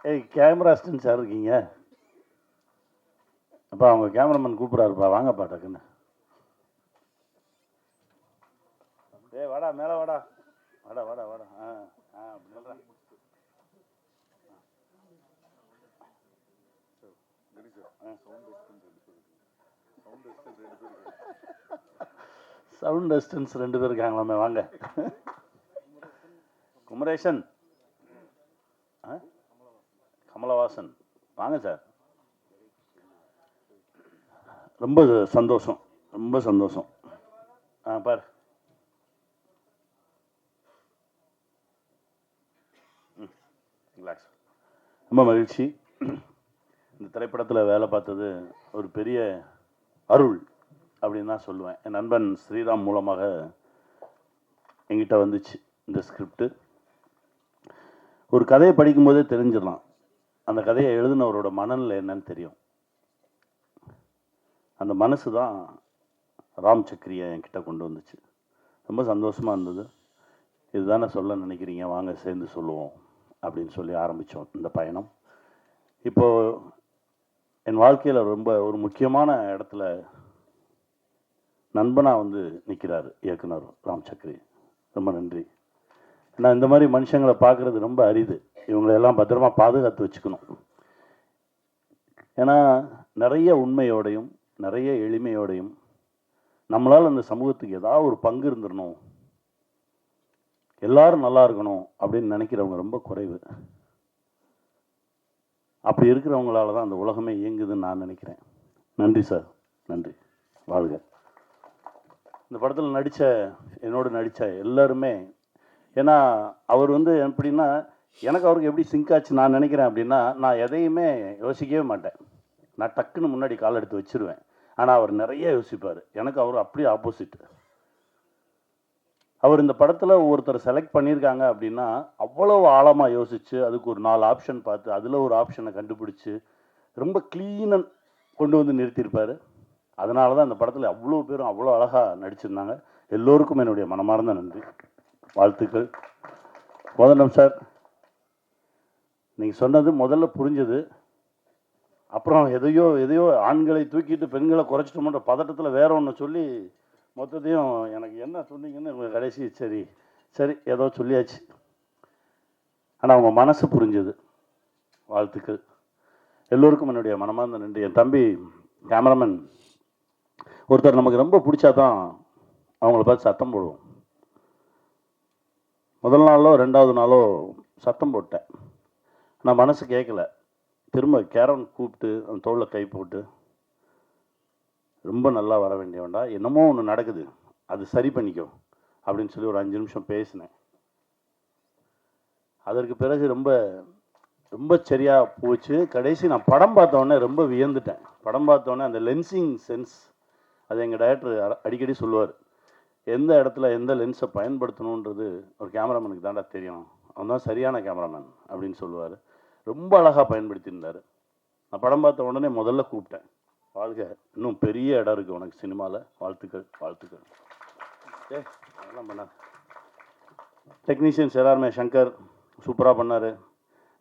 ஏய், கேமரா அசிஸ்டன்ட் சார் இருக்கீங்க? அப்பா அவங்க கேமராமேன் கூப்பிட்றாருப்பா, வாங்கப்பா டக்குன்னு. ஏய் வாடா, மேலே வாடா, வாடா வாடா வாடா. அப்படி சொல்கிறேன். சவுண்ட் அசிஸ்டன்ஸ் 2 பேர் இருக்காங்களாமே, வாங்க. குமரேசன், கமலவாசன், வாங்க சார். ரொம்ப சந்தோஷம், ரொம்ப சந்தோஷம். பாரு, ரிலாக்ஸ். ரொம்ப மகிழ்ச்சி. இந்த திரைப்படத்தில் வேலை பார்த்தது ஒரு பெரிய அருள் அப்படின்னு தான் சொல்லுவேன். என் நண்பன் ஸ்ரீராம் மூலமாக என்கிட்ட வந்துச்சு இந்த ஸ்கிரிப்டு. ஒரு கதையை படிக்கும்போதே தெரிஞ்சிடலாம் அந்த கதையை எழுதினவரோட மனநிலை என்னன்னு தெரியும். அந்த மனசு தான் ராம் சக்ரியை என்கிட்ட கொண்டு வந்துச்சு. ரொம்ப சந்தோஷமாக இருந்தது. இதுதானே சொல்ல நினைக்கிறீங்க, வாங்க சேர்ந்து சொல்லுவோம் அப்படின்னு சொல்லி ஆரம்பித்தோம் இந்த பயணம். இப்போது என் வாழ்க்கையில் ரொம்ப ஒரு முக்கியமான இடத்துல நண்பனாக வந்து நிற்கிறார் இயக்குனர் ராம் சக்ரி. ரொம்ப நன்றி. நான் இந்த மாதிரி மனுஷங்களை பார்க்குறது ரொம்ப அரிது. இவங்களெல்லாம் பத்திரமா பாதுகாத்து வச்சுக்கணும். ஏன்னா நிறைய உண்மையோடையும் நிறைய எளிமையோடையும் நம்மளால் அந்த சமூகத்துக்கு ஏதாவது ஒரு பங்கு இருந்துடணும், எல்லாரும் நல்லா இருக்கணும் அப்படின்னு நினைக்கிறவங்க ரொம்ப குறைவு. அப்படி இருக்கிறவங்களால தான் அந்த உலகமே இயங்குதுன்னு நான் நினைக்கிறேன். நன்றி சார், நன்றி, வாழ்க. இந்த படத்தில் என்னோடு நடித்த எல்லாருமே, ஏன்னா அவர் வந்து எப்படின்னா, எனக்கு அவருக்கு எப்படி சிங்க் ஆச்சு நான் நினைக்கிறேன் அப்படின்னா, நான் எதையுமே யோசிக்கவே மாட்டேன். நான் டக்குன்னு முன்னாடி கால் எடுத்து வச்சுருவேன். ஆனால் அவர் நிறைய யோசிப்பார். எனக்கு அவர் அப்படியே ஆப்போசிட். அவர் இந்த படத்தில் ஒருத்தர் செலக்ட் பண்ணியிருக்காங்க அப்படின்னா அவ்வளோ ஆழமாக யோசித்து அதுக்கு ஒரு 4 ஆப்ஷன் பார்த்து அதில் ஒரு ஆப்ஷனை கண்டுபிடிச்சி ரொம்ப க்ளீனாக கொண்டு வந்து நிறுத்தியிருப்பார். அதனால தான் அந்த படத்தில் அவ்வளோ பேரும் அவ்வளோ அழகாக நடிச்சிருந்தாங்க. எல்லோருக்கும் என்னுடைய மனமார்ந்த நன்றி, வாழ்த்துக்கள். கோதண்டம் சார், நீங்கள் சொன்னது முதல்ல புரிஞ்சது. அப்புறம் எதையோ ஆண்களை தூக்கிட்டு பெண்களை குறைச்சிட்டோம்ன்ற பதட்டத்தில் வேற ஒன்று சொல்லி மொத்தத்தையும் எனக்கு என்ன சொன்னீங்கன்னு கடைசி சரி ஏதோ சொல்லியாச்சு. ஆனால் அவங்க மனசு புரிஞ்சது. வாழ்த்துக்கள். எல்லோருக்கும் என்னுடைய மனமார்ந்த நன்றி. என் தம்பி கேமராமேன் ஒருத்தர் நமக்கு ரொம்ப பிடிச்சா தான் அவங்கள பார்த்து சத்தம் போடுவோம். முதல் நாளோ 2வது நாளோ சத்தம் போட்டேன். நான் மனசு கேட்கல. திரும்ப கேரன் கூப்பிட்டு அந்த தோளில் கை போட்டு, ரொம்ப நல்லா வர வேண்டியவன்டா, என்னமோ ஒன்று நடக்குது, அது சரி பண்ணிக்கோ அப்படின்னு சொல்லி ஒரு 5 நிமிஷம் பேசினேன். அதற்கு பிறகு ரொம்ப ரொம்ப சரியாக போச்சு. கடைசி நான் படம் பார்த்தோன்னே ரொம்ப வியந்துட்டேன். படம் பார்த்தோன்னே அந்த லென்சிங் சென்ஸ், அது எங்கள் டைரக்டர் அடிக்கடி சொல்லுவார். எந்த இடத்துல எந்த லென்ஸை பயன்படுத்தணுன்றது ஒரு கேமராமேனுக்கு தாண்டா தெரியும், அவன் தான் சரியான கேமராமேன் அப்படின்னு சொல்லுவார். ரொம்ப அழகாக பயன்படுத்தியிருந்தார். நான் படம் பார்த்த உடனே முதல்ல கூப்பிட்டேன், வாழ்க, இன்னும் பெரிய இடம் இருக்குது உனக்கு சினிமாவில், வாழ்த்துக்கள் வாழ்த்துக்கள். அதெல்லாம் பண்ணார். டெக்னீஷியன்ஸ் எல்லாருமே, சங்கர் சூப்பராக பண்ணார்.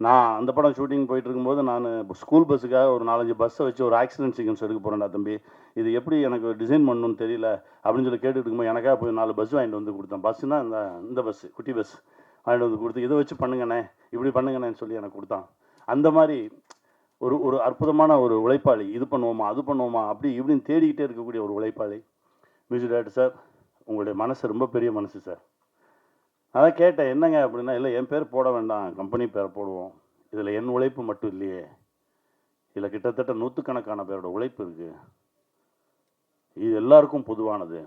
நான் அந்த படம் ஷூட்டிங் போயிட்டு இருக்கும்போது நான் ஸ்கூல் பஸ்ஸுக்காக ஒரு 4-5 பஸ்ஸை வச்சு ஒரு ஆக்சிடென்ட் சீக்வன்ஸ் எடுக்க போகிறேன்டா தம்பி, இது எப்படி எனக்கு டிசைன் பண்ணணும்னு தெரியல அப்படின்னு சொல்லி கேட்டுட்டு இருக்கும்போது எனக்காக போய் 4 பஸ் வாங்கிட்டு வந்து கொடுத்தேன். பஸ்ஸுனா இந்த பஸ்ஸு, குட்டி பஸ் வாங்கிட்டு வந்து கொடுத்து இதை வச்சு பண்ணுங்கண்ணே, இப்படி பண்ணுங்கண்ணேன்னு சொல்லி எனக்கு கொடுத்தான். அந்த மாதிரி ஒரு அற்புதமான ஒரு உழைப்பாளி. இது பண்ணுவோமா அது பண்ணுவோமா அப்படி இப்படின்னு தேடிக்கிட்டே இருக்கக்கூடிய ஒரு உழைப்பாளி. மியூசிக் டைரக்டர் சார், உங்களுடைய மனசு ரொம்ப பெரிய மனசு சார். அதான் கேட்டேன் என்னங்க அப்படின்னா, இல்லை என் பேர் போட வேண்டாம், கம்பெனி பேரை போடுவோம், இதில் என் உழைப்பு மட்டும் இல்லையே, இதில் கிட்டத்தட்ட நூற்றுக்கணக்கான பேரோட உழைப்பு இருக்குது, இது எல்லாருக்கும் பொதுவானது,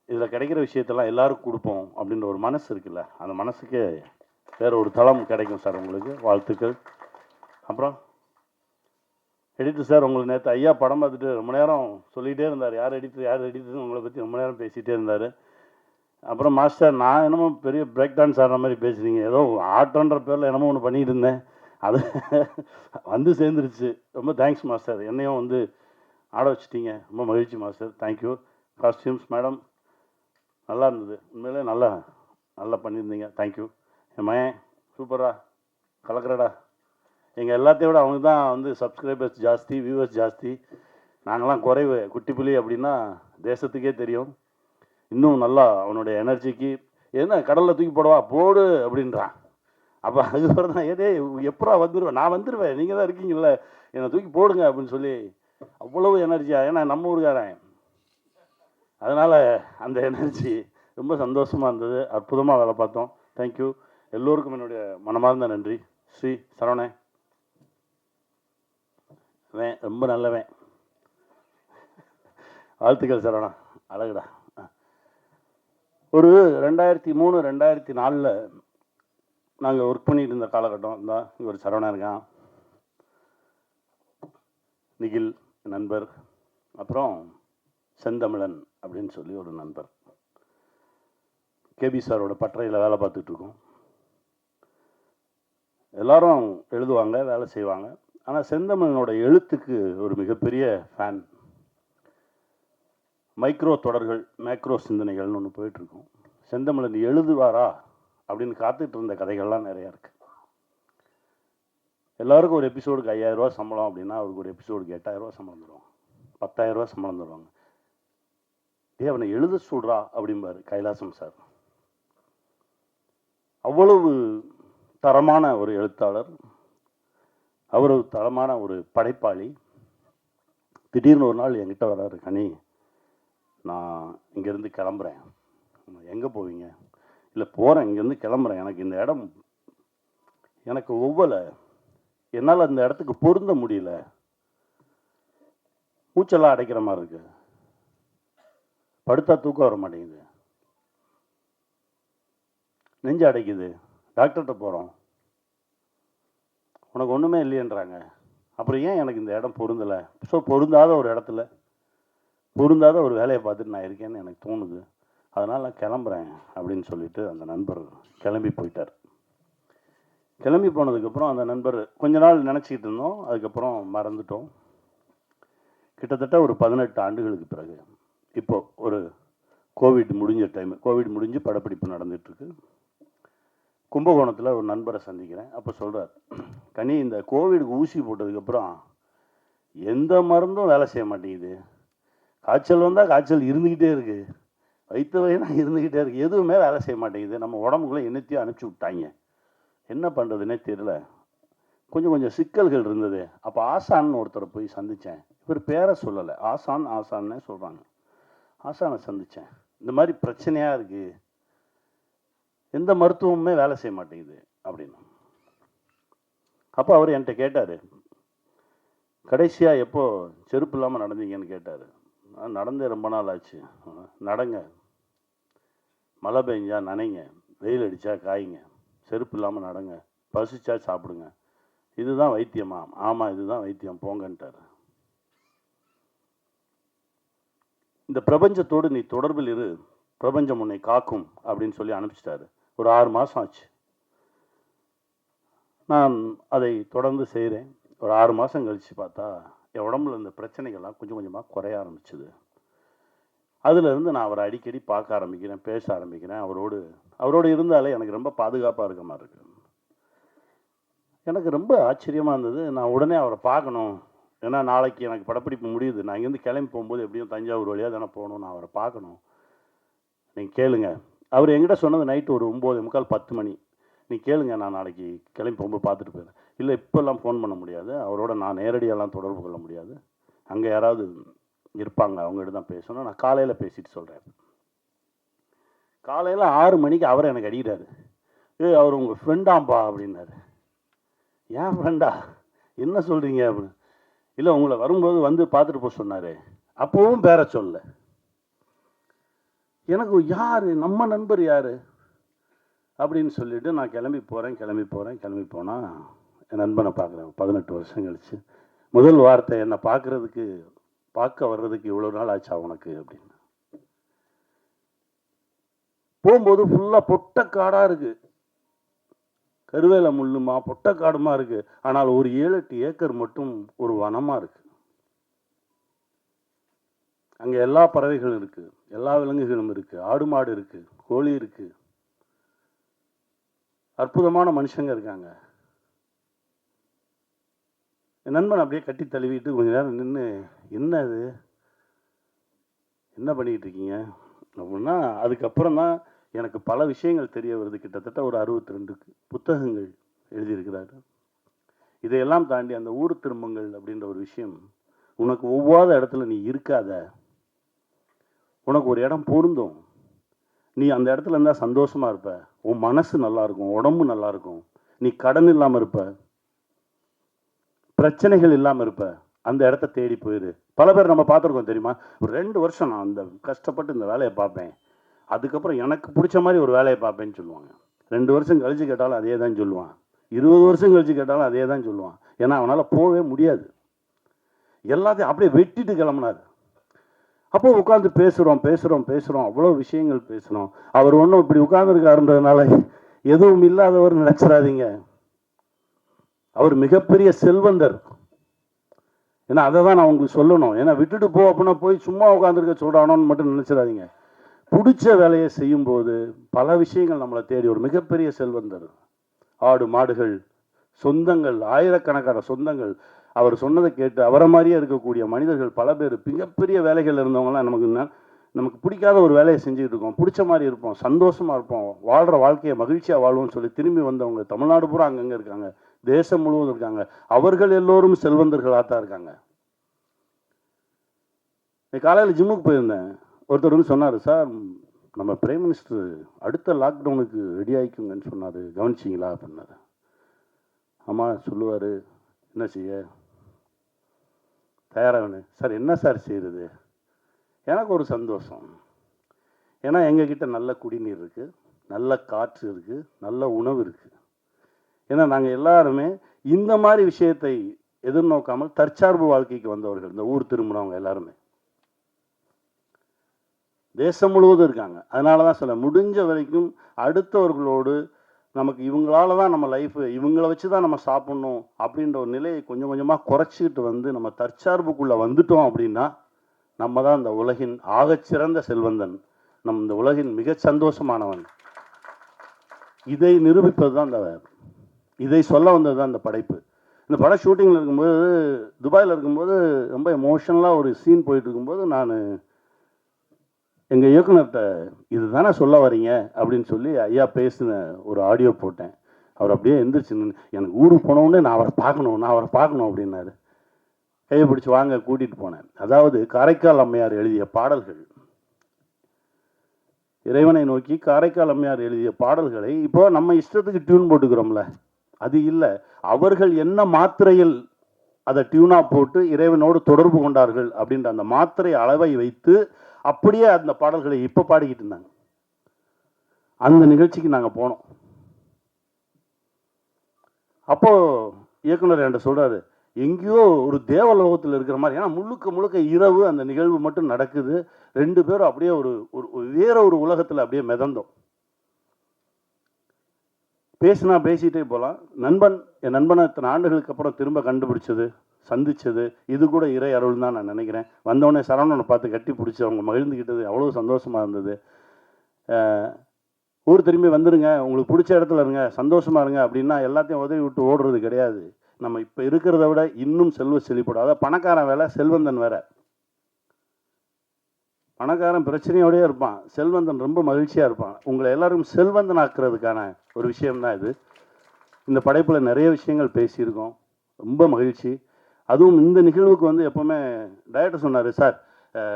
இதில் கிடைக்கிற விஷயத்தெல்லாம் எல்லாருக்கும் கொடுப்போம் அப்படின்ற ஒரு மனசு இருக்குல்ல, அந்த மனசுக்கே வேற ஒரு தளம் கிடைக்கும் சார். உங்களுக்கு வாழ்த்துக்கள். அப்புறம் எடிட்டர் சார், உங்களுக்கு நேற்று ஐயா படம் பார்த்துட்டு ரொம்ப நேரம் சொல்லிகிட்டே இருந்தார், யார் எடிட்டர்னு உங்களை பற்றி ரொம்ப நேரம் பேசிகிட்டே இருந்தார். அப்புறம் மாஸ்டர், நான் என்னமோ பெரிய பிரேக் டான்ஸ் ஆடுற மாதிரி பேசுகிறீங்க, ஏதோ ஆட்டோன்ற பேரில் என்னமோ ஒன்று பண்ணிட்டு இருந்தேன், அது வந்து சேர்ந்துருச்சு. ரொம்ப தேங்க்ஸ் மாஸ்டர், என்னையும் வந்து ஆட வச்சிட்டீங்க, ரொம்ப மகிழ்ச்சி மாஸ்டர். தேங்க்யூ. காஸ்டியூம்ஸ் மேடம் நல்லா இருந்தது, உண்மையிலே நல்லா பண்ணியிருந்தீங்க. தேங்க்யூ. என் மயன் சூப்பரா கலக்கிறடா. எங்கள் எல்லாத்தையும் விட அவங்க தான் வந்து சப்ஸ்கிரைபர்ஸ் ஜாஸ்தி, வியூவர்ஸ் ஜாஸ்தி, நாங்களாம் குறைவு. குட்டி புலி அப்படின்னா தேசத்துக்கே தெரியும். இன்னும் நல்லா அவனுடைய எனர்ஜிக்கு என்ன கடலில் தூக்கி போடவா போடு அப்படின்றான். அப்போ அதுக்கப்புறம் தான் ஏதே எப்படா வந்துடுவேன், நான் வந்துடுவேன், நீங்கள் தான் இருக்கீங்கல்ல, என்னை தூக்கி போடுங்க அப்படின்னு சொல்லி அவ்வளவு எனர்ஜியாக, ஏன்னா நம்ம ஊருக்காரன், அதனால் அந்த எனர்ஜி ரொம்ப சந்தோஷமாக இருந்தது. அற்புதமாக வேலை பார்த்தோம். தேங்க்யூ. எல்லோருக்கும் என்னுடைய மனமார்ந்த நன்றி. ஸ்ரீ சரவணன் ரொம்ப நல்லவன், வாழ்த்துக்கள் சரவணா, அழகுடா. ஒரு 2003 2004 நாங்கள் ஒர்க் பண்ணிட்டு இருந்த காலகட்டம் தான். இவர் சரவணா இருக்கான், நிகில் நண்பர், அப்புறம் செந்தமிழன் அப்படின்னு சொல்லி ஒரு நண்பர், கேபி சாரோட பட்டறையில் வேலை பார்த்துட்ருக்கோம். எல்லாரும் எழுதுவாங்க, வேலை செய்வாங்க. ஆனால் செந்தமிழனோட எழுத்துக்கு ஒரு மிகப்பெரிய ஃபேன். மைக்ரோ தொடர்கள், மேக்ரோ சிந்தனைகள்னு ஒன்று போயிட்டுருக்கோம். செந்தமிழன் எழுதுவாரா அப்படின்னு காத்துட்டு இருந்த கதைகள்லாம் நிறையா இருக்குது. எல்லாருக்கும் ஒரு எபிசோடுக்கு 5000 ரூபா சம்பளம் அப்படின்னா அவருக்கு ஒரு எபிசோடுக்கு 8000 ரூபா சம்பளம் தருவாங்க, 10,000 ரூபா சம்பளம் தருவாங்க. அவனை எழுத சொல்றா அப்படிம்பாரு கைலாசம் சார். அவ்வளவு தரமான ஒரு எழுத்தாளர், அவ்வளவு தரமான ஒரு படைப்பாளி. திடீர்னு ஒரு நாள் என்கிட்ட வர்றாரு, கனி நான் இங்கேருந்து கிளம்புறேன். எங்கே போவீங்க? இல்லை போகிறேன், இங்கேருந்து கிளம்புறேன், எனக்கு இந்த இடம் எனக்கு ஒவ்வொரு என்னால் அந்த இடத்துக்கு பொருந்த முடியல, மூச்செல்லாம் அடைக்கிற மாதிரி இருக்கு, படுத்தா தூக்கம் வர மாட்டேங்குது, நெஞ்சு அடைக்குது, டாக்டர்கிட்ட போகிறோம், உனக்கு ஒன்றுமே இல்லையன்றாங்க. அப்புறம் ஏன் எனக்கு இந்த இடம் பொருந்தலை? ஸோ பொருந்தாத ஒரு இடத்துல பொருந்தாத ஒரு வேலையை பார்த்துட்டு நான் இருக்கேன்னு எனக்கு தோணுது, அதனால் நான் கிளம்புறேன் அப்படின்னு சொல்லிட்டு அந்த நண்பர் கிளம்பி போயிட்டார். கிளம்பி போனதுக்கப்புறம் அந்த நண்பர் கொஞ்ச நாள் நினச்சிக்கிட்டு இருந்தோம், அதுக்கப்புறம் மறந்துட்டோம். கிட்டத்தட்ட ஒரு 18 ஆண்டுகளுக்கு பிறகு இப்போ ஒரு கோவிட் முடிஞ்ச டைம், கோவிட் முடிஞ்சு படப்பிடிப்பு நடந்துகிட்ருக்கு. கும்பகோணத்தில் ஒரு நண்பரை சந்திக்கிறேன். அப்போ சொல்கிறார், கனி இந்த கோவிடுக்கு ஊசி போட்டதுக்கப்புறம் எந்த மருந்தும் வேலை செய்ய மாட்டேங்குது, காய்ச்சல் வந்தால் காய்ச்சல் இருந்துக்கிட்டே இருக்குது, வயிற்று வலினா இருந்துக்கிட்டே இருக்குது, எதுவுமே வேலை செய்ய மாட்டேங்குது, நம்ம உடம்புக்குள்ளே என்னத்தையும் அனுப்பிச்சி விட்டாங்க, என்ன பண்ணுறதுன்னே தெரியல, கொஞ்சம் சிக்கல்கள் இருந்தது. அப்போ ஆசான்னு ஒருத்தரை போய் சந்தித்தேன், இவர் பேரை சொல்லலை, ஆசான்னே சொல்கிறாங்க. ஆசானை சந்தித்தேன், இந்த மாதிரி பிரச்சனையாக இருக்குது, எந்த மருத்துவமுமே வேலை செய்ய மாட்டேங்குது அப்படின்னு. அப்போ அவர் என்கிட்ட கேட்டார், கடைசியாக எப்போ செருப்பு இல்லாமல் நடந்தீங்கன்னு கேட்டார். நடந்தே ரொம்ப நாள் ஆச்சு. நடங்க, மழை பெஞ்சா நனைங்க, வெயில் அடித்தா காய்ங்க, செருப்பு இல்லாமல் நடங்க, பசிச்சா சாப்பிடுங்க, இதுதான் வைத்தியமா? ஆமாம் இதுதான் வைத்தியம், போங்கன்ட்டார். இந்த பிரபஞ்சத்தோடு நீ தொடர்பில் இரு, பிரபஞ்சம் உன்னை காக்கும் அப்படின்னு சொல்லி அனுப்பிச்சிட்டாரு. ஒரு 6 மாதம் ஆச்சு. நான் அதை தொடர்ந்து செய்கிறேன். ஒரு 6 மாதம் கழித்து பார்த்தா என் உடம்புல இந்த பிரச்சனைகள்லாம் கொஞ்சம் கொஞ்சமாக குறைய ஆரம்பிச்சுது. அதுலேருந்து நான் அவரை அடிக்கடி பார்க்க ஆரம்பிக்கிறேன், பேச ஆரம்பிக்கிறேன். அவரோடு இருந்தாலே எனக்கு ரொம்ப பாதுகாப்பாக இருக்க மாதிரி இருக்குது. எனக்கு ரொம்ப ஆச்சரியமாக இருந்தது. நான் உடனே அவரை பார்க்கணும், ஏன்னா நாளைக்கு எனக்கு படப்பிடிப்பு முடியுது, நான் இங்கேருந்து கிளம்பி போகும்போது எப்படியும் தஞ்சாவூர் வழியாக தானே போகணும், நான் அவரை பார்க்கணும், நீங்கள் கேளுங்க. அவர் என்கிட்ட சொன்னது நைட்டு ஒரு 9:45 10 மணி. நீ கேளுங்க, நான் நாளைக்கு கிளம்பி போகும்போது பார்த்துட்டு போயிடுறேன். இல்லை இப்போல்லாம் ஃபோன் பண்ண முடியாது, அவரோட நான் நேரடியெல்லாம் தொடர்பு கொள்ள முடியாது, அங்கே யாராவது இருப்பாங்க, அவங்ககிட்ட தான் பேசணும், நான் காலையில் பேசிட்டு சொல்கிறேன். காலையில் 6 மணிக்கு அவரை எனக்கு அடிக்கிறாரு. அவர் உங்கள் ஃப்ரெண்டாம்பா அப்படின்னாரு. ஏன் ஃப்ரெண்டா, என்ன சொல்கிறீங்க அப்படின்னு. இல்லை, உங்களை வரும்போது வந்து பார்த்துட்டு போக சொன்னார். அப்போவும் பேர சொல்ல. எனக்கு யார், நம்ம நண்பர் யார் அப்படின்னு சொல்லிட்டு நான் கிளம்பி போனால் என் நண்பனை பார்க்குறேன். 18 வருஷம் கழிச்சு முதல் வார்த்தை, என்னை பார்க்க வர்றதுக்கு இவ்வளோ நாள் ஆச்சா உனக்கு அப்படின்னு. போகும்போது ஃபுல்லாக பொட்டக்காடாக இருக்குது, கருவேல முள்ளுமா பொட்டக்காடுமா இருக்குது. ஆனால் ஒரு 7-8 ஏக்கர் மட்டும் ஒரு வனமாக இருக்குது. அங்கே எல்லா பறவைகளும் இருக்குது, எல்லா விலங்குகளும் இருக்குது, ஆடு மாடு இருக்குது, கோழி இருக்குது, அற்புதமான மனுஷங்க இருக்காங்க. என் நண்பன் அப்படியே கட்டி தழுவிட்டு கொஞ்ச நேரம் நின்று, என்ன இது, என்ன பண்ணிக்கிட்டு இருக்கீங்க அப்படின்னா, அதுக்கப்புறம் தான் எனக்கு பல விஷயங்கள் தெரிய வருது. கிட்டத்தட்ட ஒரு 62 புத்தகங்கள் எழுதியிருக்கிறாரு. இதையெல்லாம் தாண்டி அந்த ஊர் திரும்பங்கள் அப்படின்ற ஒரு விஷயம், உனக்கு ஒவ்வாத இடத்துல நீ இருக்காத, உனக்கு ஒரு இடம் பொருந்தும், நீ அந்த இடத்துல இருந்தால் சந்தோஷமாக இருப்ப, உன் மனசு நல்லாயிருக்கும், உடம்பு நல்லாயிருக்கும், நீ கடன் இல்லாமல் இருப்ப, பிரச்சனைகள் இல்லாமல் இருப்ப, அந்த இடத்த தேடி போயிரு. பல பேர் நம்ம பார்த்துருக்கோம் தெரியுமா, ஒரு 2 வருஷம் நான் அந்த கஷ்டப்பட்டு இந்த வேலையை பார்ப்பேன், அதுக்கப்புறம் எனக்கு பிடிச்ச மாதிரி ஒரு வேலையை பார்ப்பேன்னு சொல்லுவாங்க. 2 வருஷம் கழிச்சு கேட்டாலும் அதே தான் சொல்லுவான், 20 வருஷம் கழிச்சு கேட்டாலும் அதே தான் சொல்லுவான். ஏன்னா அவனால் போகவே முடியாது, எல்லாத்தையும் அப்படியே வெட்டிட்டு கிளம்புனார். அப்போ உட்காந்து பேசுகிறோம், அவ்வளோ விஷயங்கள் பேசுகிறோம். அவர் ஒன்றும் இப்படி உட்கார்ந்துருக்காருன்றதுனால எதுவும் இல்லாதவர் நினச்சிடாதீங்க. அவர் மிகப்பெரிய செல்வந்தர். ஏன்னா அதை தான் நான் உங்களுக்கு சொல்லணும். ஏன்னா விட்டுட்டு போ அப்படின்னா போய் சும்மா உட்காந்துருக்க சொல்கிறானோன்னு மட்டும் நினச்சிடாதீங்க. பிடிச்ச வேலையை செய்யும்போது பல விஷயங்கள் நம்மளை தேடி ஒரு மிகப்பெரிய செல்வந்தர். ஆடு மாடுகள், சொந்தங்கள், ஆயிரக்கணக்கான சொந்தங்கள். அவர் சொன்னதை கேட்டு அவரை மாதிரியே இருக்கக்கூடிய மனிதர்கள் பல பேர், மிகப்பெரிய வேலைகள் இருந்தவங்களாம் நமக்கு பிடிக்காத ஒரு வேலையை செஞ்சுக்கிட்டு இருக்கோம், பிடிச்ச மாதிரி இருப்போம், சந்தோஷமாக இருப்போம், வாழ்கிற வாழ்க்கையை மகிழ்ச்சியாக வாழ்வோம்னு சொல்லி திரும்பி வந்தவங்க தமிழ்நாடு பூரா அங்கங்கே இருக்காங்க, தேசம் முழுவதும் இருக்காங்க. அவர்கள் எல்லோரும் செல்வந்தர்களாக தான் இருக்காங்க. காலையில் ஜிம்முக்கு போயிருந்தேன். ஒருத்தர் வந்து சொன்னார், சார் நம்ம பிரைம் மினிஸ்டர் அடுத்த லாக்டவுனுக்கு ரெடி ஆகிக்குங்கன்னு சொன்னார், கவனிச்சிங்களா அப்படின்னாரு. ஆமாம் சொல்லுவார், என்ன செய்ய தயாராகனு சார். என்ன சார் செய்கிறது, எனக்கு ஒரு சந்தோஷம். ஏன்னா எங்ககிட்ட நல்ல குடிநீர் இருக்குது, நல்ல காற்று இருக்குது, நல்ல உணவு இருக்குது. ஏன்னா நாங்கள் எல்லாருமே இந்த மாதிரி விஷயத்தை எதிர்நோக்காமல் தற்சார்பு வாழ்க்கைக்கு வந்தவர்கள். இந்த ஊர் திரும்பினவங்க எல்லாருமே தேசம் முழுவதும் இருக்காங்க. அதனால தான் சொல்ல, முடிஞ்ச வரைக்கும் அடுத்தவர்களோடு நமக்கு இவங்களால தான் நம்ம லைஃபு, இவங்கள வச்சு தான் நம்ம சாப்பிட்ணும் அப்படின்ற ஒரு நிலையை கொஞ்சம் கொஞ்சமாக குறைச்சிக்கிட்டு வந்து நம்ம தற்சார்புக்குள்ளே வந்துட்டோம் அப்படின்னா நம்ம தான் இந்த உலகின் ஆகச்சிறந்த செல்வந்தன், இந்த உலகின் மிக சந்தோஷமானவன். இதை நிரூபிப்பது தான் இதை சொல்ல வந்தது தான் இந்த படைப்பு. இந்த படம் ஷூட்டிங்கில் இருக்கும்போது, துபாயில் இருக்கும்போது ரொம்ப எமோஷனலாக ஒரு சீன் போயிட்டு இருக்கும்போது நான் எங்கள் இயக்குனர்கிட்ட இது தானே சொல்ல வரீங்க அப்படின்னு சொல்லி ஐயா பேசின ஒரு ஆடியோ போட்டேன். அவர் அப்படியே எந்திரிச்சு நின்று, எனக்கு ஊருக்கு போனவுடனே நான் அவரை பார்க்கணும் அப்படின்னாரு. கையை பிடிச்சி வாங்க கூட்டிகிட்டு போனேன். அதாவது காரைக்கால் அம்மையார் எழுதிய பாடல்கள், இறைவனை நோக்கி காரைக்கால் அம்மையார் எழுதிய பாடல்களை இப்போ நம்ம இஷ்டத்துக்கு டியூன் போட்டுக்கிறோம்ல, அது இல்லை. அவர்கள் என்ன மாத்திரையில் அதை டியூனாக போட்டு இறைவனோடு தொடர்பு கொண்டார்கள் அப்படின்ற அந்த மாத்திரை அளவை வைத்து அப்படியே அந்த பாடல்களை இப்போ பாடிக்கிட்டு இருந்தாங்க. அந்த நிகழ்ச்சிக்கு நாங்கள் போனோம். அப்போது இயக்குனர் என்கிட்ட சொல்கிறாரு, எங்கேயோ ஒரு தேவலோகத்தில் இருக்கிற மாதிரி. ஏன்னா முழுக்க இரவு அந்த நிகழ்வு மட்டும் நடக்குது. 2 பேரும் அப்படியே வேற ஒரு உலகத்தில் அப்படியே மிதந்தோம். பேசிட்டே போகலாம். என் நண்பனை இத்தனை ஆண்டுகளுக்கு அப்புறம் திரும்ப கண்டுபிடிச்சது, சந்திச்சது, இது கூட இறை அருள் தான் நான் நினைக்கிறேன். வந்தவொடனே சரவணனை பார்த்து கட்டி பிடிச்சி அவங்க மகிழ்ந்துக்கிட்டது அவ்வளோ சந்தோஷமாக இருந்தது. ஊர் திரும்பி வந்துடுங்க, உங்களுக்கு பிடிச்ச இடத்துல இருங்க, சந்தோஷமாக இருங்க அப்படின்னா எல்லாத்தையும் உதவி விட்டு ஓடுறது கிடையாது. நம்ம இப்போ இருக்கிறத விட இன்னும் செல்வ செழிப்படும். அதாவது பணக்காரன் வேலை, செல்வந்தன் வேற. பணக்காரன் பிரச்சனையோடய இருப்பான், செல்வந்தன் ரொம்ப மகிழ்ச்சியாக இருப்பான். உங்களை எல்லாரும் செல்வந்தன் ஆக்குறதுக்கான ஒரு விஷயம்தான் இது. இந்த படைப்பில் நிறைய விஷயங்கள் பேசியிருக்கோம், ரொம்ப மகிழ்ச்சி. அதுவும் இந்த நிகழ்வுக்கு வந்து எப்போவுமே டைரக்டர் சொன்னார், சார்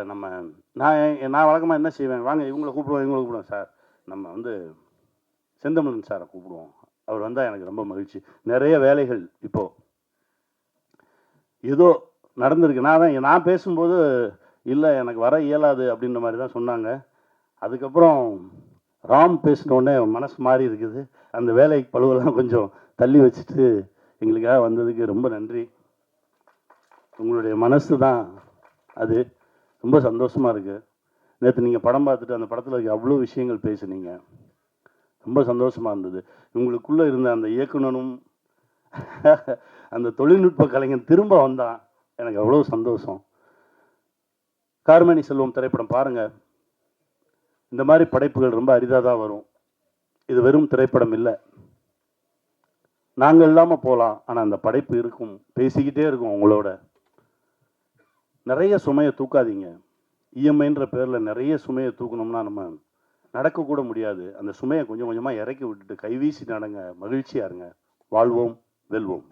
நான் வழக்கமாக என்ன செய்வேன், வாங்க இவங்களை கூப்பிடுவேன் சார், நம்ம வந்து செந்தமிழன் சாரை கூப்பிடுவோம். அவர் வந்தால் எனக்கு ரொம்ப மகிழ்ச்சி. நிறைய வேலைகள் இப்போது ஏதோ நடந்திருக்கு. நான் பேசும்போது இல்லை எனக்கு வர இயலாது அப்படின்ற மாதிரி தான் சொன்னாங்க. அதுக்கப்புறம் ராம் பேசினோடனே மனசு மாறி இருக்குது. அந்த வேலை பழுவெல்லாம் கொஞ்சம் தள்ளி வச்சுட்டு எங்களுக்காக வந்ததுக்கு ரொம்ப நன்றி. உங்களுடைய மனசு தான் அது. ரொம்ப சந்தோஷமாக இருக்குது. நேற்று நீங்கள் படம் பார்த்துட்டு அந்த படத்தில் இருக்க அவ்வளோ விஷயங்கள் பேசுனீங்க. ரொம்ப சந்தோஷமாக இருந்தது. உங்களுக்குள்ளே இருந்த அந்த இயக்குனரும் அந்த தொழில்நுட்ப கலைஞன் திரும்ப வந்தான். எனக்கு அவ்வளோ சந்தோஷம். கார்மேனி செல்வம் திரைப்படம் பாருங்கள். இந்த மாதிரி படைப்புகள் ரொம்ப அரிதாக தான் வரும். இது வெறும் திரைப்படம் இல்லை. நாங்கள் இல்லாமல் போகலாம், ஆனால் அந்த படைப்பு இருக்கும், பேசிக்கிட்டே இருக்கும் உங்களோட. நிறைய சுமையை தூக்காதீங்க. இஎம்ஐன்ற பேரில் நிறைய சுமையை தூக்கணும்னா நம்ம நடக்கக்கூட முடியாது. அந்த சுமையை கொஞ்சம் கொஞ்சமாக இறக்கி விட்டுட்டு கைவீசி நடங்க, மகிழ்ச்சியாக இருங்க. வாழ்வோம், வெல்வோம்.